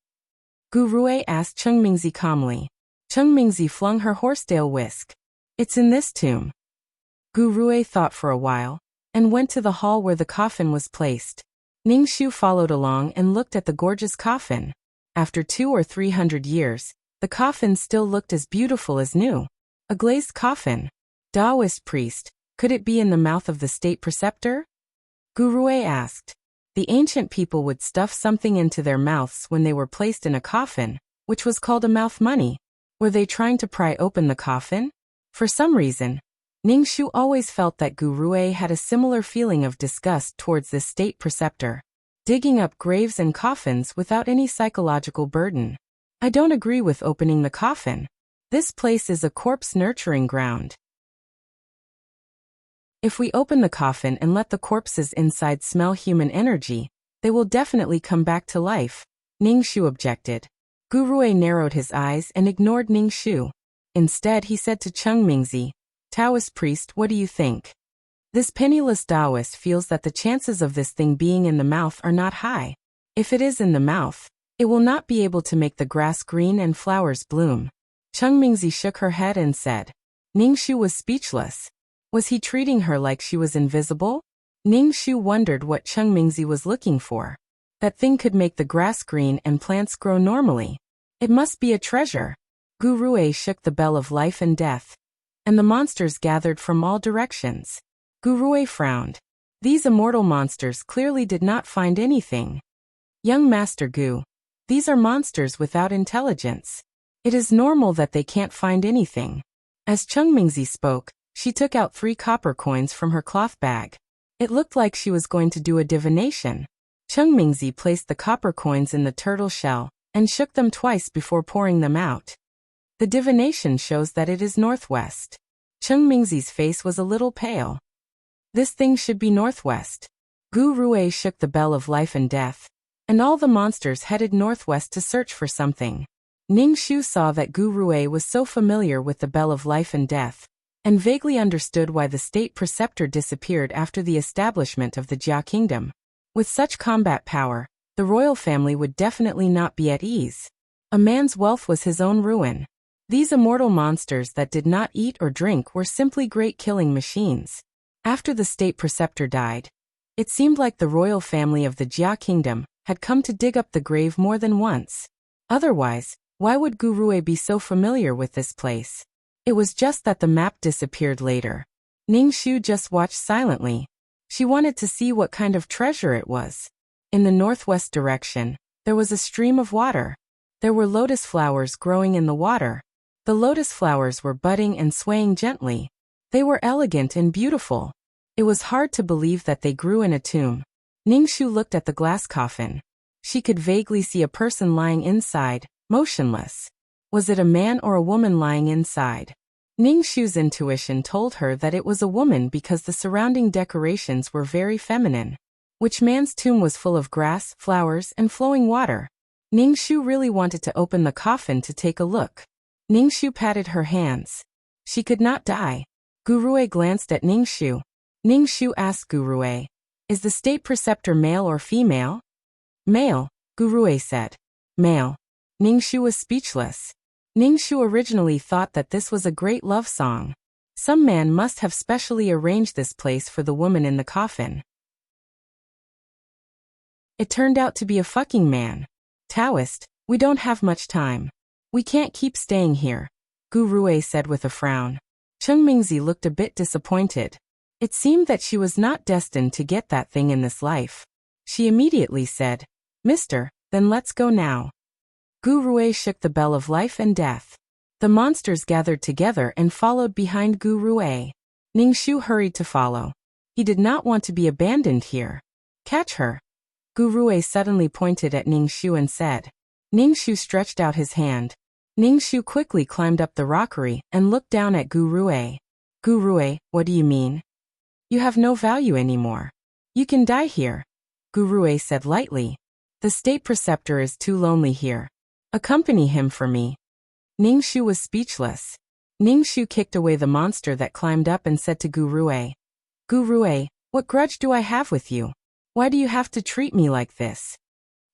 Gu Rue asked Cheng Mingzi calmly. Cheng Mingzi flung her horsetail whisk. It's in this tomb. Gu Rue thought for a while, and went to the hall where the coffin was placed. Ningxu followed along and looked at the gorgeous coffin. After 200 or 300 years, the coffin still looked as beautiful as new. A glazed coffin. Daoist priest, could it be in the mouth of the state preceptor? Gu Rue asked. The ancient people would stuff something into their mouths when they were placed in a coffin, which was called a mouth money. Were they trying to pry open the coffin? For some reason, Ningxu always felt that Gu Rue had a similar feeling of disgust towards this state preceptor, digging up graves and coffins without any psychological burden. I don't agree with opening the coffin. This place is a corpse-nurturing ground. If we open the coffin and let the corpses inside smell human energy, they will definitely come back to life, Ningxu objected. Gu Rue narrowed his eyes and ignored Ningxu. Instead, he said to Cheng Mingzi, Taoist priest, what do you think? This penniless Taoist feels that the chances of this thing being in the mouth are not high. If it is in the mouth, it will not be able to make the grass green and flowers bloom. Cheng Mingzi shook her head and said. Ningxu was speechless. Was he treating her like she was invisible? Ningxu wondered what Cheng Mingzi was looking for. That thing could make the grass green and plants grow normally. It must be a treasure. Gu Rue shook the bell of life and death, and the monsters gathered from all directions. Gu Rue frowned. These immortal monsters clearly did not find anything. Young Master Gu, these are monsters without intelligence. It is normal that they can't find anything. As Cheng Mingzi spoke, she took out 3 copper coins from her cloth bag. It looked like she was going to do a divination. Cheng Mingzi placed the copper coins in the turtle shell and shook them twice before pouring them out. The divination shows that it is northwest. Cheng Mingzi's face was a little pale. This thing should be northwest. Gu Rue shook the bell of life and death, and all the monsters headed northwest to search for something. Ningxu saw that Gu Rue was so familiar with the bell of life and death, and vaguely understood why the state preceptor disappeared after the establishment of the Jia kingdom. With such combat power, the royal family would definitely not be at ease. A man's wealth was his own ruin. These immortal monsters that did not eat or drink were simply great killing machines. After the state preceptor died, it seemed like the royal family of the Jia kingdom had come to dig up the grave more than once. Otherwise, why would Gu Rue be so familiar with this place? It was just that the map disappeared later. Ningxu just watched silently. She wanted to see what kind of treasure it was. In the northwest direction, there was a stream of water. There were lotus flowers growing in the water. The lotus flowers were budding and swaying gently. They were elegant and beautiful. It was hard to believe that they grew in a tomb. Ningxu looked at the glass coffin. She could vaguely see a person lying inside, motionless. Was it a man or a woman lying inside? Ningxu's intuition told her that it was a woman because the surrounding decorations were very feminine. Which man's tomb was full of grass, flowers, and flowing water? Ningxu really wanted to open the coffin to take a look. Ningxu patted her hands. She could not die. Gu Rue glanced at Ningxu. Ningxu asked Gu Rue, is the state preceptor male or female? Male, Gu Rue said. Male. Ningxu was speechless. Ningxu originally thought that this was a great love song. Some man must have specially arranged this place for the woman in the coffin. It turned out to be a fucking man. Taoist, we don't have much time. We can't keep staying here, Gu Rue said with a frown. Cheng Mingzi looked a bit disappointed. It seemed that she was not destined to get that thing in this life. She immediately said, Mister, then let's go now. Gu Rue shook the bell of life and death. The monsters gathered together and followed behind Gu Rue. Ningxu hurried to follow. He did not want to be abandoned here. Catch her. Gu Rue suddenly pointed at Ningxu and said. Ningxu stretched out his hand. Ningxu quickly climbed up the rockery and looked down at Gu Rue. Gu Rue, what do you mean? You have no value anymore. You can die here, Gu Rue said lightly. The state preceptor is too lonely here. Accompany him for me. Ningxu was speechless. Ningxu kicked away the monster that climbed up and said to Gu Rui, "Gu Rui, what grudge do I have with you? Why do you have to treat me like this?"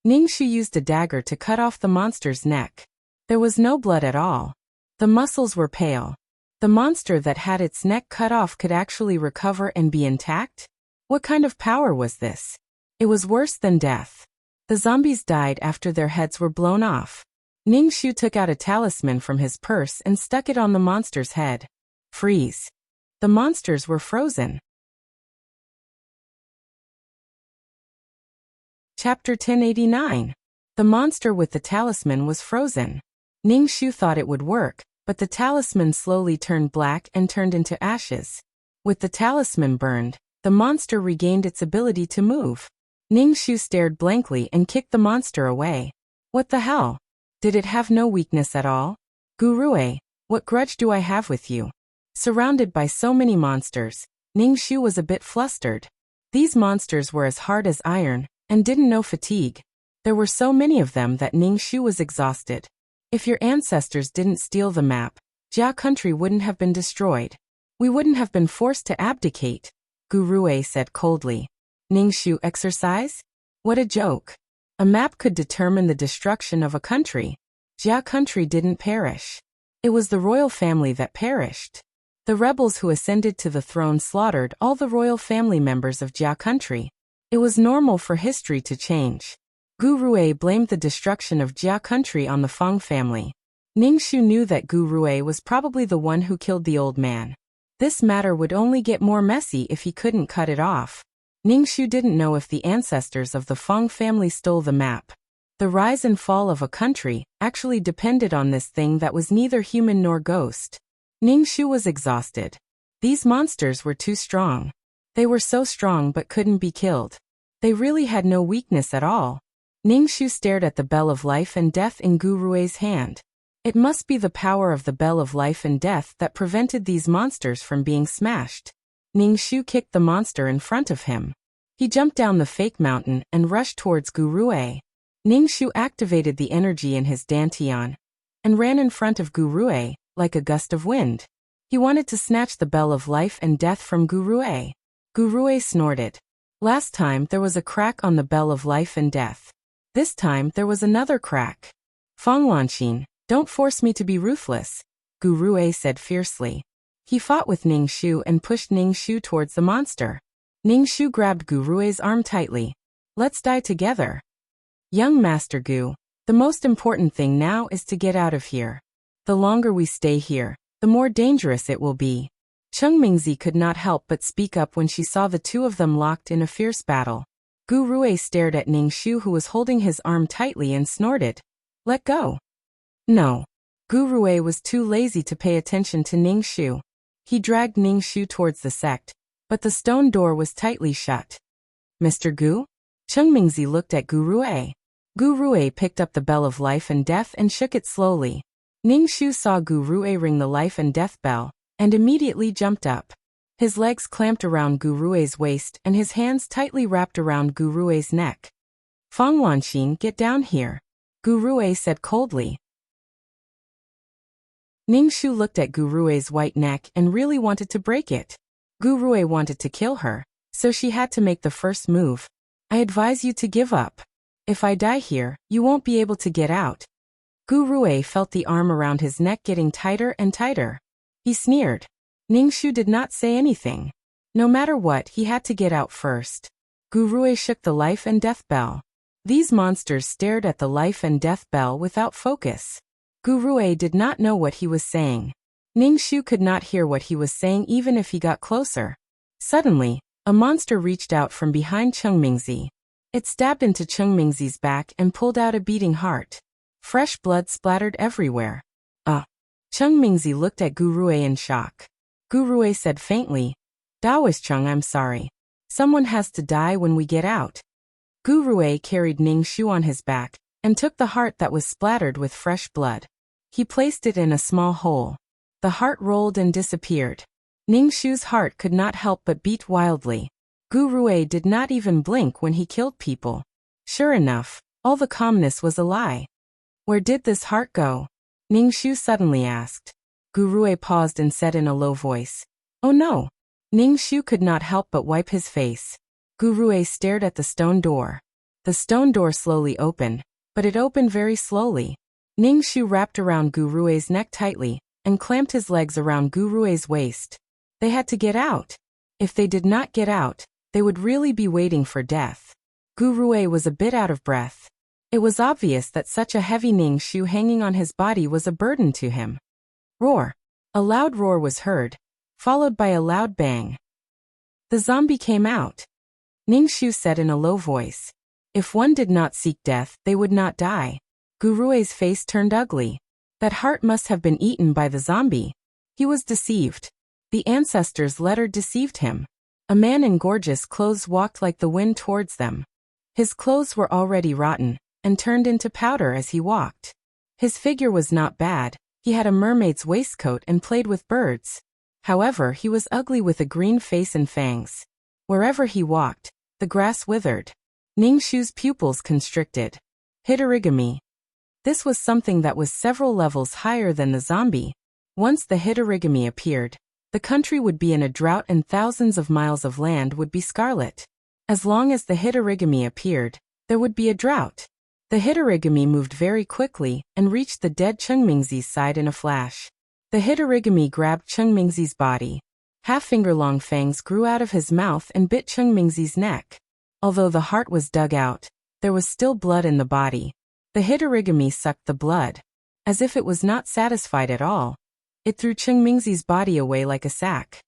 Ningxu used a dagger to cut off the monster's neck. There was no blood at all. The muscles were pale. The monster that had its neck cut off could actually recover and be intact? What kind of power was this? It was worse than death. The zombies died after their heads were blown off. Ningxu took out a talisman from his purse and stuck it on the monster's head. Freeze. The monsters were frozen. Chapter 1089. The monster with the talisman was frozen. Ningxu thought it would work, but the talisman slowly turned black and turned into ashes. With the talisman burned, the monster regained its ability to move. Ningxu stared blankly and kicked the monster away. What the hell? Did it have no weakness at all? Gu Rui, what grudge do I have with you? Surrounded by so many monsters, Ningxu was a bit flustered. These monsters were as hard as iron, and didn't know fatigue. There were so many of them that Ningxu was exhausted. If your ancestors didn't steal the map, Jia country wouldn't have been destroyed. We wouldn't have been forced to abdicate, Gu Rui said coldly. Ningxu exercise? What a joke. A map could determine the destruction of a country. Jia country didn't perish. It was the royal family that perished. The rebels who ascended to the throne slaughtered all the royal family members of Jia country. It was normal for history to change. Gu Rui blamed the destruction of Jia country on the Feng family. Ningxu knew that Gu Rui was probably the one who killed the old man. This matter would only get more messy if he couldn't cut it off. Ningxu didn't know if the ancestors of the Feng family stole the map. The rise and fall of a country actually depended on this thing that was neither human nor ghost. Ningxu was exhausted. These monsters were too strong. They were so strong but couldn't be killed. They really had no weakness at all. Ningxu stared at the bell of life and death in Gu Rui's hand. It must be the power of the bell of life and death that prevented these monsters from being smashed. Ningxu kicked the monster in front of him. He jumped down the fake mountain and rushed towards Gu Rui. Ningxu activated the energy in his dantian and ran in front of Gu Rui like a gust of wind. He wanted to snatch the bell of life and death from Gu Rui. Gu Rui snorted. Last time there was a crack on the bell of life and death. This time there was another crack. Feng Lanxin, don't force me to be ruthless, Gu Rui said fiercely. He fought with Ningxu and pushed Ningxu towards the monster. Ningxu grabbed Gu Rui's arm tightly. Let's die together. Young Master Gu, the most important thing now is to get out of here. The longer we stay here, the more dangerous it will be. Cheng Mingzi could not help but speak up when she saw the two of them locked in a fierce battle. Gu Rui stared at Ningxu, who was holding his arm tightly, and snorted. Let go. No. Gu Rui was too lazy to pay attention to Ningxu. He dragged Ningxu towards the sect, but the stone door was tightly shut. Mr. Gu? Cheng Mingzi looked at Gu Rui. Gu Rui picked up the bell of life and death and shook it slowly. Ningxu saw Gu Rui ring the life and death bell, and immediately jumped up. His legs clamped around Gu Rui's waist and his hands tightly wrapped around Gu Rui's neck. Feng Lanxin, get down here, Gu Rui said coldly. Ningxu looked at Gu Rui's white neck and really wanted to break it. Gu Rui wanted to kill her, so she had to make the first move. I advise you to give up. If I die here, you won't be able to get out. Gu Rui felt the arm around his neck getting tighter and tighter. He sneered. Ningxu did not say anything. No matter what, he had to get out first. Gu Rui shook the life and death bell. These monsters stared at the life and death bell without focus. Gu Rui did not know what he was saying. Ningxu could not hear what he was saying even if he got closer. Suddenly, a monster reached out from behind Cheng Mingzi. It stabbed into Cheng Mingzi's back and pulled out a beating heart. Fresh blood splattered everywhere. Cheng Mingzi looked at Gu Rui in shock. Gu Rui said faintly, Daoist Cheng, I'm sorry. Someone has to die when we get out. Gu Rui carried Ningxu on his back and took the heart that was splattered with fresh blood. He placed it in a small hole. The heart rolled and disappeared. Ningxu's heart could not help but beat wildly. Gu Rui did not even blink when he killed people. Sure enough, All the calmness was a lie. Where did this heart go? Ningxu suddenly asked. Gurue paused and said in a low voice, "Oh no." Ningxu could not help but wipe his face. Gurue stared at the stone door. The stone door slowly opened, but it opened very slowly. Ningxu wrapped around Gurue's neck tightly, and clamped his legs around Gurue's waist. They had to get out. If they did not get out, they would really be waiting for death. Gurue was a bit out of breath. It was obvious that such a heavy Ningxu hanging on his body was a burden to him. Roar! A loud roar was heard, followed by a loud bang. The zombie came out. Ningxu said in a low voice, "If one did not seek death, they would not die." Gurue's face turned ugly. That heart must have been eaten by the zombie. He was deceived. The ancestors' letter deceived him. A man in gorgeous clothes walked like the wind towards them. His clothes were already rotten, and turned into powder as he walked. His figure was not bad. He had a mermaid's waistcoat and played with birds. However, he was ugly with a green face and fangs. Wherever he walked, the grass withered. Ningxu's pupils constricted. Hitorigami. This was something that was several levels higher than the zombie. Once the Hitorigami appeared, the country would be in a drought and thousands of miles of land would be scarlet. As long as the Hitorigami appeared, there would be a drought. The Hitorigami moved very quickly and reached the dead Chengmingzi's side in a flash. The Hitorigami grabbed Chengmingzi's body. Half-finger-long fangs grew out of his mouth and bit Chengmingzi's neck. Although the heart was dug out, there was still blood in the body. The Hitorigami sucked the blood. As if it was not satisfied at all, it threw Chengmingzi's body away like a sack.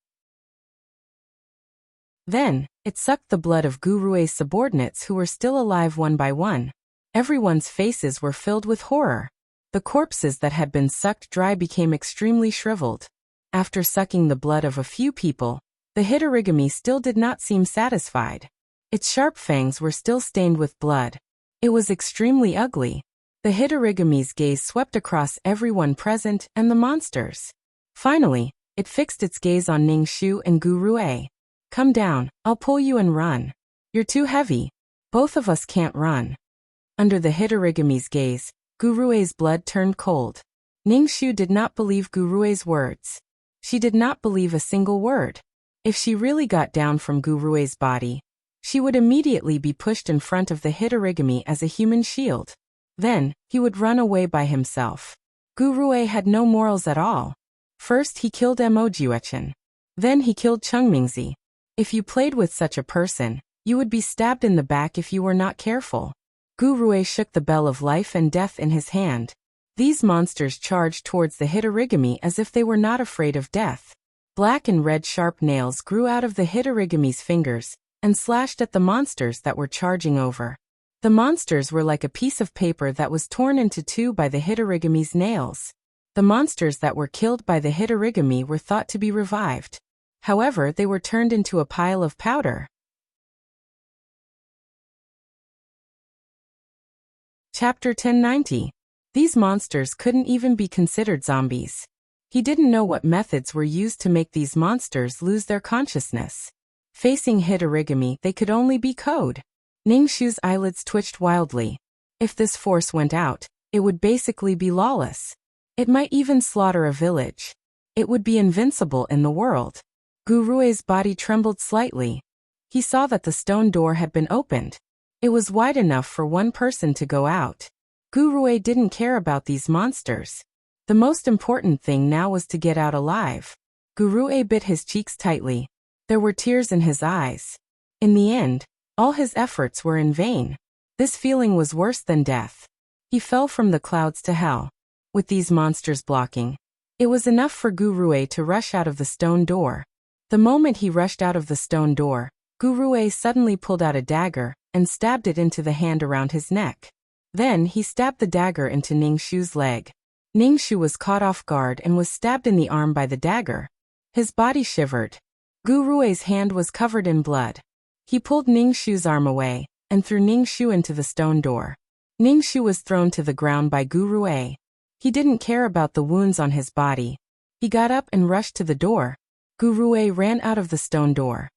Then, it sucked the blood of Gurue's subordinates who were still alive one by one. Everyone's faces were filled with horror. The corpses that had been sucked dry became extremely shriveled. After sucking the blood of a few people, the Hitorigami still did not seem satisfied. Its sharp fangs were still stained with blood. It was extremely ugly. The Hitorigami's gaze swept across everyone present and the monsters. Finally, it fixed its gaze on Ningxu and Gurue. "Come down, I'll pull you and run. You're too heavy. Both of us can't run." Under the Hitorigami's gaze, Gurue's blood turned cold. Ningxu did not believe Gurue's words. She did not believe a single word. If she really got down from Gurue's body, she would immediately be pushed in front of the Hitorigami as a human shield. Then, he would run away by himself. Gurue had no morals at all. First he killed Emojuechen. Then he killed Chengmingzi. If you played with such a person, you would be stabbed in the back if you were not careful. Gurue shook the bell of life and death in his hand. These monsters charged towards the Hitorigami as if they were not afraid of death. Black and red sharp nails grew out of the Hitorigami's fingers and slashed at the monsters that were charging over. The monsters were like a piece of paper that was torn into two by the Hitorigami's nails. The monsters that were killed by the Hitorigami were thought to be revived. However, they were turned into a pile of powder. Chapter 1090. These monsters couldn't even be considered zombies. He didn't know what methods were used to make these monsters lose their consciousness. Facing Hitorigami, they could only be code. Ningxu's eyelids twitched wildly. If this force went out, it would basically be lawless. It might even slaughter a village. It would be invincible in the world. Gurue's body trembled slightly. He saw that the stone door had been opened. It was wide enough for one person to go out. Gurue didn't care about these monsters. The most important thing now was to get out alive. Gurue bit his cheeks tightly. There were tears in his eyes. In the end, all his efforts were in vain. This feeling was worse than death. He fell from the clouds to hell. With these monsters blocking, it was enough for Gurue to rush out of the stone door. The moment he rushed out of the stone door, Gurue suddenly pulled out a dagger and stabbed it into the hand around his neck. Then he stabbed the dagger into Ningxu's leg. Ningxu was caught off guard and was stabbed in the arm by the dagger. His body shivered. Gurue's hand was covered in blood. He pulled Ningxu's arm away and threw Ningxu into the stone door. Ningxu was thrown to the ground by Gurue. He didn't care about the wounds on his body. He got up and rushed to the door. Gurue ran out of the stone door.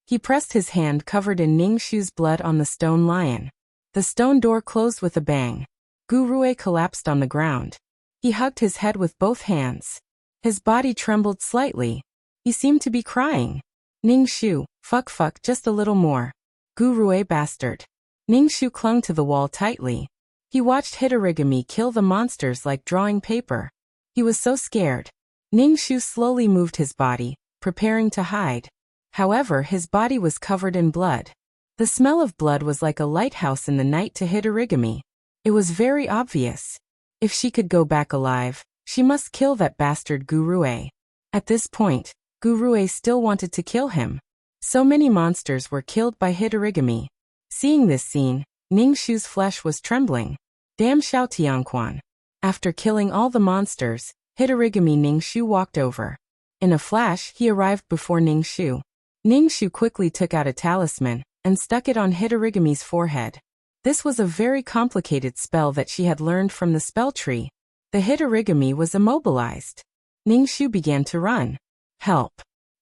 He pressed his hand covered in Ningxu's blood on the stone lion. The stone door closed with a bang. Gurue collapsed on the ground. He hugged his head with both hands. His body trembled slightly. He seemed to be crying. Ningxu, fuck, just a little more. Gurue bastard. Ningxu clung to the wall tightly. He watched Hitorigami kill the monsters like drawing paper. He was so scared. Ningxu slowly moved his body, preparing to hide. However, his body was covered in blood. The smell of blood was like a lighthouse in the night to Hitorigami. It was very obvious. If she could go back alive, she must kill that bastard Gurue. At this point, Gurue still wanted to kill him. So many monsters were killed by Hitorigami. Seeing this scene, Ningxu's flesh was trembling. Damn Xiao Tianquan. After killing all the monsters, Hitorigami Ningxu walked over. In a flash, he arrived before Ningxu. Ningxu quickly took out a talisman and stuck it on Hitorigami's forehead. This was a very complicated spell that she had learned from the spell tree. The Hitorigami was immobilized. Ningxu began to run. Help.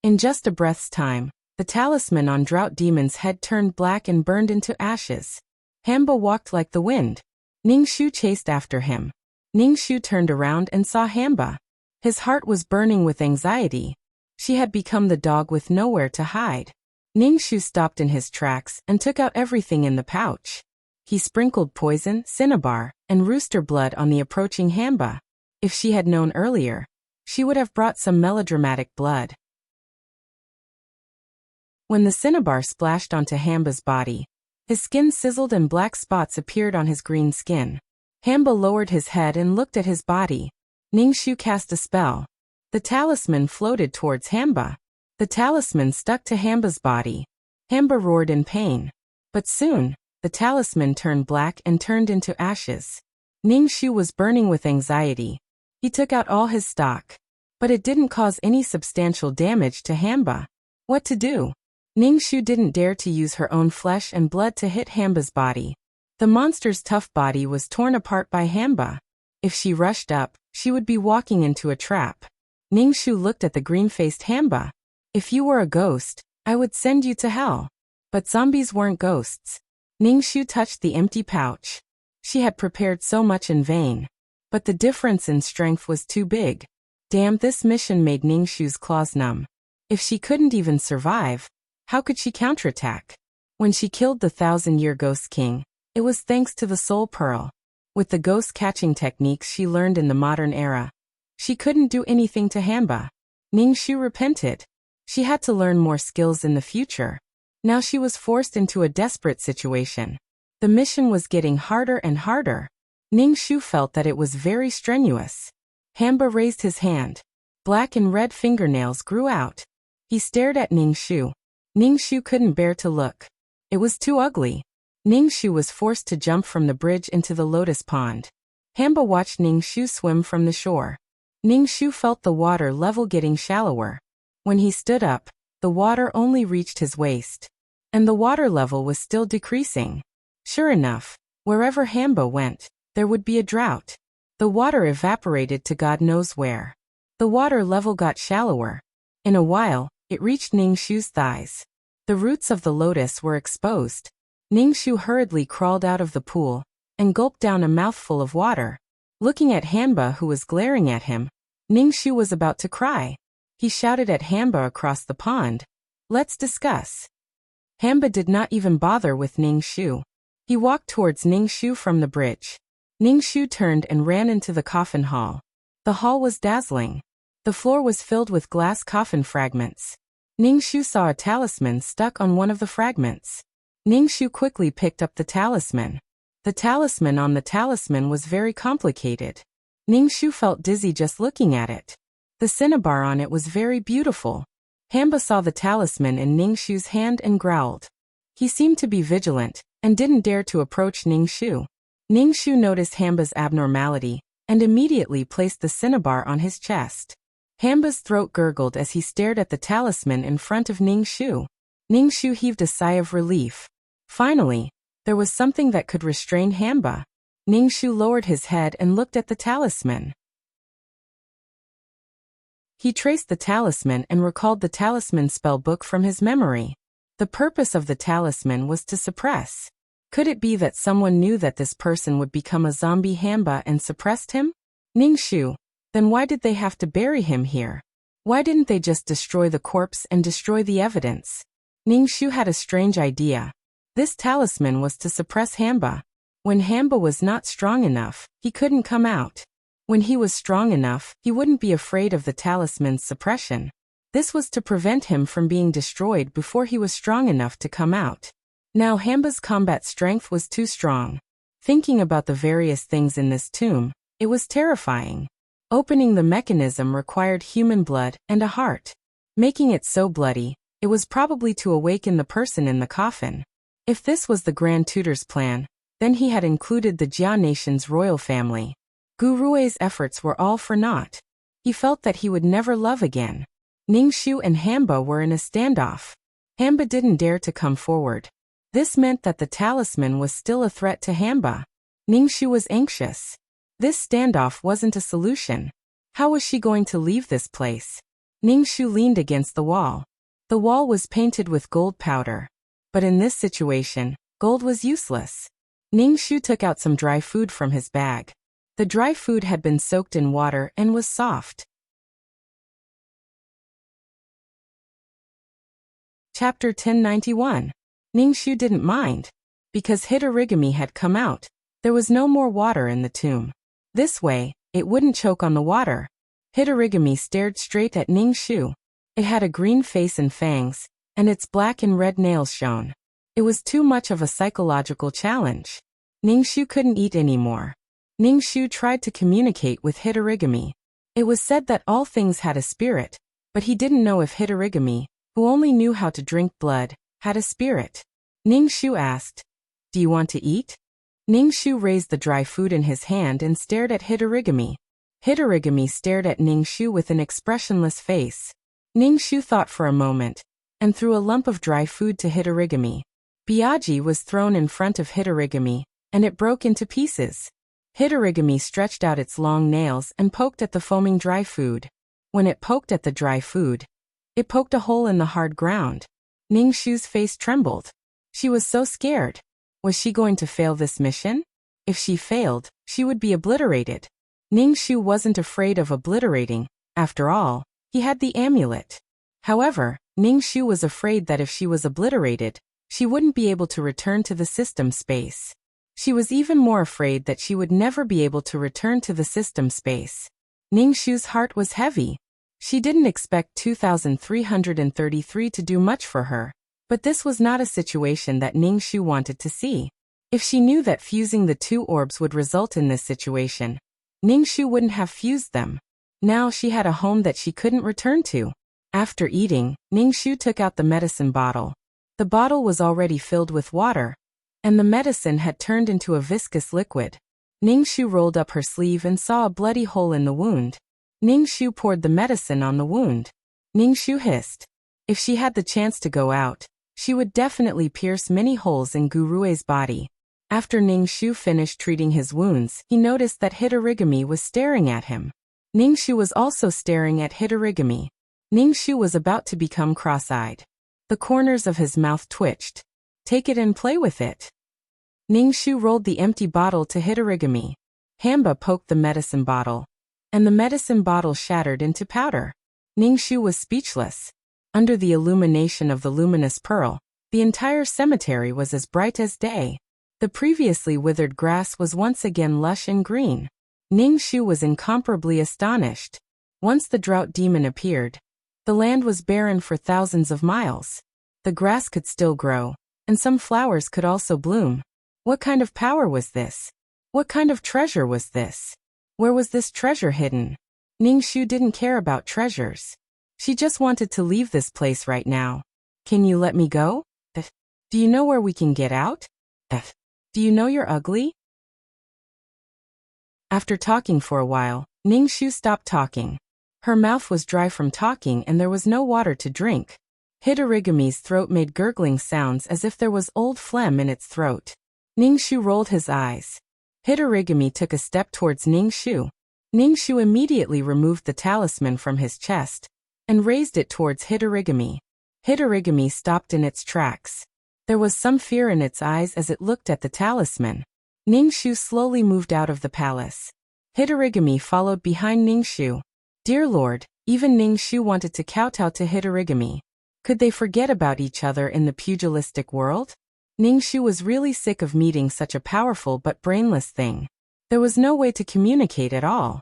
In just a breath's time, the talisman on Drought Demon's head turned black and burned into ashes. Hamba walked like the wind. Ningxu chased after him. Ningxu turned around and saw Hamba. His heart was burning with anxiety. She had become the dog with nowhere to hide. Ningxu stopped in his tracks and took out everything in the pouch. He sprinkled poison, cinnabar, and rooster blood on the approaching Hamba. If she had known earlier, she would have brought some melodramatic blood. When the cinnabar splashed onto Hamba's body, his skin sizzled and black spots appeared on his green skin. Hamba lowered his head and looked at his body. Ningxu cast a spell. The talisman floated towards Hamba. The talisman stuck to Hamba's body. Hamba roared in pain. But soon, the talisman turned black and turned into ashes. Ningxu was burning with anxiety. He took out all his stock. But it didn't cause any substantial damage to Hamba. What to do? Ningxu didn't dare to use her own flesh and blood to hit Hamba's body. The monster's tough body was torn apart by Hamba. If she rushed up, she would be walking into a trap. Ningxu looked at the green-faced Hamba. If you were a ghost, I would send you to hell. But zombies weren't ghosts. Ningxu touched the empty pouch. She had prepared so much in vain. But the difference in strength was too big. Damn, this mission made Ningxu's claws numb. If she couldn't even survive, how could she counterattack? When she killed the 1,000-year Ghost King, it was thanks to the Soul Pearl. With the ghost-catching techniques she learned in the modern era, she couldn't do anything to Hamba. Ningxu repented. She had to learn more skills in the future. Now she was forced into a desperate situation. The mission was getting harder and harder. Ningxu felt that it was very strenuous. Hamba raised his hand. Black and red fingernails grew out. He stared at Ningxu. Ningxu couldn't bear to look. It was too ugly. Ningxu was forced to jump from the bridge into the lotus pond. Hamba watched Ningxu swim from the shore. Ningxu felt the water level getting shallower. When he stood up, the water only reached his waist. And the water level was still decreasing. Sure enough, wherever Hamba went, there would be a drought. The water evaporated to God knows where. The water level got shallower. In a while, it reached Ningxu's thighs. The roots of the lotus were exposed. Ningxu hurriedly crawled out of the pool and gulped down a mouthful of water. Looking at Hamba, who was glaring at him, Ningxu was about to cry. He shouted at Hamba across the pond, "Let's discuss." Hamba did not even bother with Ningxu. He walked towards Ningxu from the bridge. Ningxu turned and ran into the coffin hall. The hall was dazzling. The floor was filled with glass coffin fragments. Ningxu saw a talisman stuck on one of the fragments. Ningxu quickly picked up the talisman. The talisman on the talisman was very complicated. Ningxu felt dizzy just looking at it. The cinnabar on it was very beautiful. Hamba saw the talisman in Ningxu's hand and growled. He seemed to be vigilant, and didn't dare to approach Ningxu. Ningxu noticed Hamba's abnormality, and immediately placed the cinnabar on his chest. Hamba's throat gurgled as he stared at the talisman in front of Ningxu. Ningxu heaved a sigh of relief. Finally, there was something that could restrain Hamba. Ningxu lowered his head and looked at the talisman. He traced the talisman and recalled the talisman spell book from his memory. The purpose of the talisman was to suppress Could it be that someone knew that this person would become a zombie Hamba and suppressed him? Ningxu, then why did they have to bury him here? Why didn't they just destroy the corpse and destroy the evidence? Ningxu had a strange idea. This talisman was to suppress Hamba. When Hamba was not strong enough, he couldn't come out. When he was strong enough, he wouldn't be afraid of the talisman's suppression. This was to prevent him from being destroyed before he was strong enough to come out. Now Hamba's combat strength was too strong. Thinking about the various things in this tomb, it was terrifying. Opening the mechanism required human blood and a heart. Making it so bloody, it was probably to awaken the person in the coffin. If this was the Grand Tutor's plan, then he had included the Jia nation's royal family. Gu Rui's efforts were all for naught. He felt that he would never love again. Ningxu and Hamba were in a standoff. Hamba didn't dare to come forward. This meant that the talisman was still a threat to Hamba. Ningxu was anxious. This standoff wasn't a solution. How was she going to leave this place? Ningxu leaned against the wall. The wall was painted with gold powder. But in this situation, gold was useless. Ningxu took out some dry food from his bag. The dry food had been soaked in water and was soft. Chapter 1091. Ningxu didn't mind. Because Hitorigami had come out, there was no more water in the tomb. This way, it wouldn't choke on the water. Hitorigami stared straight at Ningxu. It had a green face and fangs, and its black and red nails shone. It was too much of a psychological challenge. Ningxu couldn't eat anymore. Ningxu tried to communicate with Hitorigami. It was said that all things had a spirit, but he didn't know if Hitorigami, who only knew how to drink blood, had a spirit. Ningxu asked, "Do you want to eat?" Ningxu raised the dry food in his hand and stared at Hitorigami. Hitorigami stared at Ningxu with an expressionless face. Ningxu thought for a moment, and threw a lump of dry food to Hitorigami. Byaji was thrown in front of Hitorigami, and it broke into pieces. Hitorigami stretched out its long nails and poked at the foaming dry food. When it poked at the dry food, it poked a hole in the hard ground. Ningxu's face trembled. She was so scared. Was she going to fail this mission? If she failed, she would be obliterated. Ningxu wasn't afraid of obliterating. After all, he had the amulet. However, Ningxu was afraid that if she was obliterated, she wouldn't be able to return to the system space. She was even more afraid that she would never be able to return to the system space. Ningxu's heart was heavy. She didn't expect 2333 to do much for her, but this was not a situation that Ningxu wanted to see. If she knew that fusing the two orbs would result in this situation, Ningxu wouldn't have fused them. Now she had a home that she couldn't return to. After eating, Ningxu took out the medicine bottle. The bottle was already filled with water, and the medicine had turned into a viscous liquid. Ningxu rolled up her sleeve and saw a bloody hole in the wound. Ningxu poured the medicine on the wound. Ningxu hissed. If she had the chance to go out, she would definitely pierce many holes in Gu Rui's body. After Ningxu finished treating his wounds, he noticed that Hitorigami was staring at him. Ningxu was also staring at Hitorigami. Ningxu was about to become cross-eyed. The corners of his mouth twitched. Take it and play with it. Ningxu rolled the empty bottle to Hitorigami. Hamba poked the medicine bottle, and the medicine bottle shattered into powder. Ningxu was speechless. Under the illumination of the luminous pearl, the entire cemetery was as bright as day. The previously withered grass was once again lush and green. Ningxu was incomparably astonished. Once the drought demon appeared, the land was barren for thousands of miles. The grass could still grow, and some flowers could also bloom. What kind of power was this? What kind of treasure was this? Where was this treasure hidden? Ningxu didn't care about treasures. She just wanted to leave this place right now. Can you let me go? Do you know where we can get out? Do you know you're ugly? After talking for a while, Ningxu stopped talking. Her mouth was dry from talking and there was no water to drink. Hitorigami's throat made gurgling sounds as if there was old phlegm in its throat. Ningxu rolled his eyes. Hitorigami took a step towards Ningxu. Ningxu immediately removed the talisman from his chest and raised it towards Hitorigami. Hitorigami stopped in its tracks. There was some fear in its eyes as it looked at the talisman. Ningxu slowly moved out of the palace. Hitorigami followed behind Ningxu. Dear Lord, even Ningxu wanted to kowtow to Hitorigami. Could they forget about each other in the pugilistic world? Ningxu was really sick of meeting such a powerful but brainless thing. There was no way to communicate at all.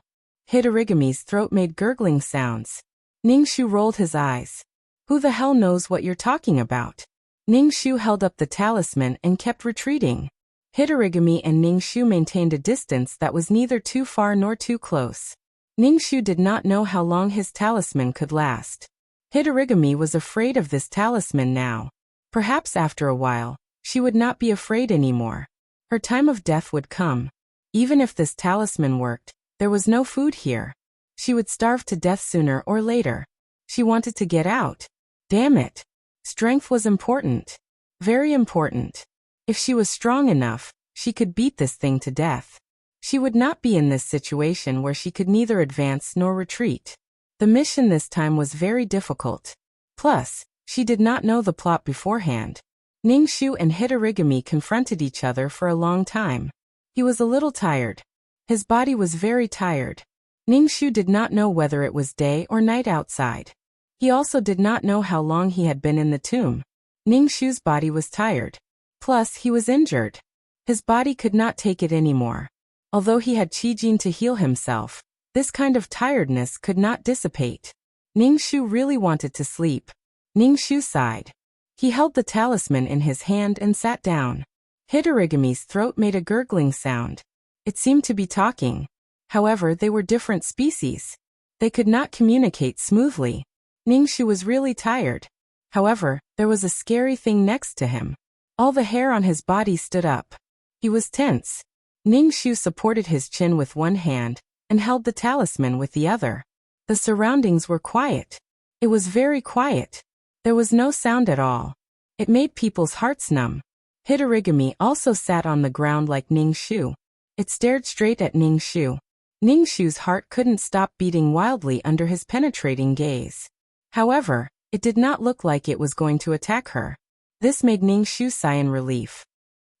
Hitorigami's throat made gurgling sounds. Ningxu rolled his eyes. Who the hell knows what you're talking about? Ningxu held up the talisman and kept retreating. Hitorigami and Ningxu maintained a distance that was neither too far nor too close. Ningxu did not know how long his talisman could last. Hitorigami was afraid of this talisman now. Perhaps after a while, she would not be afraid anymore. Her time of death would come. Even if this talisman worked, there was no food here. She would starve to death sooner or later. She wanted to get out. Damn it. Strength was important. Very important. If she was strong enough, she could beat this thing to death. She would not be in this situation where she could neither advance nor retreat. The mission this time was very difficult. Plus, she did not know the plot beforehand. Ningxu and Hitorigami confronted each other for a long time. He was a little tired. His body was very tired. Ningxu did not know whether it was day or night outside. He also did not know how long he had been in the tomb. Ningxu's body was tired. Plus, he was injured. His body could not take it anymore. Although he had Qijin to heal himself, this kind of tiredness could not dissipate. Ningxu really wanted to sleep. Ningxu sighed. He held the talisman in his hand and sat down. Hitorigami's throat made a gurgling sound. It seemed to be talking. However, they were different species. They could not communicate smoothly. Ningxu was really tired. However, there was a scary thing next to him. All the hair on his body stood up. He was tense. Ningxu supported his chin with one hand and held the talisman with the other. The surroundings were quiet. It was very quiet. There was no sound at all. It made people's hearts numb. Hitorigami also sat on the ground like Ningxu. It stared straight at Ningxu. Ningxu's heart couldn't stop beating wildly under his penetrating gaze. However, it did not look like it was going to attack her. This made Ningxu sigh in relief.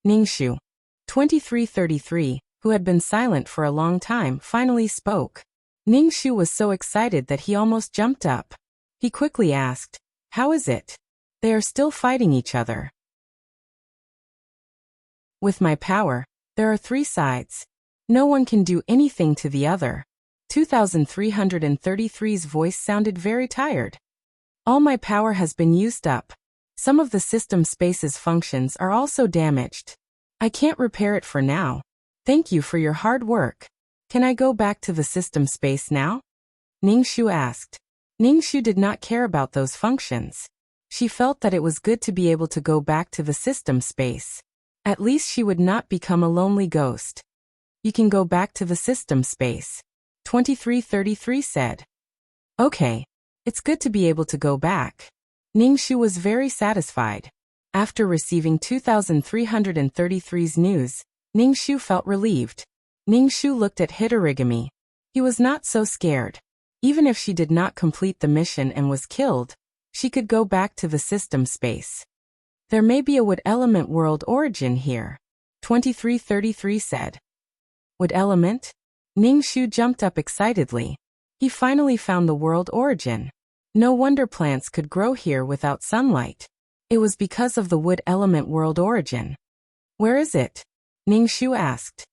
Ningxu, 2333, who had been silent for a long time, finally spoke. Ningxu was so excited that he almost jumped up. He quickly asked, "How is it?" "They are still fighting each other. With my power, there are three sides. No one can do anything to the other." 2333's voice sounded very tired. "All my power has been used up. Some of the system space's functions are also damaged. I can't repair it for now. Thank you for your hard work. Can I go back to the system space now?" Ningxu asked. Ningxu did not care about those functions. She felt that it was good to be able to go back to the system space. At least she would not become a lonely ghost. "You can go back to the system space," 2333 said. "Okay. It's good to be able to go back." Ningxu was very satisfied. After receiving 2333's news, Ningxu felt relieved. Ningxu looked at Hitorigami. He was not so scared. Even if she did not complete the mission and was killed, she could go back to the system space. "There may be a wood element world origin here," 2333 said. "Wood element?" Ningxu jumped up excitedly. He finally found the world origin. No wonder plants could grow here without sunlight. It was because of the wood element world origin. "Where is it?" Ningxu asked.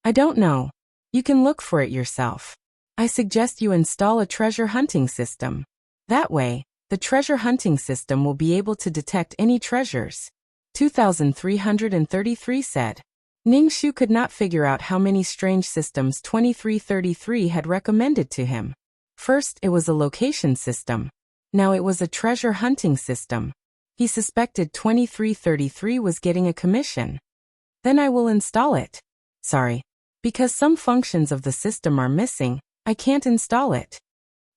"I don't know. You can look for it yourself. I suggest you install a treasure hunting system. That way, the treasure hunting system will be able to detect any treasures," 2333 said. Ningxu could not figure out how many strange systems 2333 had recommended to him. First, it was a location system. Now it was a treasure hunting system. He suspected 2333 was getting a commission. "Then I will install it." "Sorry. Because some functions of the system are missing, I can't install it."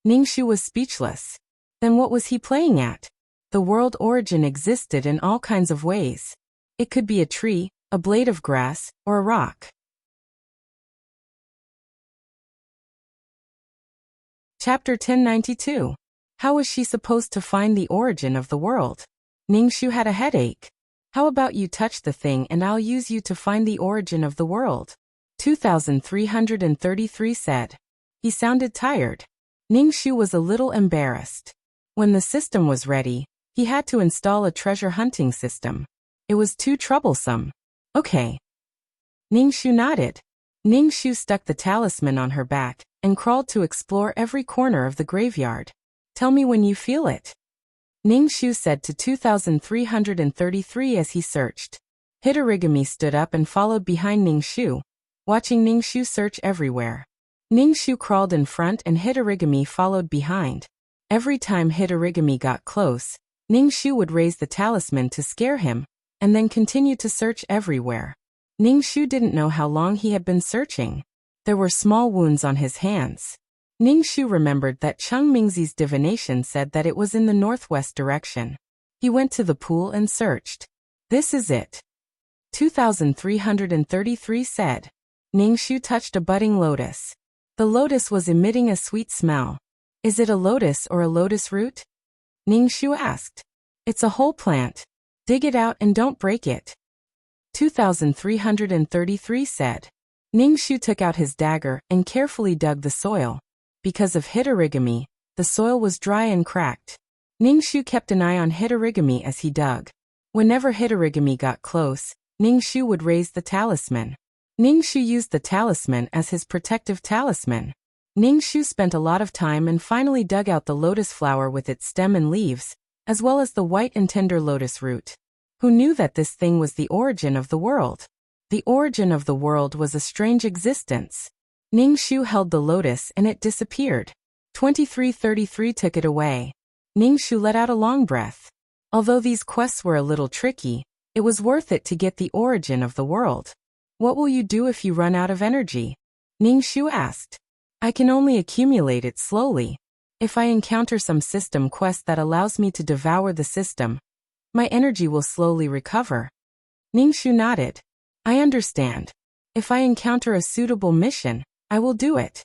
Ningxu was speechless. Then what was he playing at? The world origin existed in all kinds of ways. It could be a tree, a blade of grass, or a rock. Chapter 1092. How was she supposed to find the origin of the world? Ningxu had a headache. How about you touch the thing and I'll use you to find the origin of the world? 2333 said. He sounded tired. Ningxu was a little embarrassed. When the system was ready, he had to install a treasure hunting system. It was too troublesome. Okay. Ningxu nodded. Ningxu stuck the talisman on her back and crawled to explore every corner of the graveyard. Tell me when you feel it. Ningxu said to 2333 as he searched. Hitorigami stood up and followed behind Ningxu, watching Ningxu search everywhere. Ningxu crawled in front and Hitorigami followed behind. Every time Hitorigami got close, Ningxu would raise the talisman to scare him, and then continue to search everywhere. Ningxu didn't know how long he had been searching. There were small wounds on his hands. Ningxu remembered that Cheng Mingzi's divination said that it was in the northwest direction. He went to the pool and searched. This is it. 2333 said. Ningxu touched a budding lotus. The lotus was emitting a sweet smell. Is it a lotus or a lotus root? Ningxu asked. It's a whole plant. Dig it out and don't break it. 2333 said. Ningxu took out his dagger and carefully dug the soil. Because of Hitorigami, the soil was dry and cracked. Ningxu kept an eye on Hitorigami as he dug. Whenever Hitorigami got close, Ningxu would raise the talisman. Ningxu used the talisman as his protective talisman. Ningxu spent a lot of time and finally dug out the lotus flower with its stem and leaves, as well as the white and tender lotus root. Who knew that this thing was the origin of the world? The origin of the world was a strange existence. Ningxu held the lotus and it disappeared. 2333 took it away. Ningxu let out a long breath. Although these quests were a little tricky, it was worth it to get the origin of the world. What will you do if you run out of energy? Ningxu asked. I can only accumulate it slowly. If I encounter some system quest that allows me to devour the system, my energy will slowly recover. Ningxu nodded. I understand. If I encounter a suitable mission, I will do it.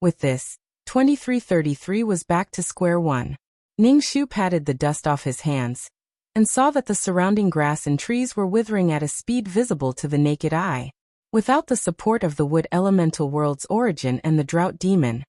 With this, 2333 was back to square one. Ningxu patted the dust off his hands and saw that the surrounding grass and trees were withering at a speed visible to the naked eye. Without the support of the wood elemental world's origin and the drought demon,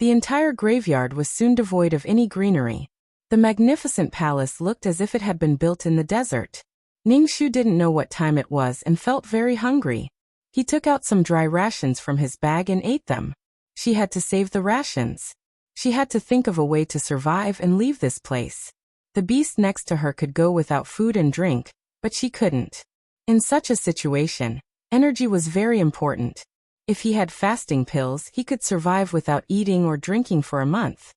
the entire graveyard was soon devoid of any greenery. The magnificent palace looked as if it had been built in the desert. Ningxu didn't know what time it was and felt very hungry. He took out some dry rations from his bag and ate them. She had to save the rations. She had to think of a way to survive and leave this place. The beast next to her could go without food and drink, but she couldn't. In such a situation, energy was very important. If he had fasting pills, he could survive without eating or drinking for a month.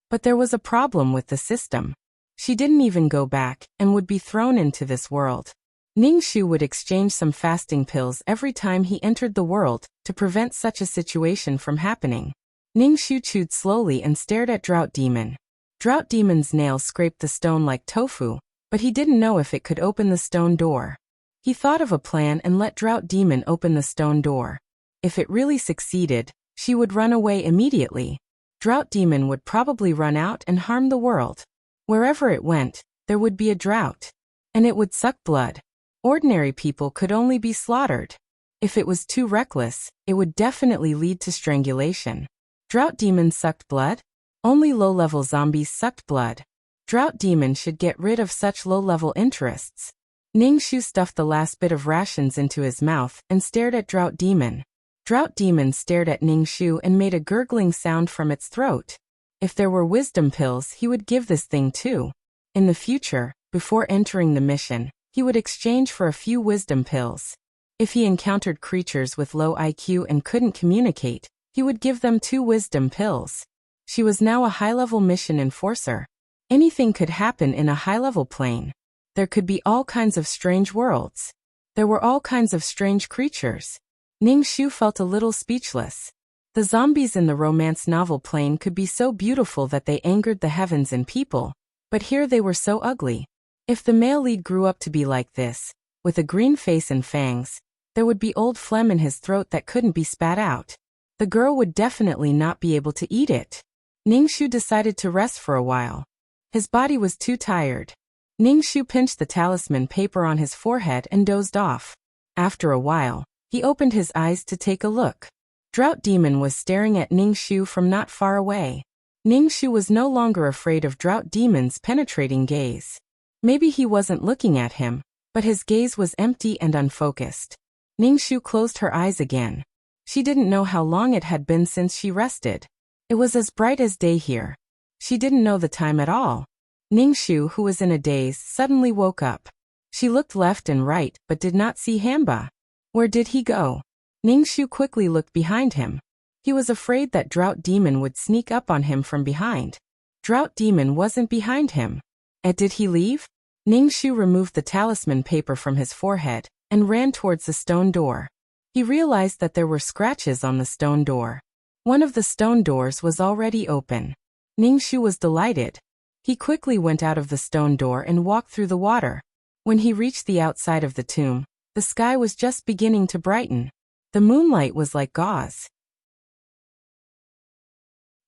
But there was a problem with the system. She didn't even go back and would be thrown into this world. Ningxu would exchange some fasting pills every time he entered the world to prevent such a situation from happening. Ningxu chewed slowly and stared at Drought Demon. Drought Demon's nails scraped the stone like tofu, but he didn't know if it could open the stone door. He thought of a plan and let Drought Demon open the stone door. If it really succeeded, she would run away immediately. Drought Demon would probably run out and harm the world. Wherever it went, there would be a drought. And it would suck blood. Ordinary people could only be slaughtered. If it was too reckless, it would definitely lead to strangulation. Drought Demon sucked blood? Only low-level zombies sucked blood. Drought Demon should get rid of such low-level interests. Ningxu stuffed the last bit of rations into his mouth and stared at Drought Demon. Drought Demon stared at Ningxu and made a gurgling sound from its throat. If there were wisdom pills, he would give this thing too. In the future, before entering the mission, he would exchange for a few wisdom pills. If he encountered creatures with low IQ and couldn't communicate, he would give them 2 wisdom pills. She was now a high-level mission enforcer. Anything could happen in a high-level plane. There could be all kinds of strange worlds. There were all kinds of strange creatures. Ningxu felt a little speechless. The zombies in the romance novel plane could be so beautiful that they angered the heavens and people, but here they were so ugly. If the male lead grew up to be like this, with a green face and fangs, there would be old phlegm in his throat that couldn't be spat out. The girl would definitely not be able to eat it. Ningxu decided to rest for a while. His body was too tired. Ningxu pinched the talisman paper on his forehead and dozed off. After a while, he opened his eyes to take a look. Drought Demon was staring at Ningxu from not far away. Ningxu was no longer afraid of Drought Demon's penetrating gaze. Maybe he wasn't looking at him, but his gaze was empty and unfocused. Ningxu closed her eyes again. She didn't know how long it had been since she rested. It was as bright as day here. She didn't know the time at all. Ningxu, who was in a daze, suddenly woke up. She looked left and right but did not see Hamba. Where did he go? Ningxu quickly looked behind him. He was afraid that Drought Demon would sneak up on him from behind. Drought Demon wasn't behind him. Did he leave? Ningxu removed the talisman paper from his forehead and ran towards the stone door. He realized that there were scratches on the stone door. One of the stone doors was already open. Ningxu was delighted. He quickly went out of the stone door and walked through the water. When he reached the outside of the tomb, the sky was just beginning to brighten. The moonlight was like gauze.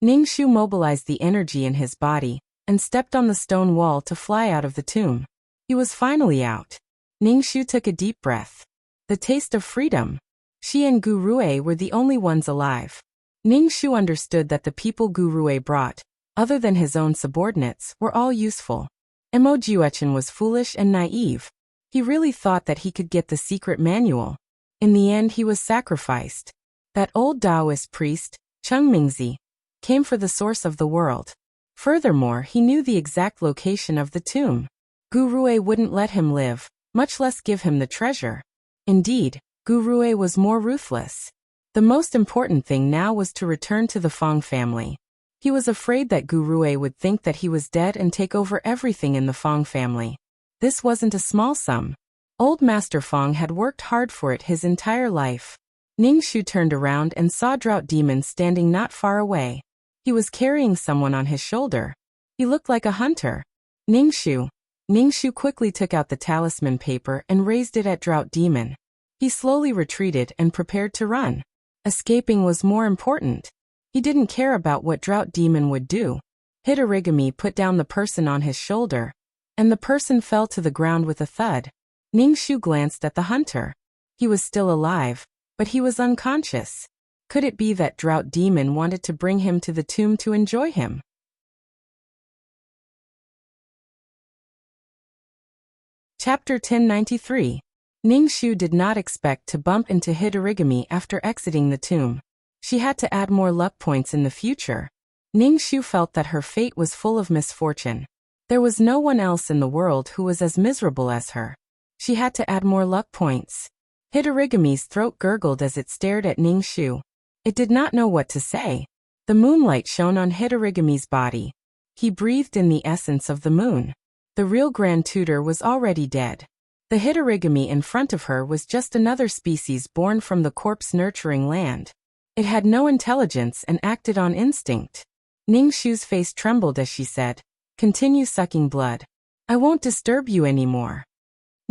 Ningxu mobilized the energy in his body and stepped on the stone wall to fly out of the tomb. He was finally out. Ningxu took a deep breath. The taste of freedom. She and Gu Rue were the only ones alive. Ningxu understood that the people Gu Rue brought, other than his own subordinates, were all useful. Emojiuchen was foolish and naive. He really thought that he could get the secret manual. In the end, he was sacrificed. That old Taoist priest, Cheng Mingzi, came for the source of the world. Furthermore, he knew the exact location of the tomb. Gu Rue wouldn't let him live, much less give him the treasure. Indeed, Gu Rue was more ruthless. The most important thing now was to return to the Fong family. He was afraid that Gu Rue would think that he was dead and take over everything in the Fong family. This wasn't a small sum. Old Master Fong had worked hard for it his entire life. Ningxu turned around and saw Drought Demon standing not far away. He was carrying someone on his shoulder. He looked like a hunter. Ningxu. Ningxu quickly took out the talisman paper and raised it at Drought Demon. He slowly retreated and prepared to run. Escaping was more important. He didn't care about what Drought Demon would do. Hitorigami put down the person on his shoulder, and the person fell to the ground with a thud. Ningxu glanced at the hunter. He was still alive, but he was unconscious. Could it be that Drought Demon wanted to bring him to the tomb to enjoy him? Chapter 1093. Ningxu did not expect to bump into Hitorigami after exiting the tomb. She had to add more luck points in the future. Ningxu felt that her fate was full of misfortune. There was no one else in the world who was as miserable as her. She had to add more luck points. Hitorigami's throat gurgled as it stared at Ningxu. It did not know what to say. The moonlight shone on Hitorigami's body. He breathed in the essence of the moon. The real Grand Tutor was already dead. The Hitorigami in front of her was just another species born from the corpse-nurturing land. It had no intelligence and acted on instinct. Ningxu's face trembled as she said, "Continue sucking blood. I won't disturb you anymore."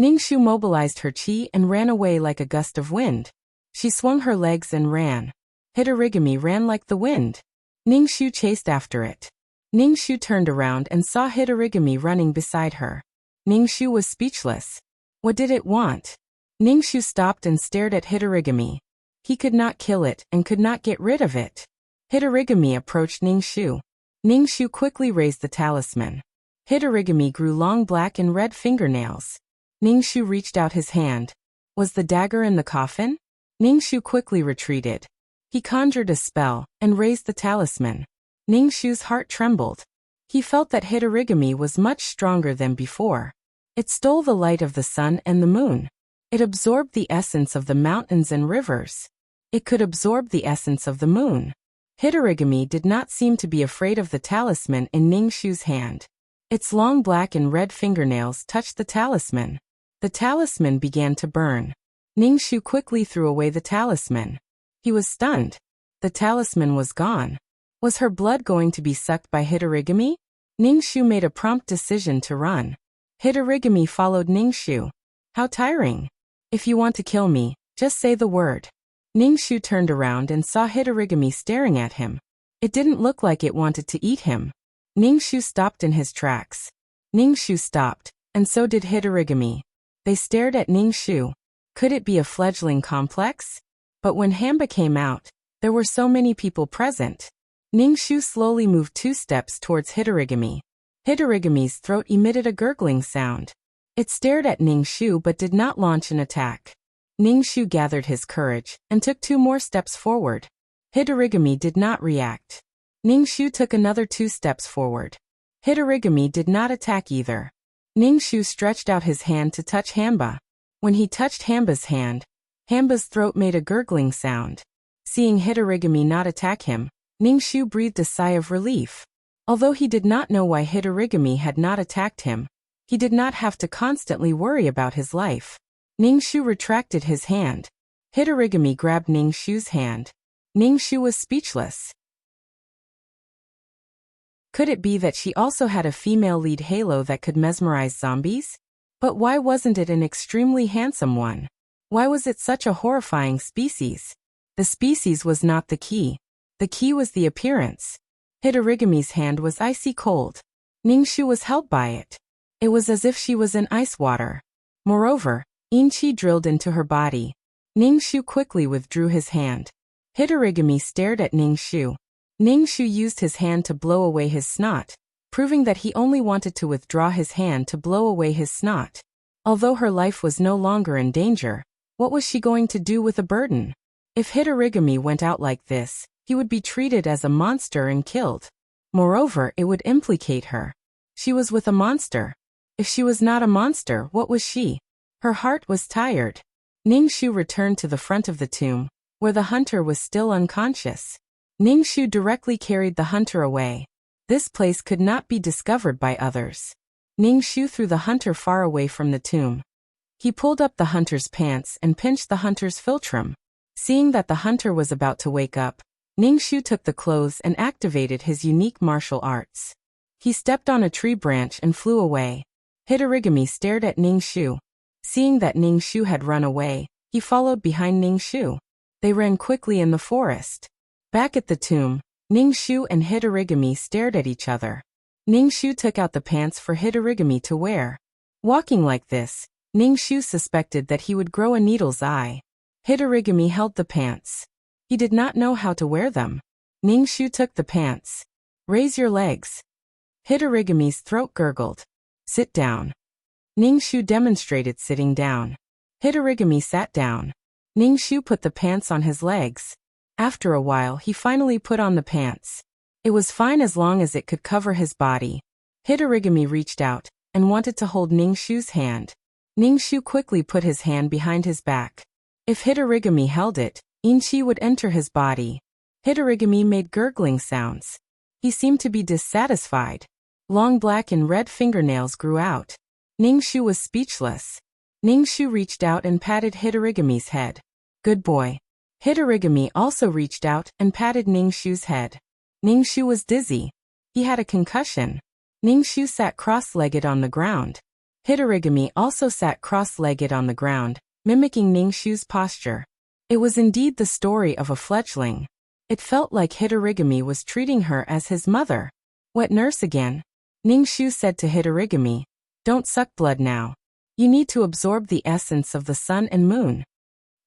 Ningxu mobilized her chi and ran away like a gust of wind. She swung her legs and ran. Hitorigami ran like the wind. Ningxu chased after it. Ningxu turned around and saw Hitorigami running beside her. Ningxu was speechless. What did it want? Ningxu stopped and stared at Hitorigami. He could not kill it and could not get rid of it. Hitorigami approached Ningxu. Ningxu quickly raised the talisman. Hitorigami grew long black and red fingernails. Ningxu reached out his hand. Was the dagger in the coffin? Ningxu quickly retreated. He conjured a spell and raised the talisman. Ningxu's heart trembled. He felt that Hitorigami was much stronger than before. It stole the light of the sun and the moon. It absorbed the essence of the mountains and rivers. It could absorb the essence of the moon. Hitorigami did not seem to be afraid of the talisman in Ningxu's hand. Its long black and red fingernails touched the talisman. The talisman began to burn. Ningxu quickly threw away the talisman. He was stunned. The talisman was gone. Was her blood going to be sucked by Hitorigami? Ningxu made a prompt decision to run. Hitorigami followed Ningxu. How tiring. If you want to kill me, just say the word. Ningxu turned around and saw Hitorigami staring at him. It didn't look like it wanted to eat him. Ningxu stopped in his tracks. Ningxu stopped, and so did Hitorigami. They stared at Ningxu. Could it be a fledgling complex? But when Hamba came out, there were so many people present. Ningxu slowly moved 2 steps towards Hitorigami. Hitorigami's throat emitted a gurgling sound. It stared at Ningxu but did not launch an attack. Ningxu gathered his courage and took 2 more steps forward. Hitorigami did not react. Ningxu took another 2 steps forward. Hitorigami did not attack either. Ningxu stretched out his hand to touch Hamba. When he touched Hamba's hand, Hamba's throat made a gurgling sound. Seeing Hitorigami not attack him, Ningxu breathed a sigh of relief. Although he did not know why Hitorigami had not attacked him, he did not have to constantly worry about his life. Ningxu retracted his hand. Hitorigami grabbed Ningxu's hand. Ningxu was speechless. Could it be that she also had a female lead halo that could mesmerize zombies? But why wasn't it an extremely handsome one? Why was it such a horrifying species? The species was not the key. The key was the appearance. Hitorigami's hand was icy cold. Ningxu was held by it. It was as if she was in ice water. Moreover, Inchi drilled into her body. Ningxu quickly withdrew his hand. Hitorigami stared at Ningxu. Ningxu used his hand to blow away his snot, proving that he only wanted to withdraw his hand to blow away his snot. Although her life was no longer in danger, what was she going to do with a burden? If Hitorigami went out like this, he would be treated as a monster and killed. Moreover, it would implicate her. She was with a monster. If she was not a monster, what was she? Her heart was tired. Ningxu returned to the front of the tomb, where the hunter was still unconscious. Ningxu directly carried the hunter away. This place could not be discovered by others. Ningxu threw the hunter far away from the tomb. He pulled up the hunter's pants and pinched the hunter's philtrum. Seeing that the hunter was about to wake up, Ningxu took the clothes and activated his unique martial arts. He stepped on a tree branch and flew away. Hitorigami stared at Ningxu. Seeing that Ningxu had run away, he followed behind Ningxu. They ran quickly in the forest. Back at the tomb, Ningxu and Hitorigami stared at each other. Ningxu took out the pants for Hitorigami to wear. Walking like this, Ningxu suspected that he would grow a needle's eye. Hitorigami held the pants. He did not know how to wear them. Ningxu took the pants. Raise your legs. Hitorigami's throat gurgled. Sit down. Ningxu demonstrated sitting down. Hitorigami sat down. Ningxu put the pants on his legs. After a while he finally put on the pants. It was fine as long as it could cover his body. Hitorigami reached out and wanted to hold Ningxu's hand. Ningxu quickly put his hand behind his back. If Hitorigami held it, Inchi would enter his body. Hitorigami made gurgling sounds. He seemed to be dissatisfied. Long black and red fingernails grew out. Ningxu was speechless. Ningxu reached out and patted Hitorigami's head. Good boy. Hitorigami also reached out and patted Ningxu's head. Ningxu was dizzy. He had a concussion. Ningxu sat cross-legged on the ground. Hitorigami also sat cross-legged on the ground, mimicking Ningxu's posture. It was indeed the story of a fledgling. It felt like Hitorigami was treating her as his mother. Wet nurse again. Ningxu said to Hitorigami, don't suck blood now. You need to absorb the essence of the sun and moon.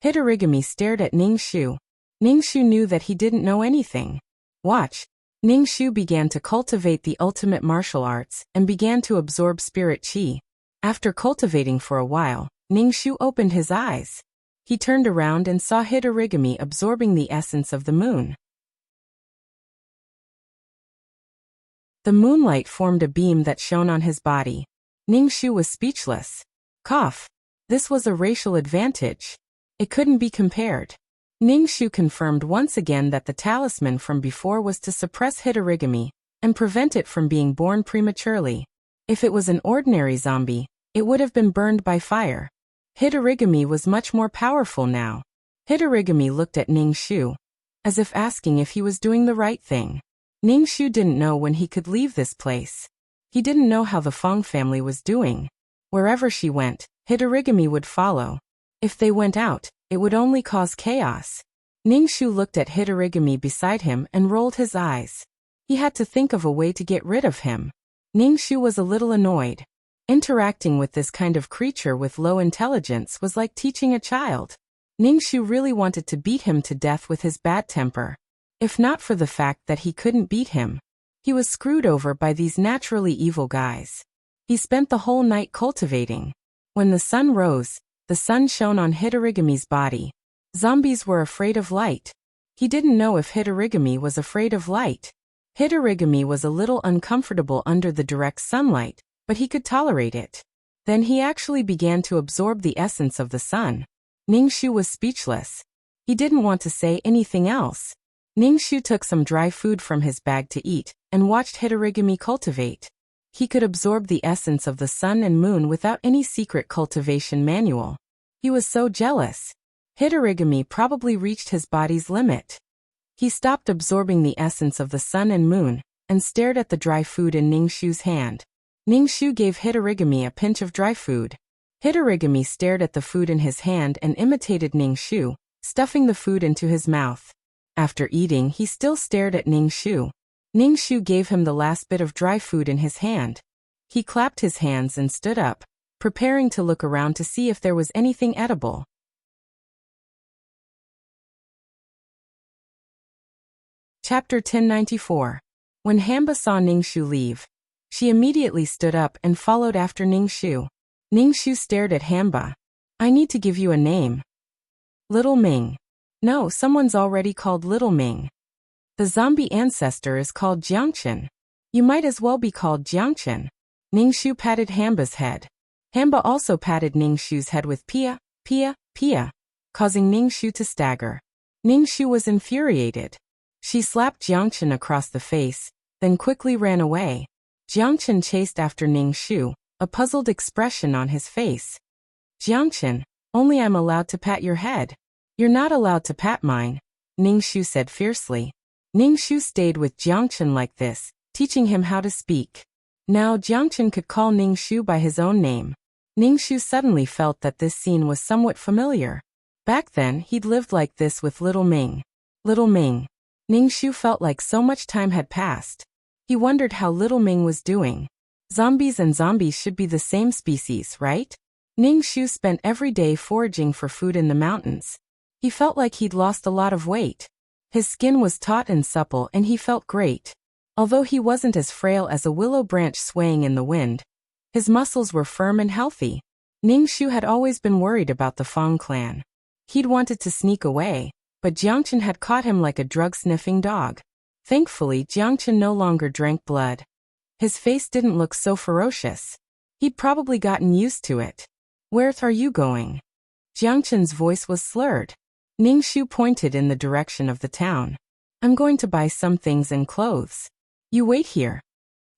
Hitorigami stared at Ningxu. Ningxu knew that he didn't know anything. Watch. Ningxu began to cultivate the ultimate martial arts and began to absorb spirit qi. After cultivating for a while, Ningxu opened his eyes. He turned around and saw Hitorigami absorbing the essence of the moon. The moonlight formed a beam that shone on his body. Ningxu was speechless. Cough. This was a racial advantage. It couldn't be compared. Ningxu confirmed once again that the talisman from before was to suppress Hitorigami and prevent it from being born prematurely. If it was an ordinary zombie, it would have been burned by fire. Hitorigami was much more powerful now. Hitorigami looked at Ningxu, as if asking if he was doing the right thing. Ningxu didn't know when he could leave this place. He didn't know how the Feng family was doing. Wherever she went, Hitorigami would follow. If they went out, it would only cause chaos. Ningxu looked at Hitorigami beside him and rolled his eyes. He had to think of a way to get rid of him. Ningxu was a little annoyed. Interacting with this kind of creature with low intelligence was like teaching a child. Ningxu really wanted to beat him to death with his bad temper. If not for the fact that he couldn't beat him, he was screwed over by these naturally evil guys. He spent the whole night cultivating. When the sun rose, the sun shone on Hitorigami's body. Zombies were afraid of light. He didn't know if Hitorigami was afraid of light. Hitorigami was a little uncomfortable under the direct sunlight, but he could tolerate it. Then he actually began to absorb the essence of the sun. Ningxu was speechless. He didn't want to say anything else. Ningxu took some dry food from his bag to eat, and watched Hitorigami cultivate. He could absorb the essence of the sun and moon without any secret cultivation manual. He was so jealous. Hitorigami probably reached his body's limit. He stopped absorbing the essence of the sun and moon, and stared at the dry food in Ningxu's hand. Ningxu gave Hitorigami a pinch of dry food. Hitorigami stared at the food in his hand and imitated Ningxu, stuffing the food into his mouth. After eating, he still stared at Ningxu. Ningxu gave him the last bit of dry food in his hand. He clapped his hands and stood up, preparing to look around to see if there was anything edible. Chapter 1094. When Hamba saw Ningxu leave, she immediately stood up and followed after Ningxu. Ningxu stared at Hamba. I need to give you a name. Little Ming. No, someone's already called Little Ming. The zombie ancestor is called Jiangchen. You might as well be called Jiangchen. Ningxu patted Hamba's head. Hamba also patted Ningxu's head with pia, pia, pia, causing Ningxu to stagger. Ningxu was infuriated. She slapped Jiangchen across the face, then quickly ran away. Jiangchen chased after Ningxu, a puzzled expression on his face. Jiangchen, only I'm allowed to pat your head. You're not allowed to pat mine, Ningxu said fiercely. Ningxu stayed with Jiangchen like this, teaching him how to speak. Now Jiangchen could call Ningxu by his own name. Ningxu suddenly felt that this scene was somewhat familiar. Back then, he'd lived like this with Little Ming. Little Ming. Ningxu felt like so much time had passed. He wondered how Little Ming was doing. Zombies and zombies should be the same species, right? Ningxu spent every day foraging for food in the mountains. He felt like he'd lost a lot of weight. His skin was taut and supple and he felt great. Although he wasn't as frail as a willow branch swaying in the wind, his muscles were firm and healthy. Ningxu had always been worried about the Fang clan. He'd wanted to sneak away, but Jiangchen had caught him like a drug-sniffing dog. Thankfully, Jiangchen no longer drank blood. His face didn't look so ferocious. He'd probably gotten used to it. Where are you going? Jiangchen's voice was slurred. Ningxu pointed in the direction of the town. I'm going to buy some things and clothes. You wait here.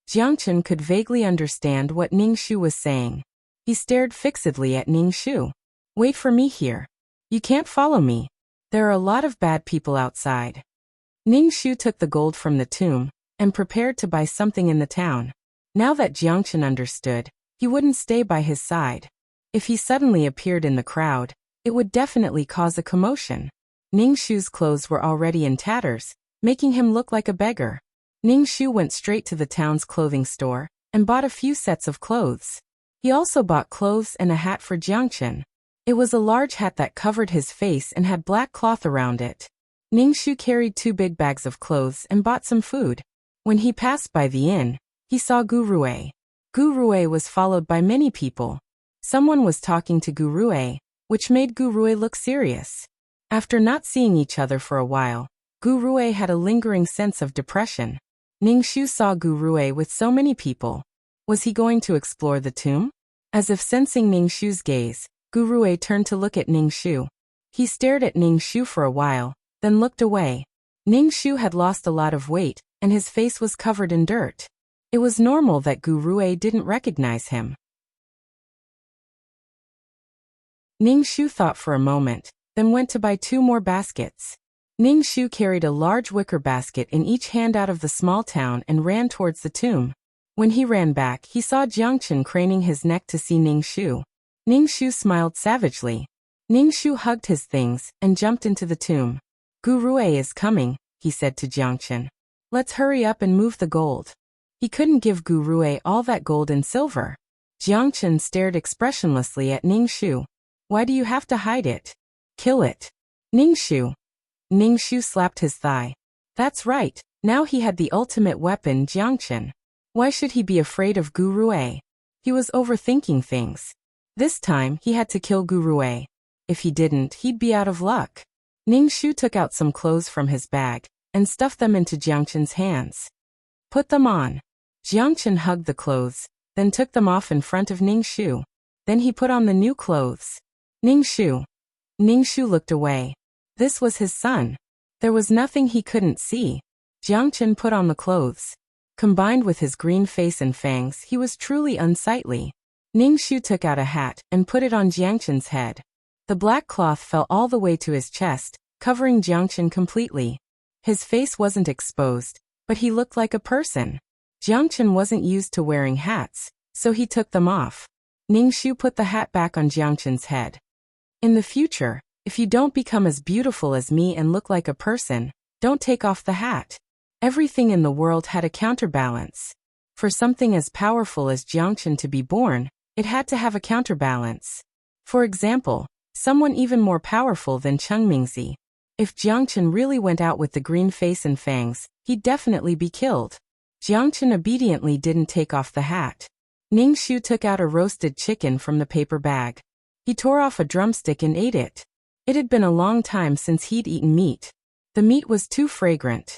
Jiangchen could vaguely understand what Ningxu was saying. He stared fixedly at Ningxu. Wait for me here. You can't follow me. There are a lot of bad people outside. Ningxu took the gold from the tomb and prepared to buy something in the town. Now that Jiangchen understood, he wouldn't stay by his side. If he suddenly appeared in the crowd, it would definitely cause a commotion. Ningxu's clothes were already in tatters, making him look like a beggar. Ningxu went straight to the town's clothing store and bought a few sets of clothes. He also bought clothes and a hat for Jiangchen. It was a large hat that covered his face and had black cloth around it. Ningxu carried 2 big bags of clothes and bought some food. When he passed by the inn, he saw Gurue. Gurue was followed by many people. Someone was talking to Gurue, which made Gurue look serious. After not seeing each other for a while, Gurue had a lingering sense of depression. Ningxu saw Gurue with so many people. Was he going to explore the tomb? As if sensing Ningxu's gaze, Gurue turned to look at Ningxu. He stared at Ningxu for a while, then looked away. Ningxu had lost a lot of weight, and his face was covered in dirt. It was normal that Gurue didn't recognize him. Ningxu thought for a moment, then went to buy 2 more baskets. Ningxu carried a large wicker basket in each hand out of the small town and ran towards the tomb. When he ran back, he saw Jiangchen craning his neck to see Ningxu. Ningxu smiled savagely. Ningxu hugged his things and jumped into the tomb. Gurue is coming, he said to Jiangchen. Let's hurry up and move the gold. He couldn't give Gurue all that gold and silver. Jiangchen stared expressionlessly at Ningxu. Why do you have to hide it? Kill it. Ningxu. Ningxu slapped his thigh. That's right, now he had the ultimate weapon, Jiangchen. Why should he be afraid of Gu Rui? He was overthinking things. This time, he had to kill Gu Rui. If he didn't, he'd be out of luck. Ningxu took out some clothes from his bag and stuffed them into Jiangchen's hands. Put them on. Jiangchen hugged the clothes, then took them off in front of Ningxu. Then he put on the new clothes. Ningxu. Ningxu looked away. This was his son. There was nothing he couldn't see. Jiangchen put on the clothes. Combined with his green face and fangs, he was truly unsightly. Ningxu took out a hat and put it on Jiangchen's head. The black cloth fell all the way to his chest, covering Jiangchen completely. His face wasn't exposed, but he looked like a person. Jiangchen wasn't used to wearing hats, so he took them off. Ningxu put the hat back on Jiangchen's head. In the future, if you don't become as beautiful as me and look like a person, don't take off the hat. Everything in the world had a counterbalance. For something as powerful as Jiangchen to be born, it had to have a counterbalance. For example, someone even more powerful than Chengmingzi. If Jiangchen really went out with the green face and fangs, he'd definitely be killed. Jiangchen obediently didn't take off the hat. Ningxu took out a roasted chicken from the paper bag. He tore off a drumstick and ate it. It had been a long time since he'd eaten meat. The meat was too fragrant.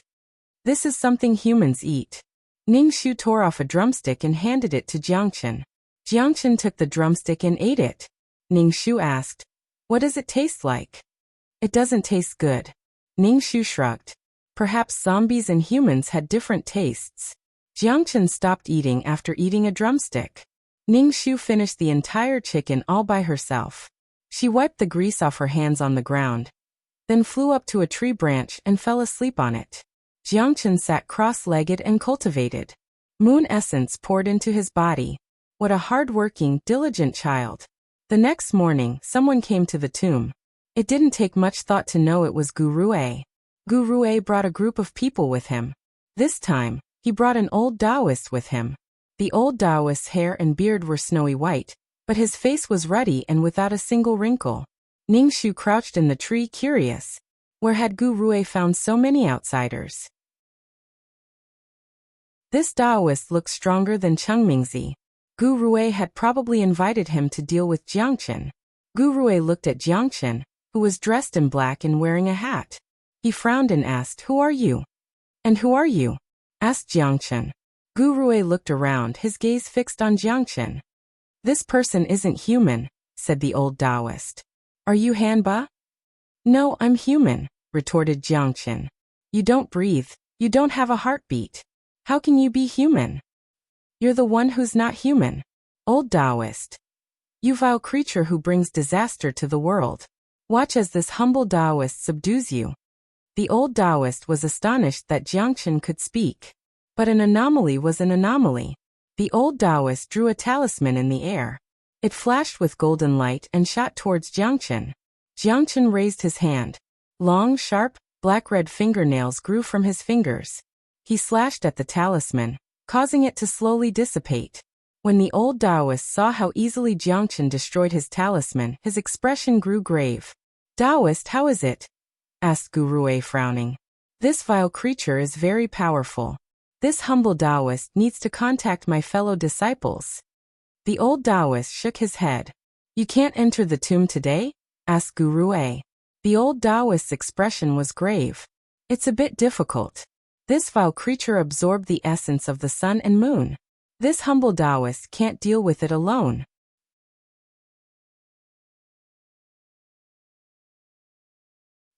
This is something humans eat. Ningxu tore off a drumstick and handed it to Jiangchen. Jiangchen took the drumstick and ate it. Ningxu asked, "What does it taste like?" "It doesn't taste good." Ningxu shrugged. Perhaps zombies and humans had different tastes. Jiangchen stopped eating after eating a drumstick. Ningxu finished the entire chicken all by herself. She wiped the grease off her hands on the ground, then flew up to a tree branch and fell asleep on it. Jiangchen sat cross-legged and cultivated. Moon essence poured into his body. What a hard-working, diligent child. The next morning, someone came to the tomb. It didn't take much thought to know it was Gu Rui. Gu Rui brought a group of people with him. This time, he brought an old Taoist with him. The old Taoist's hair and beard were snowy white, but his face was ruddy and without a single wrinkle. Ningxu crouched in the tree, curious. Where had Gu Rui found so many outsiders? This Taoist looked stronger than Chengmingzi. Gu Rui had probably invited him to deal with Jiangchen. Gu Rui looked at Jiangchen, who was dressed in black and wearing a hat. He frowned and asked, "Who are you?" "And who are you?" asked Jiangchen. Gu Rui looked around, his gaze fixed on Jiangchen. "This person isn't human," said the old Taoist. "Are you Hanba?" "No, I'm human," retorted Jiangchen. "You don't breathe. You don't have a heartbeat. How can you be human?" "You're the one who's not human." "Old Taoist. You vile creature who brings disaster to the world. Watch as this humble Taoist subdues you." The old Taoist was astonished that Jiangchen could speak. But an anomaly was an anomaly. The old Taoist drew a talisman in the air. It flashed with golden light and shot towards Jiangchen. Jiangchen raised his hand. Long, sharp, black-red fingernails grew from his fingers. He slashed at the talisman, causing it to slowly dissipate. When the old Taoist saw how easily Jiangchen destroyed his talisman, his expression grew grave. "Taoist, how is it?" asked Gu Rui, frowning. "This vile creature is very powerful. This humble Taoist needs to contact my fellow disciples." The old Taoist shook his head. "You can't enter the tomb today?" asked Gu Rui. The old Taoist's expression was grave. "It's a bit difficult. This vile creature absorbed the essence of the sun and moon. This humble Taoist can't deal with it alone."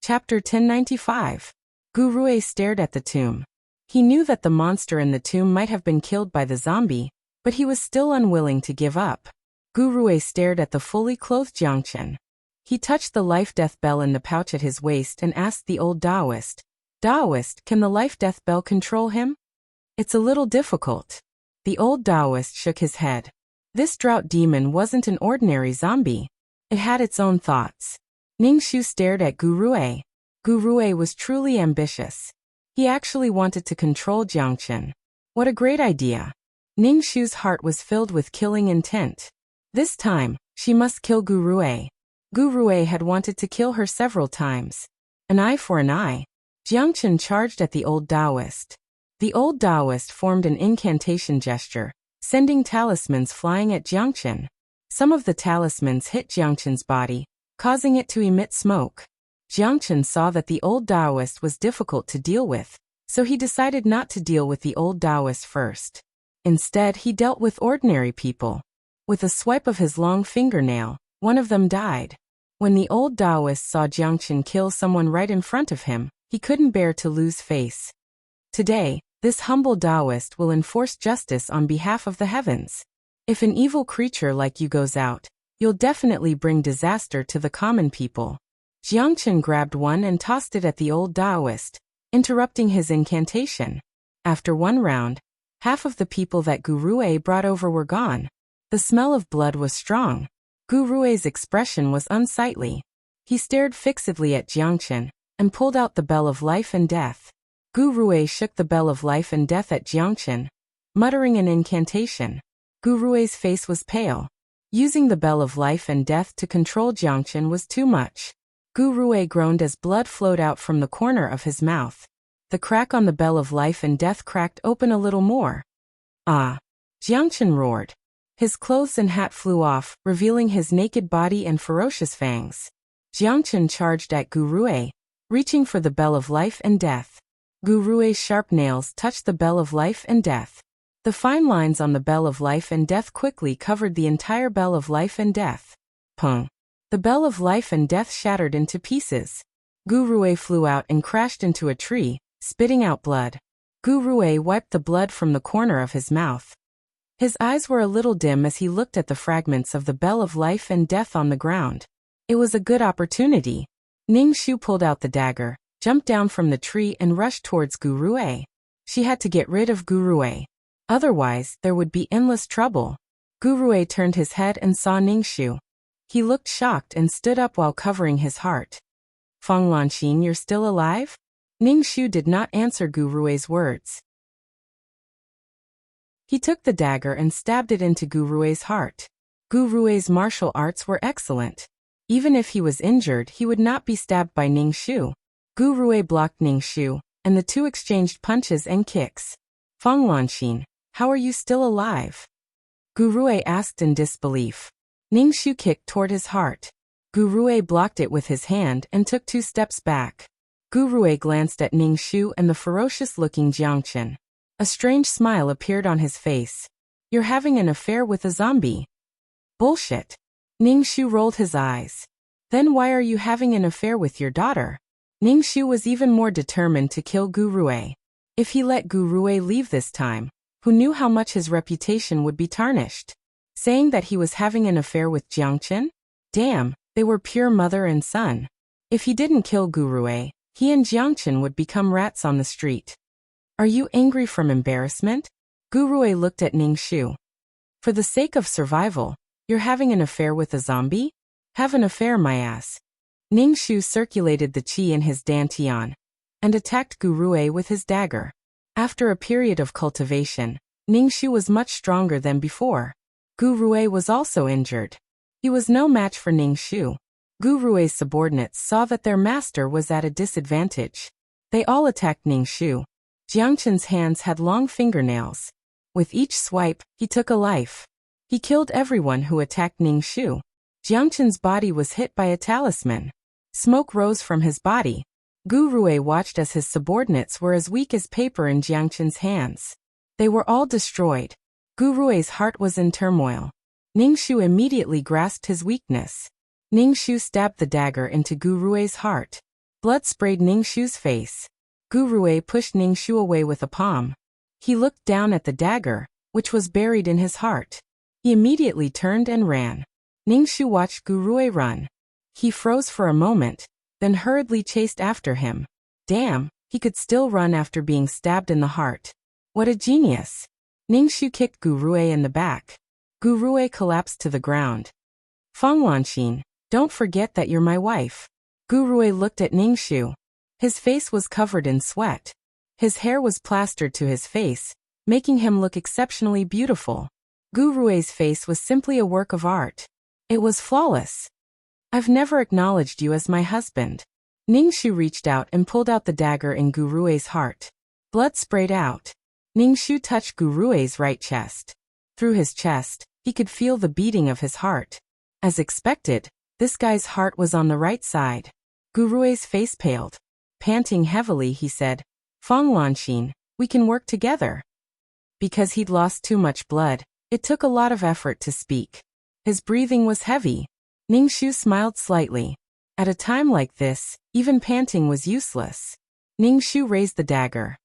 Chapter 1095. Gu Rui stared at the tomb. He knew that the monster in the tomb might have been killed by the zombie, but he was still unwilling to give up. Gu Rui stared at the fully clothed Jiangchen. He touched the life-death bell in the pouch at his waist and asked the old Taoist, "Taoist, can the life-death bell control him?" "It's a little difficult." The old Taoist shook his head. This drought demon wasn't an ordinary zombie. It had its own thoughts. Ningxu stared at Gu Rui. Gu Rui was truly ambitious. He actually wanted to control Jiangchen. What a great idea. Ningshu's heart was filled with killing intent. This time, she must kill Gu Rui. Gu Rui had wanted to kill her several times. An eye for an eye. Jiangchen charged at the old Taoist. The old Taoist formed an incantation gesture, sending talismans flying at Jiangchen. Some of the talismans hit Jiangchen's body, causing it to emit smoke. Jiangchen saw that the old Taoist was difficult to deal with, so he decided not to deal with the old Taoist first. Instead, he dealt with ordinary people. With a swipe of his long fingernail, one of them died. When the old Taoist saw Jiangchen kill someone right in front of him, he couldn't bear to lose face. Today, this humble Taoist will enforce justice on behalf of the heavens. If an evil creature like you goes out, you'll definitely bring disaster to the common people. Jiangchen grabbed one and tossed it at the old Taoist, interrupting his incantation. After one round, half of the people that Gu Rui brought over were gone. The smell of blood was strong. Gu Rui's expression was unsightly. He stared fixedly at Jiangchen and pulled out the bell of life and death. Gu Rui shook the bell of life and death at Jiangchen, muttering an incantation. Gu Rui's face was pale. Using the bell of life and death to control Jiangchen was too much. Gu Rui groaned as blood flowed out from the corner of his mouth. The crack on the bell of life and death cracked open a little more. Ah! Jiangchen roared. His clothes and hat flew off, revealing his naked body and ferocious fangs. Jiangchen charged at Gu Rui, reaching for the bell of life and death. Gu Rui's sharp nails touched the bell of life and death. The fine lines on the bell of life and death quickly covered the entire bell of life and death. Pung! The bell of life and death shattered into pieces. Gu Rui flew out and crashed into a tree, spitting out blood. Gu Rui wiped the blood from the corner of his mouth. His eyes were a little dim as he looked at the fragments of the bell of life and death on the ground. It was a good opportunity. Ningshu pulled out the dagger, jumped down from the tree and rushed towards Gu Rui. She had to get rid of Gu Rui. Otherwise, there would be endless trouble. Gu Rui turned his head and saw Ningshu. He looked shocked and stood up while covering his heart. Feng Lanxin, you're still alive? Ningshu did not answer Gu Rui's words. He took the dagger and stabbed it into Gu Rui's heart. Gu Rui's martial arts were excellent. Even if he was injured, he would not be stabbed by Ningshu. Gu Rui blocked Ningshu, and the two exchanged punches and kicks. Feng Lanxin, how are you still alive? Gu Rui asked in disbelief. Ningshu kicked toward his heart. Gu Rui blocked it with his hand and took 2 steps back. Gu Rui glanced at Ningshu and the ferocious-looking Jiangchen. A strange smile appeared on his face. You're having an affair with a zombie. Bullshit. Ningshu rolled his eyes. Then why are you having an affair with your daughter? Ningshu was even more determined to kill Gu Rui. If he let Gu Rui leave this time, who knew how much his reputation would be tarnished? Saying that he was having an affair with Jiangchen? Damn, they were pure mother and son. If he didn't kill Gu Rui, he and Jiangchen would become rats on the street. Are you angry from embarrassment? Gu Rui looked at Ningshu. For the sake of survival, you're having an affair with a zombie? Have an affair, my ass. Ningshu circulated the qi in his dantian and attacked Gu Rui with his dagger. After a period of cultivation, Ningshu was much stronger than before. Gu Rui was also injured. He was no match for Ningshu. Gu Rui's subordinates saw that their master was at a disadvantage. They all attacked Ningshu. Jiangchen's hands had long fingernails. With each swipe, he took a life. He killed everyone who attacked Ningshu. Jiangchen's body was hit by a talisman. Smoke rose from his body. Gu Rui watched as his subordinates were as weak as paper in Jiangchen's hands. They were all destroyed. Gu Rui's heart was in turmoil. Ningshu immediately grasped his weakness. Ningshu stabbed the dagger into Gu Rui's heart. Blood sprayed Ningshu's face. Gu Rui pushed Ningshu away with a palm. He looked down at the dagger, which was buried in his heart. He immediately turned and ran. Ningshu watched Gu Rui run. He froze for a moment, then hurriedly chased after him. Damn, he could still run after being stabbed in the heart. What a genius! Ningshu kicked Gu Rui in the back. Gu Rui collapsed to the ground. Feng Lanxin, don't forget that you're my wife. Gu Rui looked at Ningshu. His face was covered in sweat. His hair was plastered to his face, making him look exceptionally beautiful. Gu Rui's face was simply a work of art. It was flawless. I've never acknowledged you as my husband. Ningxu reached out and pulled out the dagger in Gu Rui's heart. Blood sprayed out. Ningxu touched Gu Rui's right chest. Through his chest, he could feel the beating of his heart. As expected, this guy's heart was on the right side. Gu Rui's face paled. Panting heavily, he said, "Feng Lanxin, we can work together." Because he'd lost too much blood, it took a lot of effort to speak. His breathing was heavy. Ningxu smiled slightly. At a time like this, even panting was useless. Ningxu raised the dagger.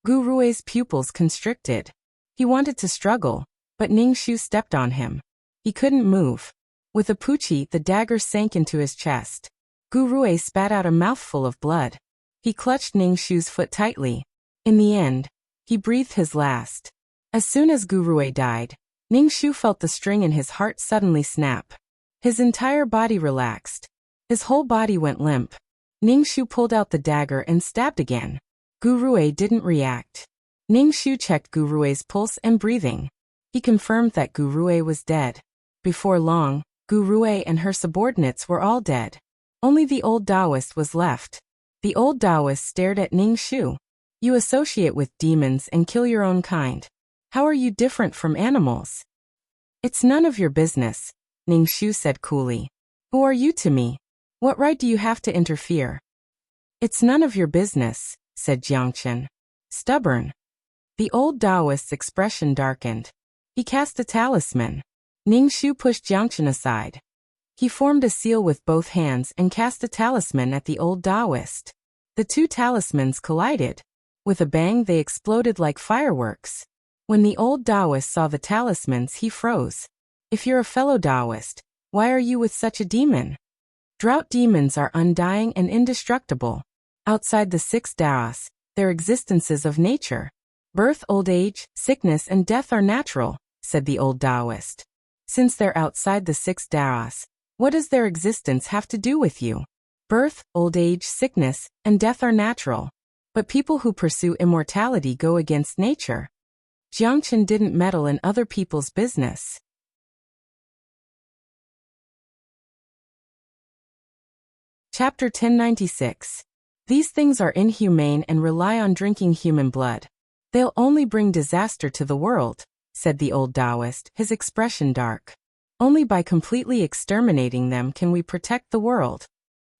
Gu Rui's pupils constricted. He wanted to struggle, but Ningxu stepped on him. He couldn't move. With a puchi, the dagger sank into his chest. Gu Rui spat out a mouthful of blood. He clutched Ningxu's foot tightly. In the end, he breathed his last. As soon as Gu Rui died, Ningxu felt the string in his heart suddenly snap. His entire body relaxed. His whole body went limp. Ningxu pulled out the dagger and stabbed again. Gu Rui didn't react. Ningxu checked Gu Rui's pulse and breathing. He confirmed that Gu Rui was dead. Before long, Gu Rui and her subordinates were all dead. Only the old Taoist was left. The old Taoist stared at Ningxu. You associate with demons and kill your own kind. How are you different from animals? It's none of your business, Ningxu said coolly. Who are you to me? What right do you have to interfere? It's none of your business, said Jiangchen. Stubborn. The old Taoist's expression darkened. He cast a talisman. Ningxu pushed Jiangchen aside. He formed a seal with both hands and cast a talisman at the old Taoist. The two talismans collided. With a bang, they exploded like fireworks. When the old Taoist saw the talismans, he froze. If you're a fellow Taoist, why are you with such a demon? Drought demons are undying and indestructible. Outside the six Taos, their existences of nature. Birth, old age, sickness, and death are natural, said the old Taoist. Since they're outside the six Taos, what does their existence have to do with you? Birth, old age, sickness, and death are natural. But people who pursue immortality go against nature. Jiangchen didn't meddle in other people's business. Chapter 1096. These things are inhumane and rely on drinking human blood. They'll only bring disaster to the world, said the old Taoist, his expression dark. Only by completely exterminating them can we protect the world.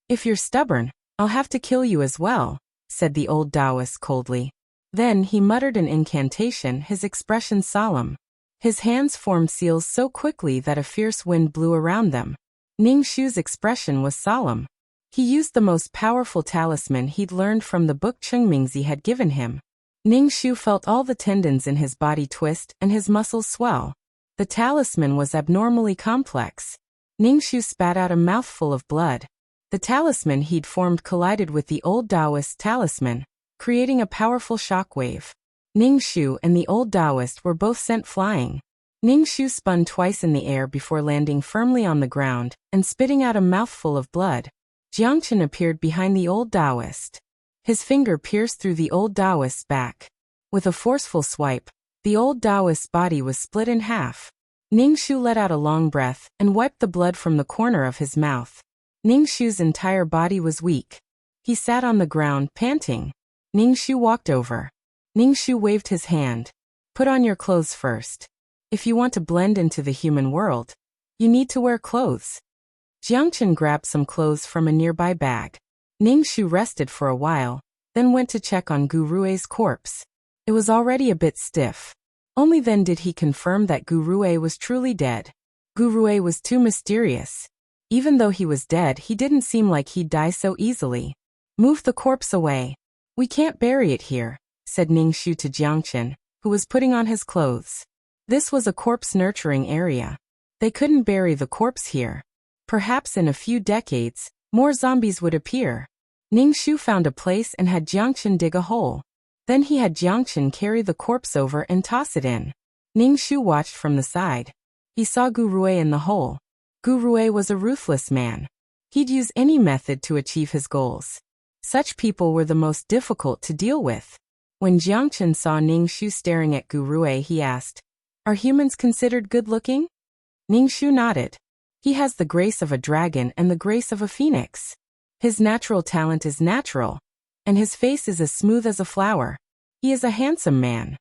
If you're stubborn, I'll have to kill you as well, said the old Taoist coldly. Then he muttered an incantation, his expression solemn. His hands formed seals so quickly that a fierce wind blew around them. Ningxu's expression was solemn. He used the most powerful talisman he'd learned from the book Chengmingzi had given him. Ningxu felt all the tendons in his body twist and his muscles swell. The talisman was abnormally complex. Ningxu spat out a mouthful of blood. The talisman he'd formed collided with the old Taoist's talisman, creating a powerful shockwave. Ningxu and the old Taoist were both sent flying. Ningxu spun twice in the air before landing firmly on the ground and spitting out a mouthful of blood. Jiangchen appeared behind the old Taoist. His finger pierced through the old Taoist's back. With a forceful swipe, the old Taoist's body was split in half. Ningxu let out a long breath and wiped the blood from the corner of his mouth. Ningxu's entire body was weak. He sat on the ground, panting. Ningxu walked over. Ningxu waved his hand. Put on your clothes first. If you want to blend into the human world, you need to wear clothes. Jiangchen grabbed some clothes from a nearby bag. Ningxu rested for a while, then went to check on Gu Rui's corpse. It was already a bit stiff. Only then did he confirm that Gu Rui was truly dead. Gu Rui was too mysterious. Even though he was dead, he didn't seem like he'd die so easily. Move the corpse away. We can't bury it here, said Ningxu to Jiangchen, who was putting on his clothes. This was a corpse-nurturing area. They couldn't bury the corpse here. Perhaps in a few decades, more zombies would appear. Ningxu found a place and had Jiangchen dig a hole. Then he had Jiangchen carry the corpse over and toss it in. Ningxu watched from the side. He saw Gu Rui in the hole. Gu Rui was a ruthless man. He'd use any method to achieve his goals. Such people were the most difficult to deal with. When Jiangchen saw Ningxu staring at Gu Rui, he asked, "Are humans considered good-looking?" Ningxu nodded. "He has the grace of a dragon and the grace of a phoenix. His natural talent is natural, and his face is as smooth as a flower. He is a handsome man."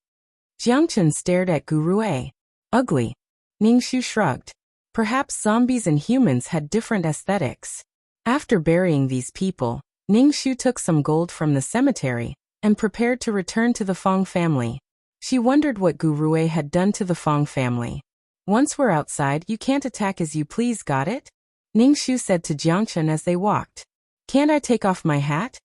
Jiangchen stared at Gu Rui. "Ugly." Ningxu shrugged. Perhaps zombies and humans had different aesthetics. After burying these people, Ningxu took some gold from the cemetery and prepared to return to the Fong family. She wondered what Gu Rui had done to the Fong family. "Once we're outside, you can't attack as you please, got it?" Ningxu said to Jiangchen as they walked. "Can't I take off my hat?"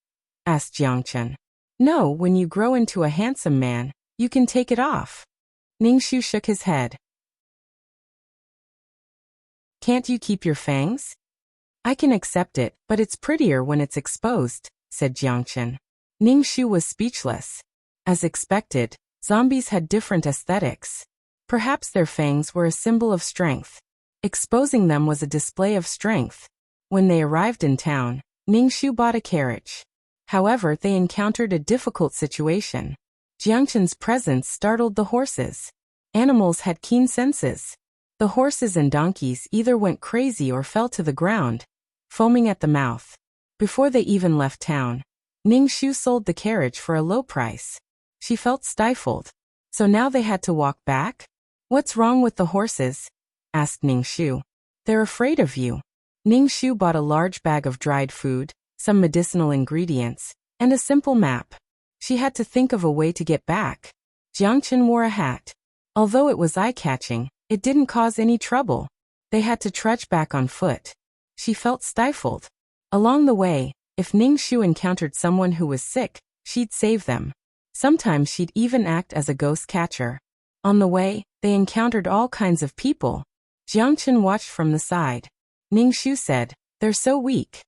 asked Jiangchen. "No, when you grow into a handsome man, you can take it off." Ningxu shook his head. "Can't you keep your fangs?" "I can accept it, but it's prettier when it's exposed," said Jiangchen. Ningxu was speechless. As expected, zombies had different aesthetics. Perhaps their fangs were a symbol of strength. Exposing them was a display of strength. When they arrived in town, Ningxu bought a carriage. However, they encountered a difficult situation. Jiangchen's presence startled the horses. Animals had keen senses. The horses and donkeys either went crazy or fell to the ground, foaming at the mouth. Before they even left town, Ningxu sold the carriage for a low price. She felt stifled. So now they had to walk back? "What's wrong with the horses?" asked Ningxu. "They're afraid of you." Ningxu bought a large bag of dried food, some medicinal ingredients, and a simple map. She had to think of a way to get back. Jiangchen wore a hat. Although it was eye-catching, it didn't cause any trouble. They had to trudge back on foot. She felt stifled. Along the way, if Ningxu encountered someone who was sick, she'd save them. Sometimes she'd even act as a ghost catcher. On the way, they encountered all kinds of people. Jiangchen watched from the side. Ningxu said, "They're so weak."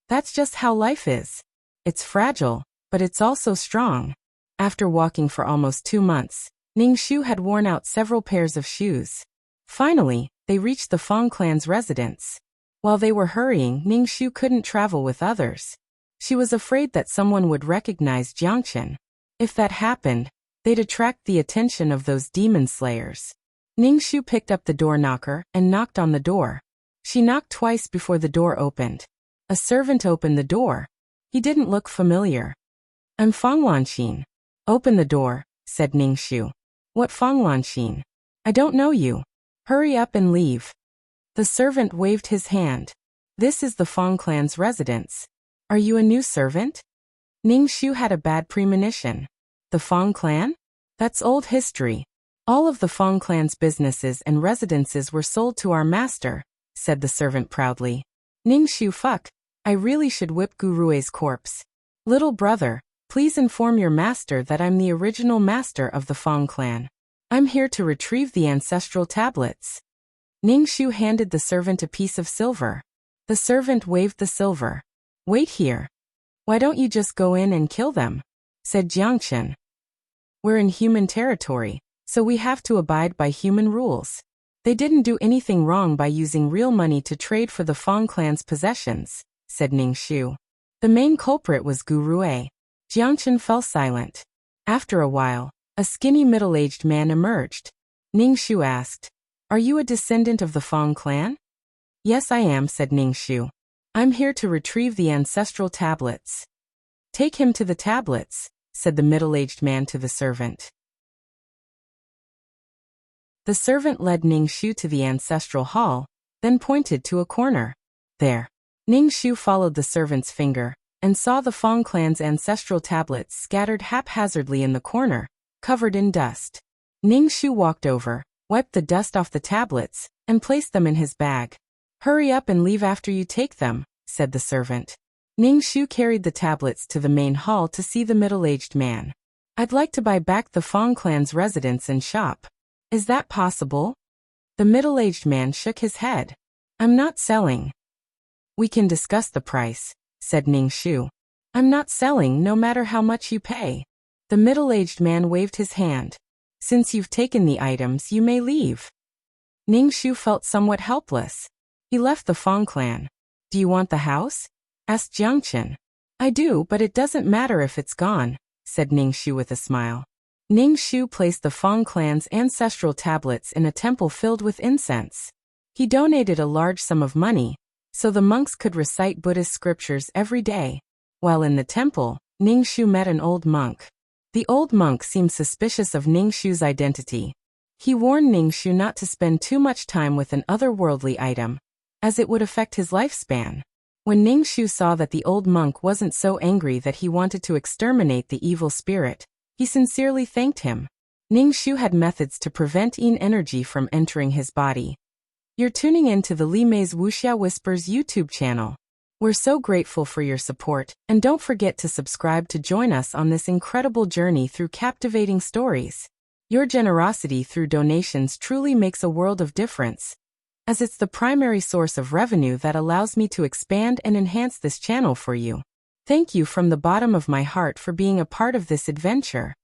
"That's just how life is. It's fragile, but it's also strong." After walking for almost 2 months, Ningxu had worn out several pairs of shoes. Finally, they reached the Fong clan's residence. While they were hurrying, Ningxu couldn't travel with others. She was afraid that someone would recognize Jiangchen. If that happened, they'd attract the attention of those demon slayers. Ningxu picked up the door knocker and knocked on the door. She knocked twice before the door opened. A servant opened the door. He didn't look familiar. "I'm Fong Lanxin." "Open the door," said Ningxu. "What Fong Lanxin? I don't know you. Hurry up and leave." The servant waved his hand. "This is the Fong clan's residence. Are you a new servant?" Ningxu had a bad premonition. The Fong clan? That's old history. All of the Fong clan's businesses and residences were sold to our master, said the servant proudly. "Ningxu, fuck. I really should whip Gu Rui's corpse. Little brother, please inform your master that I'm the original master of the Fong clan. I'm here to retrieve the ancestral tablets." Ningxu handed the servant a piece of silver. The servant waved the silver. "Wait here." "Why don't you just go in and kill them?" said Jiangchen. "We're in human territory, so we have to abide by human rules. They didn't do anything wrong by using real money to trade for the Fong clan's possessions," said Ningxu. The main culprit was Gu Rui. Jiangchen fell silent. After a while, a skinny middle-aged man emerged. Ningxu asked, "Are you a descendant of the Fong clan?" "Yes, I am," said Ningxu. "I'm here to retrieve the ancestral tablets." "Take him to the tablets," said the middle-aged man to the servant. The servant led Ningxu to the ancestral hall, then pointed to a corner. There. Ningxu followed the servant's finger, and saw the Fong clan's ancestral tablets scattered haphazardly in the corner, covered in dust. Ningxu walked over, wiped the dust off the tablets, and placed them in his bag. "Hurry up and leave after you take them," said the servant. Ningxu carried the tablets to the main hall to see the middle-aged man. "I'd like to buy back the Fong clan's residence and shop. Is that possible?" The middle-aged man shook his head. "I'm not selling." "We can discuss the price," said Ningxu. "I'm not selling no matter how much you pay." The middle-aged man waved his hand. "Since you've taken the items, you may leave." Ningxu felt somewhat helpless. He left the Fong clan. "Do you want the house?" asked Jiangchen. "I do, but it doesn't matter if it's gone," said Ningxu with a smile. Ningxu placed the Fang clan's ancestral tablets in a temple filled with incense. He donated a large sum of money, so the monks could recite Buddhist scriptures every day. While in the temple, Ningxu met an old monk. The old monk seemed suspicious of Ningxu's identity. He warned Ningxu not to spend too much time with an otherworldly item, as it would affect his lifespan. When Ningxu saw that the old monk wasn't so angry that he wanted to exterminate the evil spirit, he sincerely thanked him. Ningxu had methods to prevent Yin energy from entering his body. You're tuning in to the Li Mei's Wuxia Whispers YouTube channel. We're so grateful for your support, and don't forget to subscribe to join us on this incredible journey through captivating stories. Your generosity through donations truly makes a world of difference, as it's the primary source of revenue that allows me to expand and enhance this channel for you. Thank you from the bottom of my heart for being a part of this adventure.